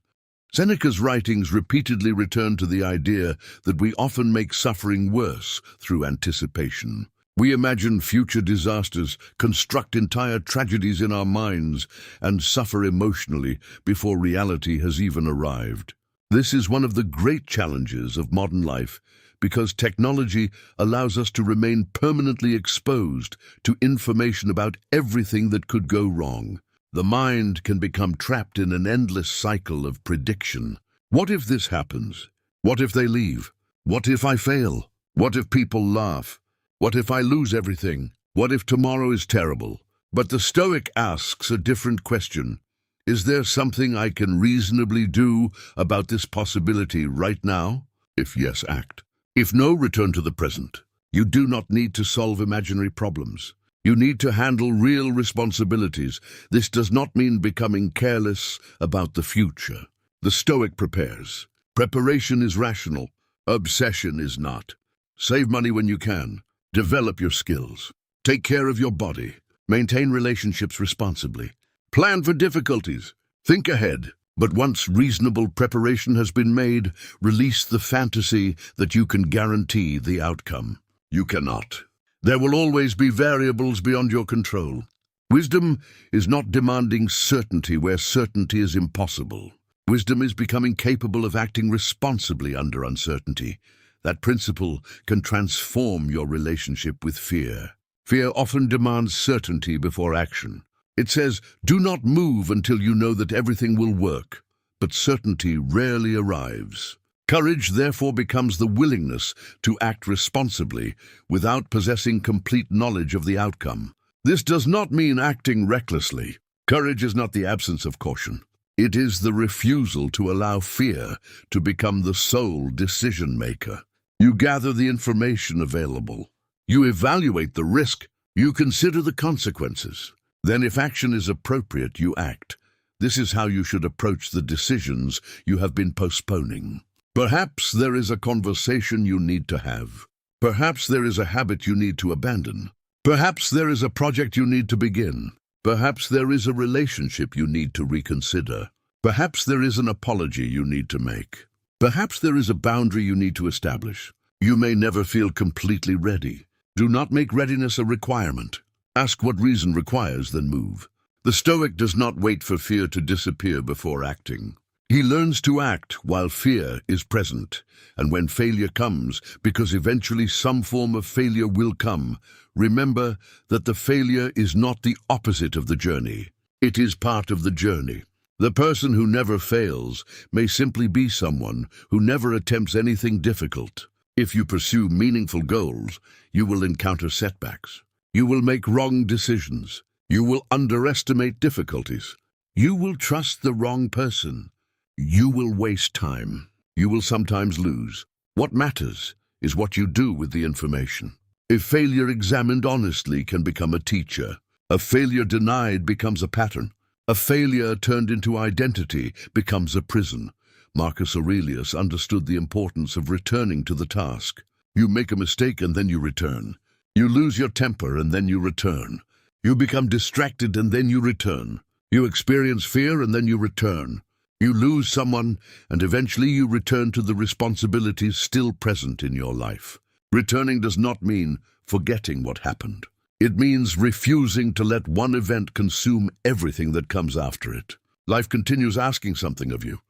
A: Seneca's writings repeatedly return to the idea that we often make suffering worse through anticipation. We imagine future disasters, construct entire tragedies in our minds, and suffer emotionally before reality has even arrived. This is one of the great challenges of modern life, because technology allows us to remain permanently exposed to information about everything that could go wrong. The mind can become trapped in an endless cycle of prediction. What if this happens? What if they leave? What if I fail? What if people laugh? What if I lose everything? What if tomorrow is terrible? But the Stoic asks a different question. Is there something I can reasonably do about this possibility right now? If yes, act. If no, return to the present. You do not need to solve imaginary problems. You need to handle real responsibilities. This does not mean becoming careless about the future. The Stoic prepares. Preparation is rational. Obsession is not. Save money when you can. Develop your skills. Take care of your body. Maintain relationships responsibly. Plan for difficulties. Think ahead. But once reasonable preparation has been made, release the fantasy that you can guarantee the outcome. You cannot. There will always be variables beyond your control. Wisdom is not demanding certainty where certainty is impossible. Wisdom is becoming capable of acting responsibly under uncertainty. That principle can transform your relationship with fear. Fear often demands certainty before action. It says, do not move until you know that everything will work, but certainty rarely arrives. Courage therefore becomes the willingness to act responsibly without possessing complete knowledge of the outcome. This does not mean acting recklessly. Courage is not the absence of caution. It is the refusal to allow fear to become the sole decision-maker. You gather the information available. You evaluate the risk. You consider the consequences. Then, if action is appropriate, you act. This is how you should approach the decisions you have been postponing. Perhaps there is a conversation you need to have. Perhaps there is a habit you need to abandon. Perhaps there is a project you need to begin. Perhaps there is a relationship you need to reconsider. Perhaps there is an apology you need to make. Perhaps there is a boundary you need to establish. You may never feel completely ready. Do not make readiness a requirement. Ask what reason requires, then move. The Stoic does not wait for fear to disappear before acting. He learns to act while fear is present, and when failure comes, because eventually some form of failure will come, remember that the failure is not the opposite of the journey. It is part of the journey. The person who never fails may simply be someone who never attempts anything difficult. If you pursue meaningful goals, you will encounter setbacks. You will make wrong decisions. You will underestimate difficulties. You will trust the wrong person. You will waste time. You will sometimes lose. What matters is what you do with the information. If failure examined honestly can become a teacher, a failure denied becomes a pattern. A failure turned into identity becomes a prison. Marcus Aurelius understood the importance of returning to the task. You make a mistake and then you return. You lose your temper and then you return. You become distracted and then you return. You experience fear and then you return. You lose someone and eventually you return to the responsibilities still present in your life. Returning does not mean forgetting what happened. It means refusing to let one event consume everything that comes after it. Life continues asking something of you.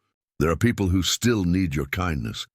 A: There are people who still need your kindness.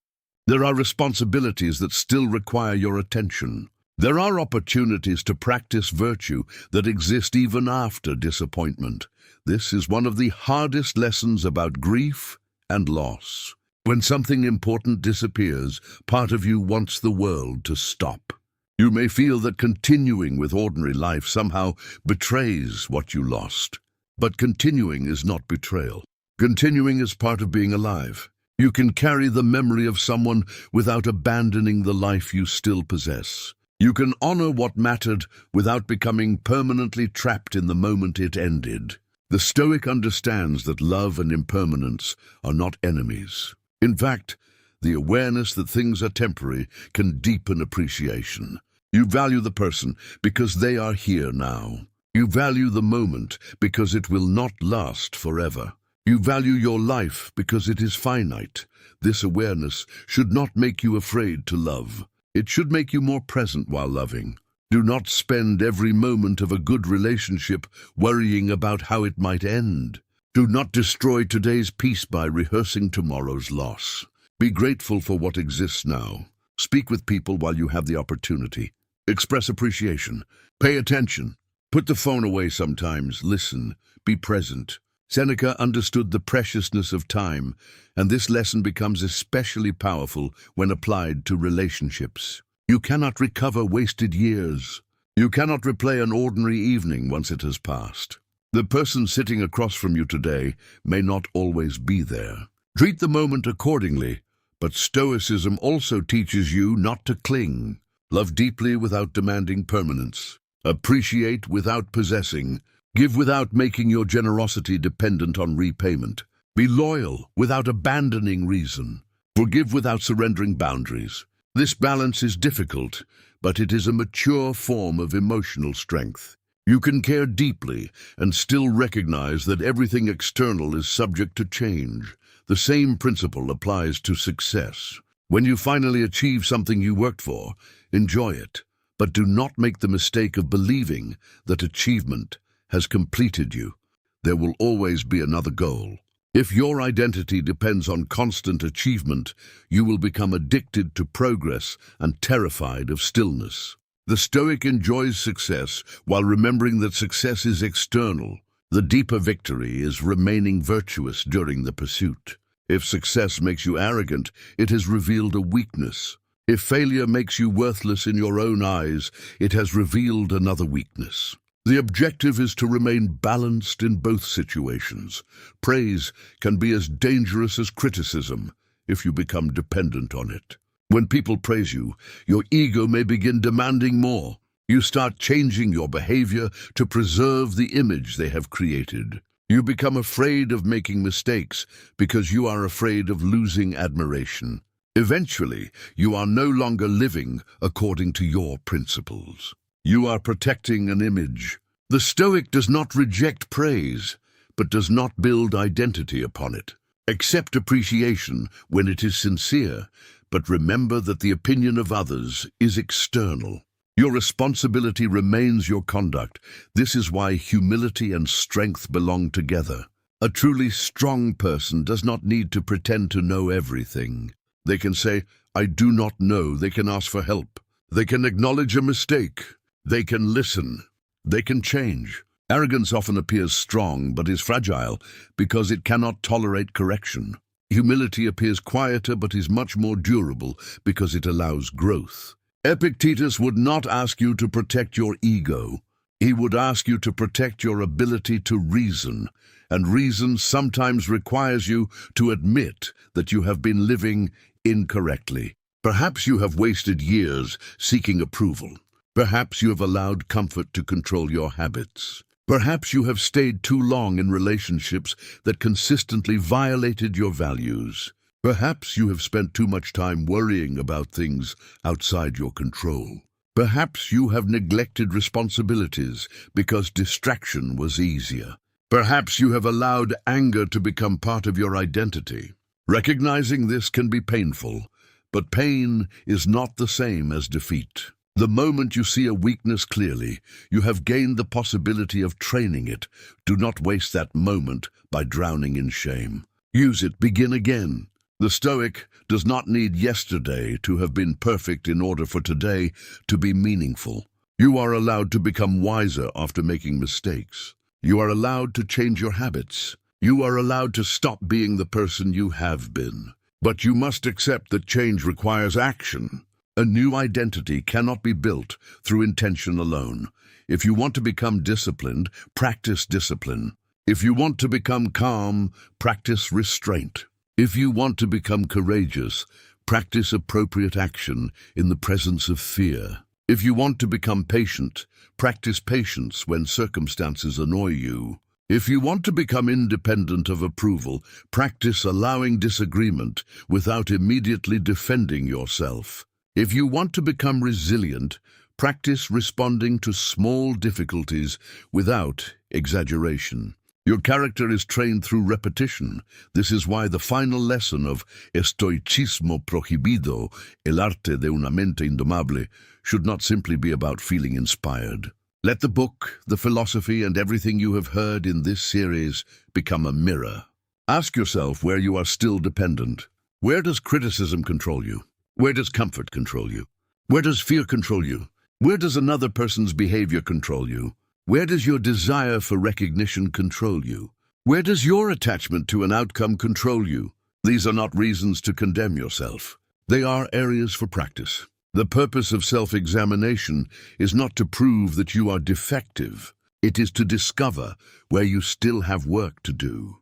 A: There are responsibilities that still require your attention. There are opportunities to practice virtue that exist even after disappointment. This is one of the hardest lessons about grief and loss. When something important disappears, part of you wants the world to stop. You may feel that continuing with ordinary life somehow betrays what you lost. But continuing is not betrayal. Continuing is part of being alive. You can carry the memory of someone without abandoning the life you still possess. You can honor what mattered without becoming permanently trapped in the moment it ended. The Stoic understands that love and impermanence are not enemies. In fact, the awareness that things are temporary can deepen appreciation. You value the person because they are here now. You value the moment because it will not last forever. You value your life because it is finite. This awareness should not make you afraid to love. It should make you more present while loving. Do not spend every moment of a good relationship worrying about how it might end. Do not destroy today's peace by rehearsing tomorrow's loss. Be grateful for what exists now. Speak with people while you have the opportunity. Express appreciation. Pay attention. Put the phone away sometimes. Listen. Be present. Seneca understood the preciousness of time, and this lesson becomes especially powerful when applied to relationships. You cannot recover wasted years. You cannot replay an ordinary evening once it has passed. The person sitting across from you today may not always be there. Treat the moment accordingly, but Stoicism also teaches you not to cling. Love deeply without demanding permanence. Appreciate without possessing. Give without making your generosity dependent on repayment. Be loyal without abandoning reason. Forgive without surrendering boundaries. This balance is difficult, but it is a mature form of emotional strength. You can care deeply and still recognize that everything external is subject to change. The same principle applies to success. When you finally achieve something you worked for, enjoy it, but do not make the mistake of believing that achievement has completed you. There will always be another goal. If your identity depends on constant achievement, you will become addicted to progress and terrified of stillness. The Stoic enjoys success while remembering that success is external. The deeper victory is remaining virtuous during the pursuit. If success makes you arrogant, it has revealed a weakness. If failure makes you worthless in your own eyes, it has revealed another weakness. The objective is to remain balanced in both situations. Praise can be as dangerous as criticism if you become dependent on it. When people praise you, your ego may begin demanding more. You start changing your behavior to preserve the image they have created. You become afraid of making mistakes because you are afraid of losing admiration. Eventually, you are no longer living according to your principles. You are protecting an image. The Stoic does not reject praise, but does not build identity upon it. Accept appreciation when it is sincere, but remember that the opinion of others is external. Your responsibility remains your conduct. This is why humility and strength belong together. A truly strong person does not need to pretend to know everything. They can say, "I do not know." They can ask for help. They can acknowledge a mistake. They can listen. They can change. Arrogance often appears strong but is fragile because it cannot tolerate correction. Humility appears quieter but is much more durable because it allows growth. Epictetus would not ask you to protect your ego. He would ask you to protect your ability to reason, and reason sometimes requires you to admit that you have been living incorrectly. Perhaps you have wasted years seeking approval. Perhaps you have allowed comfort to control your habits. Perhaps you have stayed too long in relationships that consistently violated your values. Perhaps you have spent too much time worrying about things outside your control. Perhaps you have neglected responsibilities because distraction was easier. Perhaps you have allowed anger to become part of your identity. Recognizing this can be painful, but pain is not the same as defeat. The moment you see a weakness clearly, you have gained the possibility of training it. Do not waste that moment by drowning in shame. Use it. Begin again. The Stoic does not need yesterday to have been perfect in order for today to be meaningful. You are allowed to become wiser after making mistakes. You are allowed to change your habits. You are allowed to stop being the person you have been. But you must accept that change requires action. A new identity cannot be built through intention alone. If you want to become disciplined, practice discipline. If you want to become calm, practice restraint. If you want to become courageous, practice appropriate action in the presence of fear. If you want to become patient, practice patience when circumstances annoy you. If you want to become independent of approval, practice allowing disagreement without immediately defending yourself. If you want to become resilient, practice responding to small difficulties without exaggeration. Your character is trained through repetition. This is why the final lesson of Estoicismo Prohibido, el arte de una mente indomable, should not simply be about feeling inspired. Let the book, the philosophy, and everything you have heard in this series become a mirror. Ask yourself where you are still dependent. Where does criticism control you? Where does comfort control you? Where does fear control you? Where does another person's behavior control you? Where does your desire for recognition control you? Where does your attachment to an outcome control you? These are not reasons to condemn yourself. They are areas for practice. The purpose of self-examination is not to prove that you are defective. It is to discover where you still have work to do.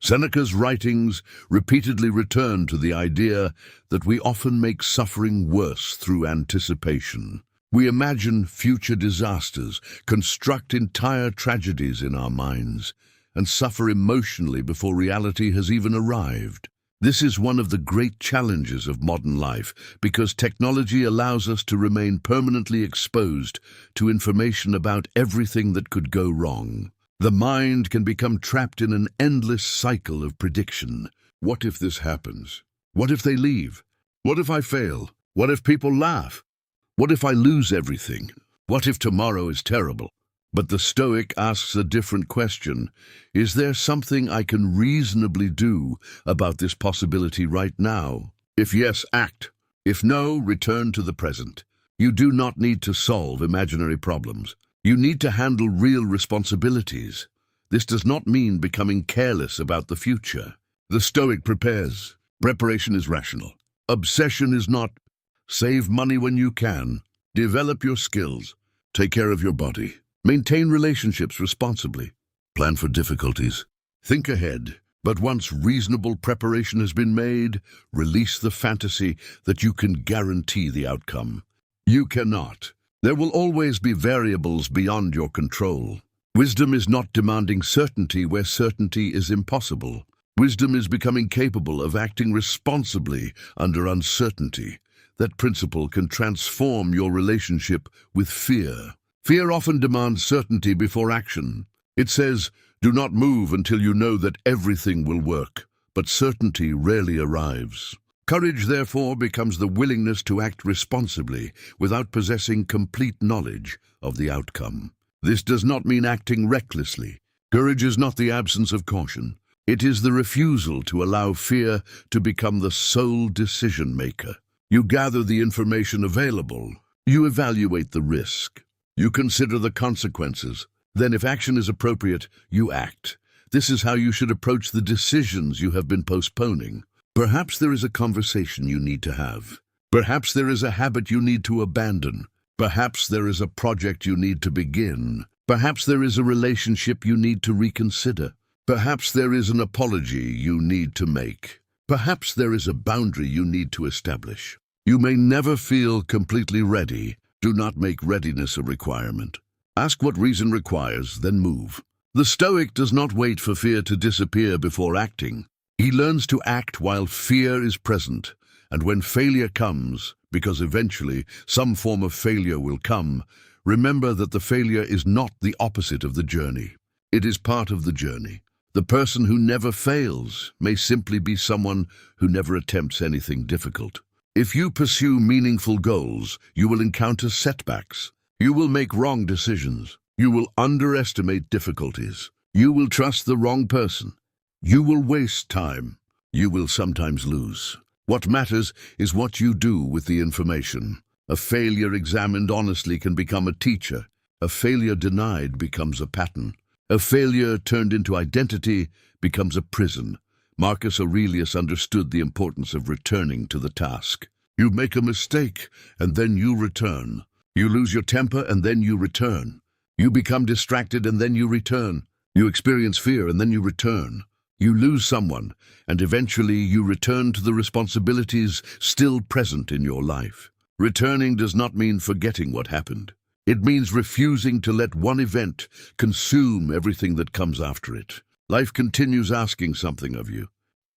A: Seneca's writings repeatedly return to the idea that we often make suffering worse through anticipation. We imagine future disasters, construct entire tragedies in our minds, and suffer emotionally before reality has even arrived. This is one of the great challenges of modern life because technology allows us to remain permanently exposed to information about everything that could go wrong. The mind can become trapped in an endless cycle of prediction. What if this happens? What if they leave? What if I fail? What if people laugh? What if I lose everything? What if tomorrow is terrible? But the Stoic asks a different question. Is there something I can reasonably do about this possibility right now? If yes, act. If no, return to the present. You do not need to solve imaginary problems. You need to handle real responsibilities. This does not mean becoming careless about the future. The Stoic prepares. Preparation is rational. Obsession is not. Save money when you can. Develop your skills. Take care of your body. Maintain relationships responsibly. Plan for difficulties. Think ahead. But once reasonable preparation has been made, release the fantasy that you can guarantee the outcome. You cannot. There will always be variables beyond your control. Wisdom is not demanding certainty where certainty is impossible. Wisdom is becoming capable of acting responsibly under uncertainty. That principle can transform your relationship with fear. Fear often demands certainty before action. It says, do not move until you know that everything will work, but certainty rarely arrives. Courage, therefore, becomes the willingness to act responsibly without possessing complete knowledge of the outcome. This does not mean acting recklessly. Courage is not the absence of caution. It is the refusal to allow fear to become the sole decision-maker. You gather the information available. You evaluate the risk. You consider the consequences. Then, if action is appropriate, you act. This is how you should approach the decisions you have been postponing. Perhaps there is a conversation you need to have. Perhaps there is a habit you need to abandon. Perhaps there is a project you need to begin. Perhaps there is a relationship you need to reconsider. Perhaps there is an apology you need to make. Perhaps there is a boundary you need to establish. You may never feel completely ready. Do not make readiness a requirement. Ask what reason requires, then move. The Stoic does not wait for fear to disappear before acting. He learns to act while fear is present, and when failure comes, because eventually some form of failure will come, remember that the failure is not the opposite of the journey. It is part of the journey. The person who never fails may simply be someone who never attempts anything difficult. If you pursue meaningful goals, you will encounter setbacks. You will make wrong decisions. You will underestimate difficulties. You will trust the wrong person. You will waste time. You will sometimes lose. What matters is what you do with the information. A failure examined honestly can become a teacher. A failure denied becomes a pattern. A failure turned into identity becomes a prison. Marcus Aurelius understood the importance of returning to the task. You make a mistake, and then you return. You lose your temper, and then you return. You become distracted, and then you return. You experience fear, and then you return. You lose someone, and eventually you return to the responsibilities still present in your life. Returning does not mean forgetting what happened. It means refusing to let one event consume everything that comes after it. Life continues asking something of you.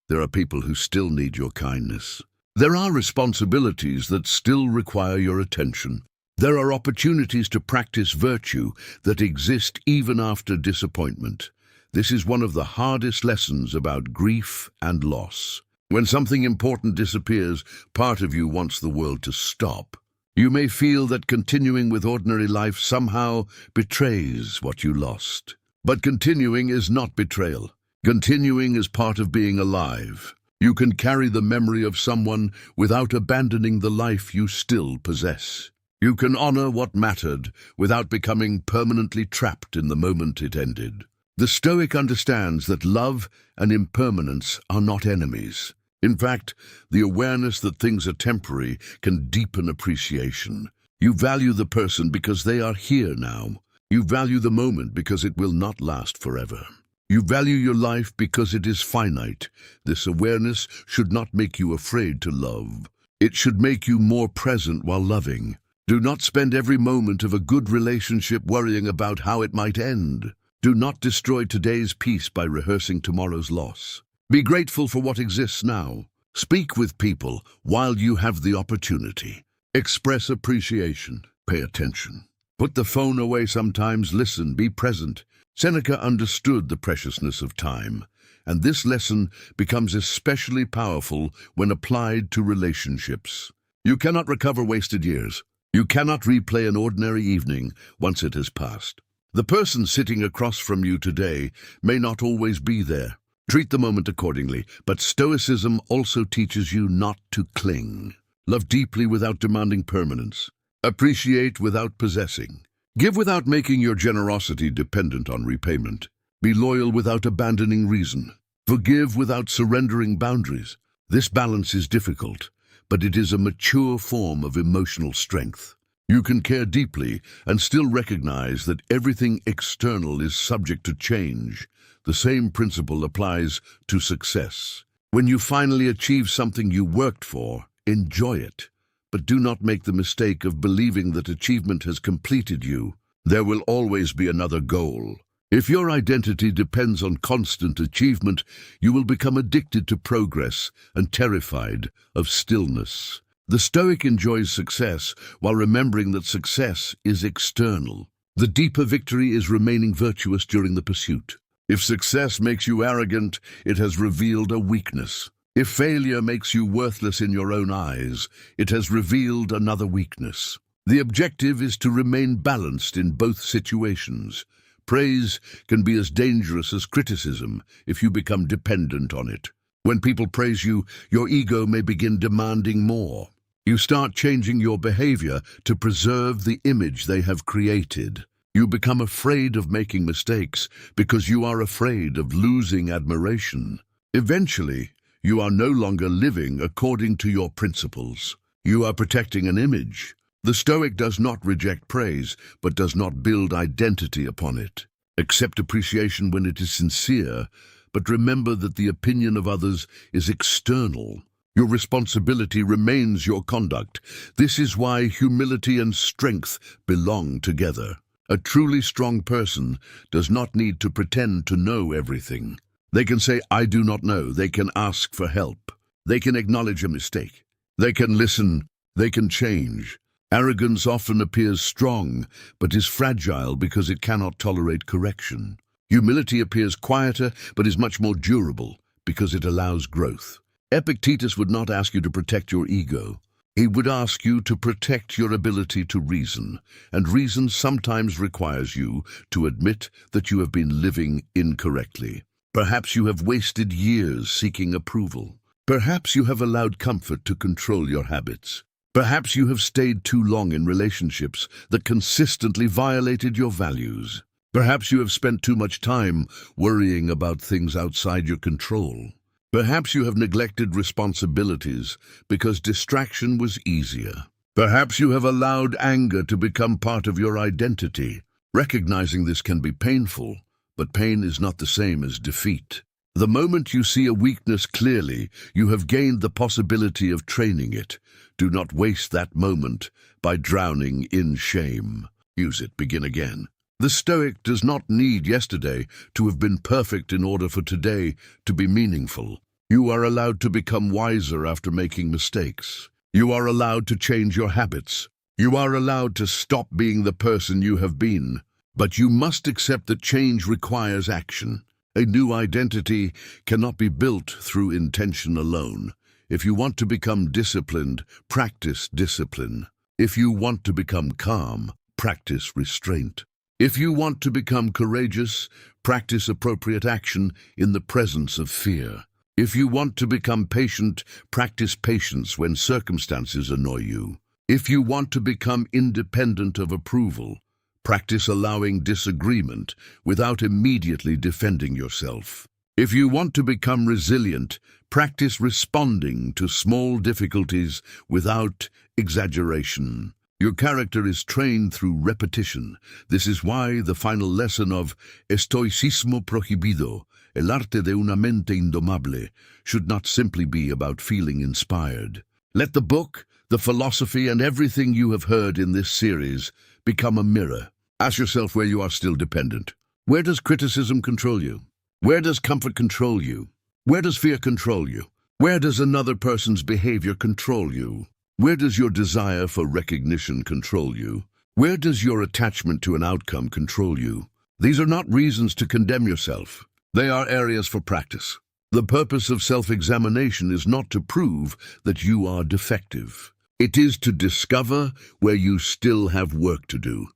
A: There are people who still need your kindness. There are responsibilities that still require your attention. There are opportunities to practice virtue that exist even after disappointment. This is one of the hardest lessons about grief and loss. When something important disappears, part of you wants the world to stop. You may feel that continuing with ordinary life somehow betrays what you lost. But continuing is not betrayal. Continuing is part of being alive. You can carry the memory of someone without abandoning the life you still possess. You can honor what mattered without becoming permanently trapped in the moment it ended. The Stoic understands that love and impermanence are not enemies. In fact, the awareness that things are temporary can deepen appreciation. You value the person because they are here now. You value the moment because it will not last forever. You value your life because it is finite. This awareness should not make you afraid to love. It should make you more present while loving. Do not spend every moment of a good relationship worrying about how it might end. Do not destroy today's peace by rehearsing tomorrow's loss. Be grateful for what exists now. Speak with people while you have the opportunity. Express appreciation. Pay attention. Put the phone away sometimes. Listen. Be present. Seneca understood the preciousness of time, and this lesson becomes especially powerful when applied to relationships. You cannot recover wasted years. You cannot replay an ordinary evening once it has passed. The person sitting across from you today may not always be there. Treat the moment accordingly, but Stoicism also teaches you not to cling. Love deeply without demanding permanence. Appreciate without possessing. Give without making your generosity dependent on repayment. Be loyal without abandoning reason. Forgive without surrendering boundaries. This balance is difficult, but it is a mature form of emotional strength. You can care deeply and still recognize that everything external is subject to change. The same principle applies to success. When you finally achieve something you worked for, enjoy it. But do not make the mistake of believing that achievement has completed you. There will always be another goal. If your identity depends on constant achievement, you will become addicted to progress and terrified of stillness. The Stoic enjoys success while remembering that success is external. The deeper victory is remaining virtuous during the pursuit. If success makes you arrogant, it has revealed a weakness. If failure makes you worthless in your own eyes, it has revealed another weakness. The objective is to remain balanced in both situations. Praise can be as dangerous as criticism if you become dependent on it. When people praise you, your ego may begin demanding more. You start changing your behavior to preserve the image they have created. You become afraid of making mistakes because you are afraid of losing admiration. Eventually, you are no longer living according to your principles. You are protecting an image. The Stoic does not reject praise, but does not build identity upon it. Accept appreciation when it is sincere, but remember that the opinion of others is external. Your responsibility remains your conduct. This is why humility and strength belong together. A truly strong person does not need to pretend to know everything. They can say, "I do not know." They can ask for help. They can acknowledge a mistake. They can listen. They can change. Arrogance often appears strong, but is fragile because it cannot tolerate correction. Humility appears quieter, but is much more durable because it allows growth. Epictetus would not ask you to protect your ego. He would ask you to protect your ability to reason, and reason sometimes requires you to admit that you have been living incorrectly. Perhaps you have wasted years seeking approval. Perhaps you have allowed comfort to control your habits. Perhaps you have stayed too long in relationships that consistently violated your values. Perhaps you have spent too much time worrying about things outside your control. Perhaps you have neglected responsibilities because distraction was easier. Perhaps you have allowed anger to become part of your identity. Recognizing this can be painful, but pain is not the same as defeat. The moment you see a weakness clearly, you have gained the possibility of training it. Do not waste that moment by drowning in shame. Use it. Begin again. The Stoic does not need yesterday to have been perfect in order for today to be meaningful. You are allowed to become wiser after making mistakes. You are allowed to change your habits. You are allowed to stop being the person you have been. But you must accept that change requires action. A new identity cannot be built through intention alone. If you want to become disciplined, practice discipline. If you want to become calm, practice restraint. If you want to become courageous, practice appropriate action in the presence of fear. If you want to become patient, practice patience when circumstances annoy you. If you want to become independent of approval, practice allowing disagreement without immediately defending yourself. If you want to become resilient, practice responding to small difficulties without exaggeration. Your character is trained through repetition. This is why the final lesson of Estoicismo Prohibido, el arte de una mente indomable, should not simply be about feeling inspired. Let the book, the philosophy, and everything you have heard in this series become a mirror. Ask yourself where you are still dependent. Where does criticism control you? Where does comfort control you? Where does fear control you? Where does another person's behavior control you? Where does your desire for recognition control you? Where does your attachment to an outcome control you? These are not reasons to condemn yourself. They are areas for practice. The purpose of self-examination is not to prove that you are defective. It is to discover where you still have work to do.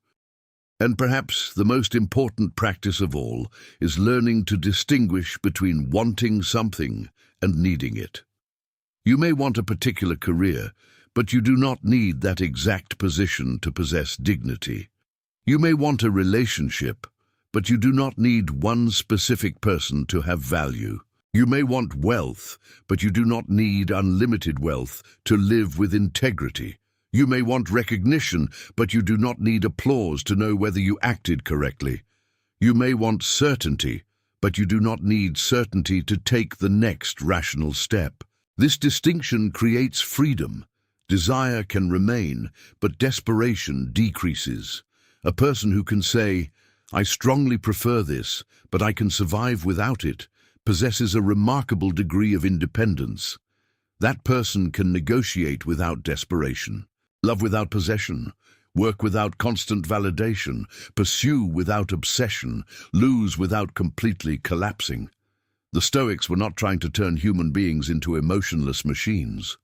A: And perhaps the most important practice of all is learning to distinguish between wanting something and needing it. You may want a particular career, but you do not need that exact position to possess dignity. You may want a relationship, but you do not need one specific person to have value. You may want wealth, but you do not need unlimited wealth to live with integrity. You may want recognition, but you do not need applause to know whether you acted correctly. You may want certainty, but you do not need certainty to take the next rational step. This distinction creates freedom. Desire can remain, but desperation decreases. A person who can say, "I strongly prefer this, but I can survive without it," possesses a remarkable degree of independence. That person can negotiate without desperation, love without possession, work without constant validation, pursue without obsession, lose without completely collapsing. The Stoics were not trying to turn human beings into emotionless machines.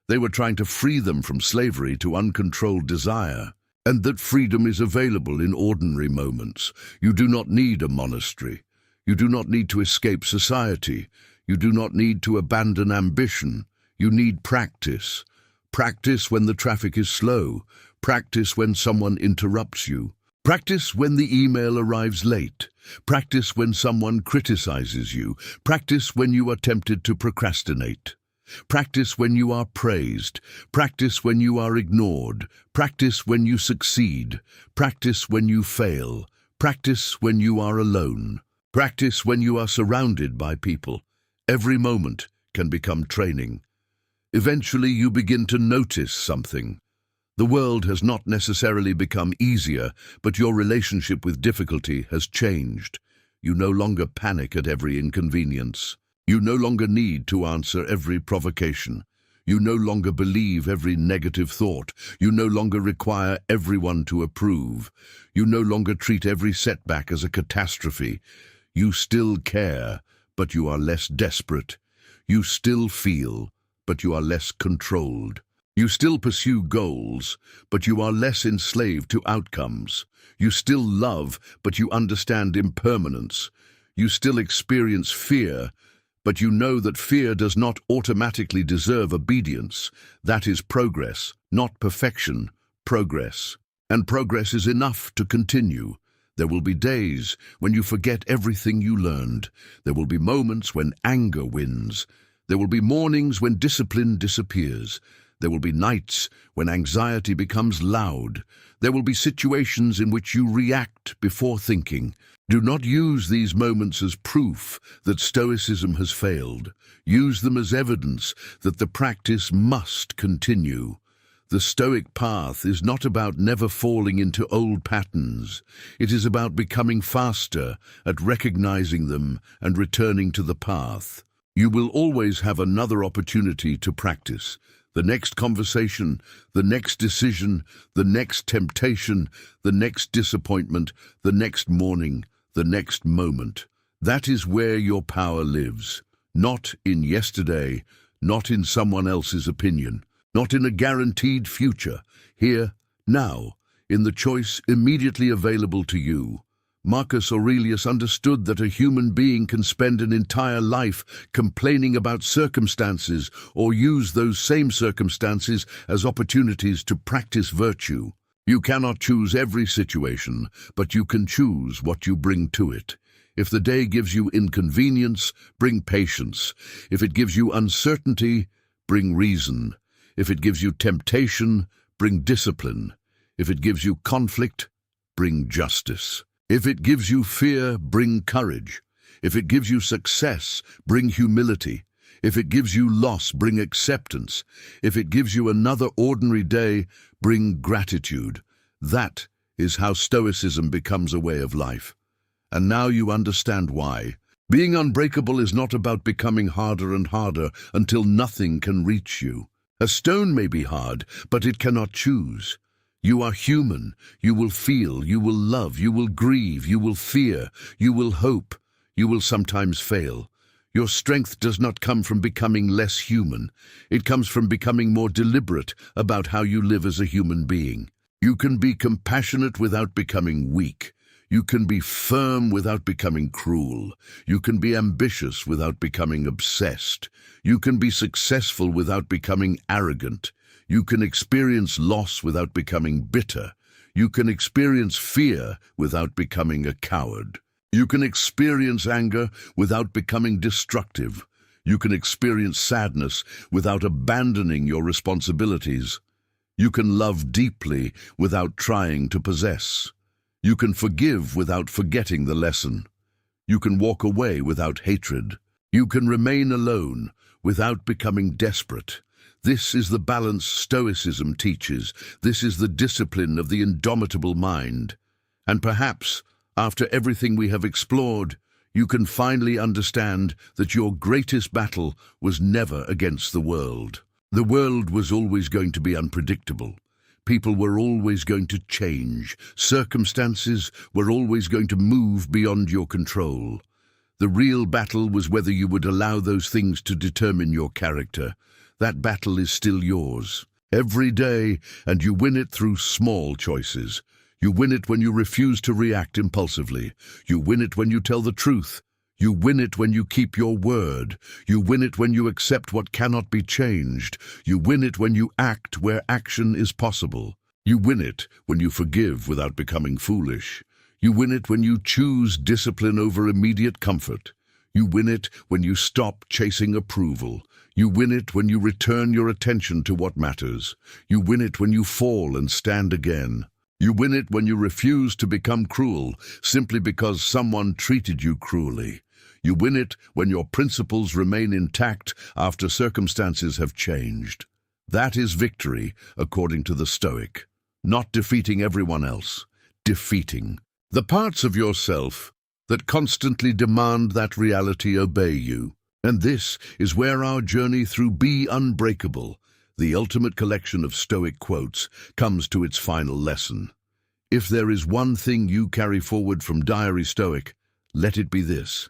A: They were trying to free them from slavery to uncontrolled desire, and that freedom is available in ordinary moments. You do not need a monastery. You do not need to escape society. You do not need to abandon ambition. You need practice. Practice when the traffic is slow. Practice when someone interrupts you. Practice when the email arrives late. Practice when someone criticizes you. Practice when you are tempted to procrastinate. Practice when you are praised. Practice when you are ignored. Practice when you succeed. Practice when you fail. Practice when you are alone. Practice when you are surrounded by people. Every moment can become training. Eventually you begin to notice something. The world has not necessarily become easier, but your relationship with difficulty has changed. You no longer panic at every inconvenience. You no longer need to answer every provocation. You no longer believe every negative thought. You no longer require everyone to approve. You no longer treat every setback as a catastrophe. You still care, but you are less desperate. You still feel, but you are less controlled. You still pursue goals, but you are less enslaved to outcomes. You still love, but you understand impermanence. You still experience fear, but you know that fear does not automatically deserve obedience. That is progress, not perfection, progress. And progress is enough to continue. There will be days when you forget everything you learned. There will be moments when anger wins. There will be mornings when discipline disappears. There will be nights when anxiety becomes loud. There will be situations in which you react before thinking. Do not use these moments as proof that Stoicism has failed. Use them as evidence that the practice must continue. The Stoic path is not about never falling into old patterns. It is about becoming faster at recognizing them and returning to the path. You will always have another opportunity to practice. The next conversation, the next decision, the next temptation, the next disappointment, the next morning, the next moment. That is where your power lives, not in yesterday, not in someone else's opinion, not in a guaranteed future, here, now, in the choice immediately available to you. Marcus Aurelius understood that a human being can spend an entire life complaining about circumstances or use those same circumstances as opportunities to practice virtue. You cannot choose every situation, but you can choose what you bring to it. If the day gives you inconvenience, bring patience. If it gives you uncertainty, bring reason. If it gives you temptation, bring discipline. If it gives you conflict, bring justice. If it gives you fear, bring courage. If it gives you success, bring humility. If it gives you loss, bring acceptance. If it gives you another ordinary day, bring gratitude. That is how Stoicism becomes a way of life. And now you understand why. Being unbreakable is not about becoming harder and harder until nothing can reach you. A stone may be hard, but it cannot choose. You are human. You will feel, you will love, you will grieve, you will fear, you will hope, you will sometimes fail. Your strength does not come from becoming less human. It comes from becoming more deliberate about how you live as a human being. You can be compassionate without becoming weak. You can be firm without becoming cruel. You can be ambitious without becoming obsessed. You can be successful without becoming arrogant. You can experience loss without becoming bitter. You can experience fear without becoming a coward. You can experience anger without becoming destructive. You can experience sadness without abandoning your responsibilities. You can love deeply without trying to possess. You can forgive without forgetting the lesson. You can walk away without hatred. You can remain alone without becoming desperate. This is the balance Stoicism teaches. This is the discipline of the indomitable mind. And perhaps, after everything we have explored, you can finally understand that your greatest battle was never against the world. The world was always going to be unpredictable. People were always going to change. Circumstances were always going to move beyond your control. The real battle was whether you would allow those things to determine your character. That battle is still yours, every day, and you win it through small choices. You win it when you refuse to react impulsively. You win it when you tell the truth. You win it when you keep your word. You win it when you accept what cannot be changed. You win it when you act where action is possible. You win it when you forgive without becoming foolish. You win it when you choose discipline over immediate comfort. You win it when you stop chasing approval. You win it when you return your attention to what matters. You win it when you fall and stand again. You win it when you refuse to become cruel simply because someone treated you cruelly. You win it when your principles remain intact after circumstances have changed. That is victory, according to the Stoic. Not defeating everyone else, defeating the parts of yourself that constantly demand that reality obey you. And this is where our journey through Be Unbreakable, the ultimate collection of Stoic quotes, comes to its final lesson. If there is one thing you carry forward from Diary Stoic, let it be this.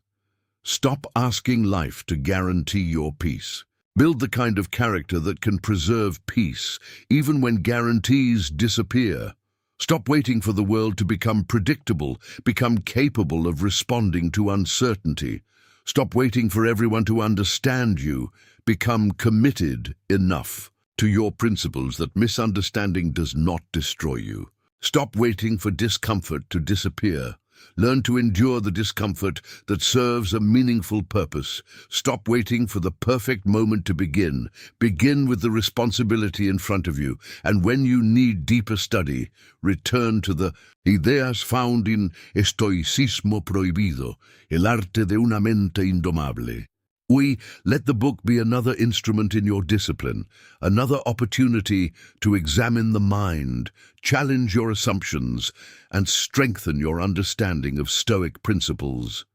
A: Stop asking life to guarantee your peace. Build the kind of character that can preserve peace, even when guarantees disappear. Stop waiting for the world to become predictable, become capable of responding to uncertainty. Stop waiting for everyone to understand you. Become committed enough to your principles that misunderstanding does not destroy you. Stop waiting for discomfort to disappear. Learn to endure the discomfort that serves a meaningful purpose. Stop waiting for the perfect moment to begin. Begin with the responsibility in front of you, and when you need deeper study, return to the ideas found in Estoicismo Prohibido, el arte de una mente indomable. Let the book be another instrument in your discipline, another opportunity to examine the mind, challenge your assumptions, and strengthen your understanding of Stoic principles.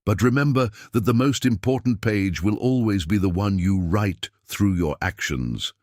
A: But remember that the most important page will always be the one you write through your actions.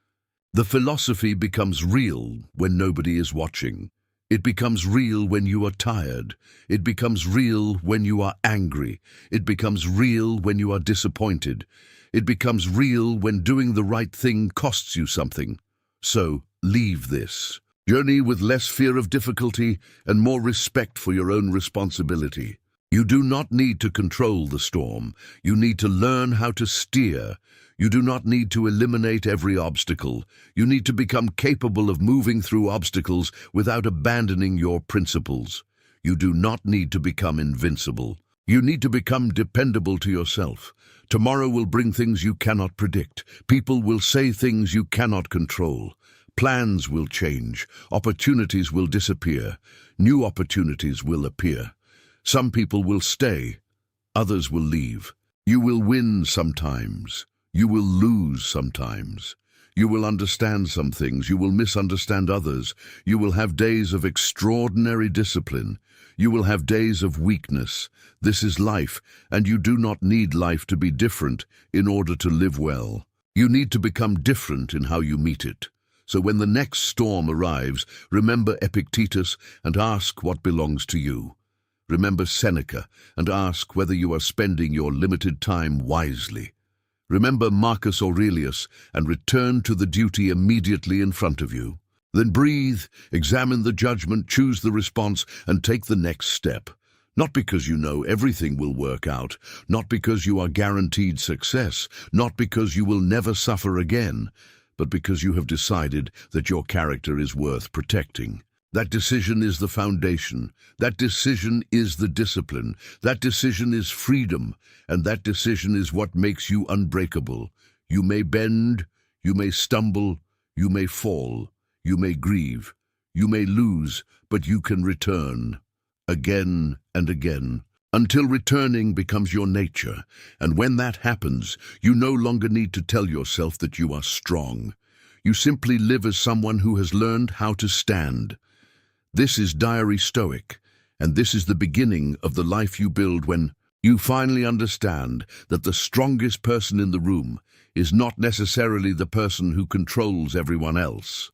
A: The philosophy becomes real when nobody is watching. It becomes real when you are tired. It becomes real when you are angry. It becomes real when you are disappointed. It becomes real when doing the right thing costs you something. So, leave this. Journey with less fear of difficulty and more respect for your own responsibility. You do not need to control the storm. You need to learn how to steer. You do not need to eliminate every obstacle. You need to become capable of moving through obstacles without abandoning your principles. You do not need to become invincible. You need to become dependable to yourself. Tomorrow will bring things you cannot predict. People will say things you cannot control. Plans will change. Opportunities will disappear. New opportunities will appear. Some people will stay. Others will leave. You will win sometimes. You will lose sometimes. You will understand some things. You will misunderstand others. You will have days of extraordinary discipline. You will have days of weakness. This is life, and you do not need life to be different in order to live well. You need to become different in how you meet it. So when the next storm arrives, remember Epictetus and ask what belongs to you. Remember Seneca and ask whether you are spending your limited time wisely. Remember Marcus Aurelius and return to the duty immediately in front of you. Then breathe, examine the judgment, choose the response, and take the next step. Not because you know everything will work out, not because you are guaranteed success, not because you will never suffer again, but because you have decided that your character is worth protecting. That decision is the foundation. That decision is the discipline. That decision is freedom. And that decision is what makes you unbreakable. You may bend, you may stumble, you may fall, you may grieve, you may lose, but you can return again and again, until returning becomes your nature. And when that happens, you no longer need to tell yourself that you are strong. You simply live as someone who has learned how to stand. This is Diary Stoic, and this is the beginning of the life you build when you finally understand that the strongest person in the room is not necessarily the person who controls everyone else,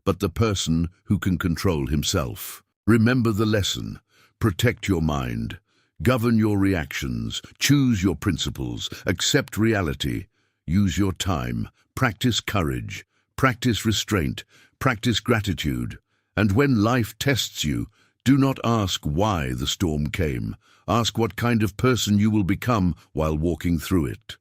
A: but the person who can control himself. Remember the lesson. Protect your mind. Govern your reactions. Choose your principles. Accept reality. Use your time. Practice courage. Practice restraint. Practice gratitude. And when life tests you, do not ask why the storm came. Ask what kind of person you will become while walking through it.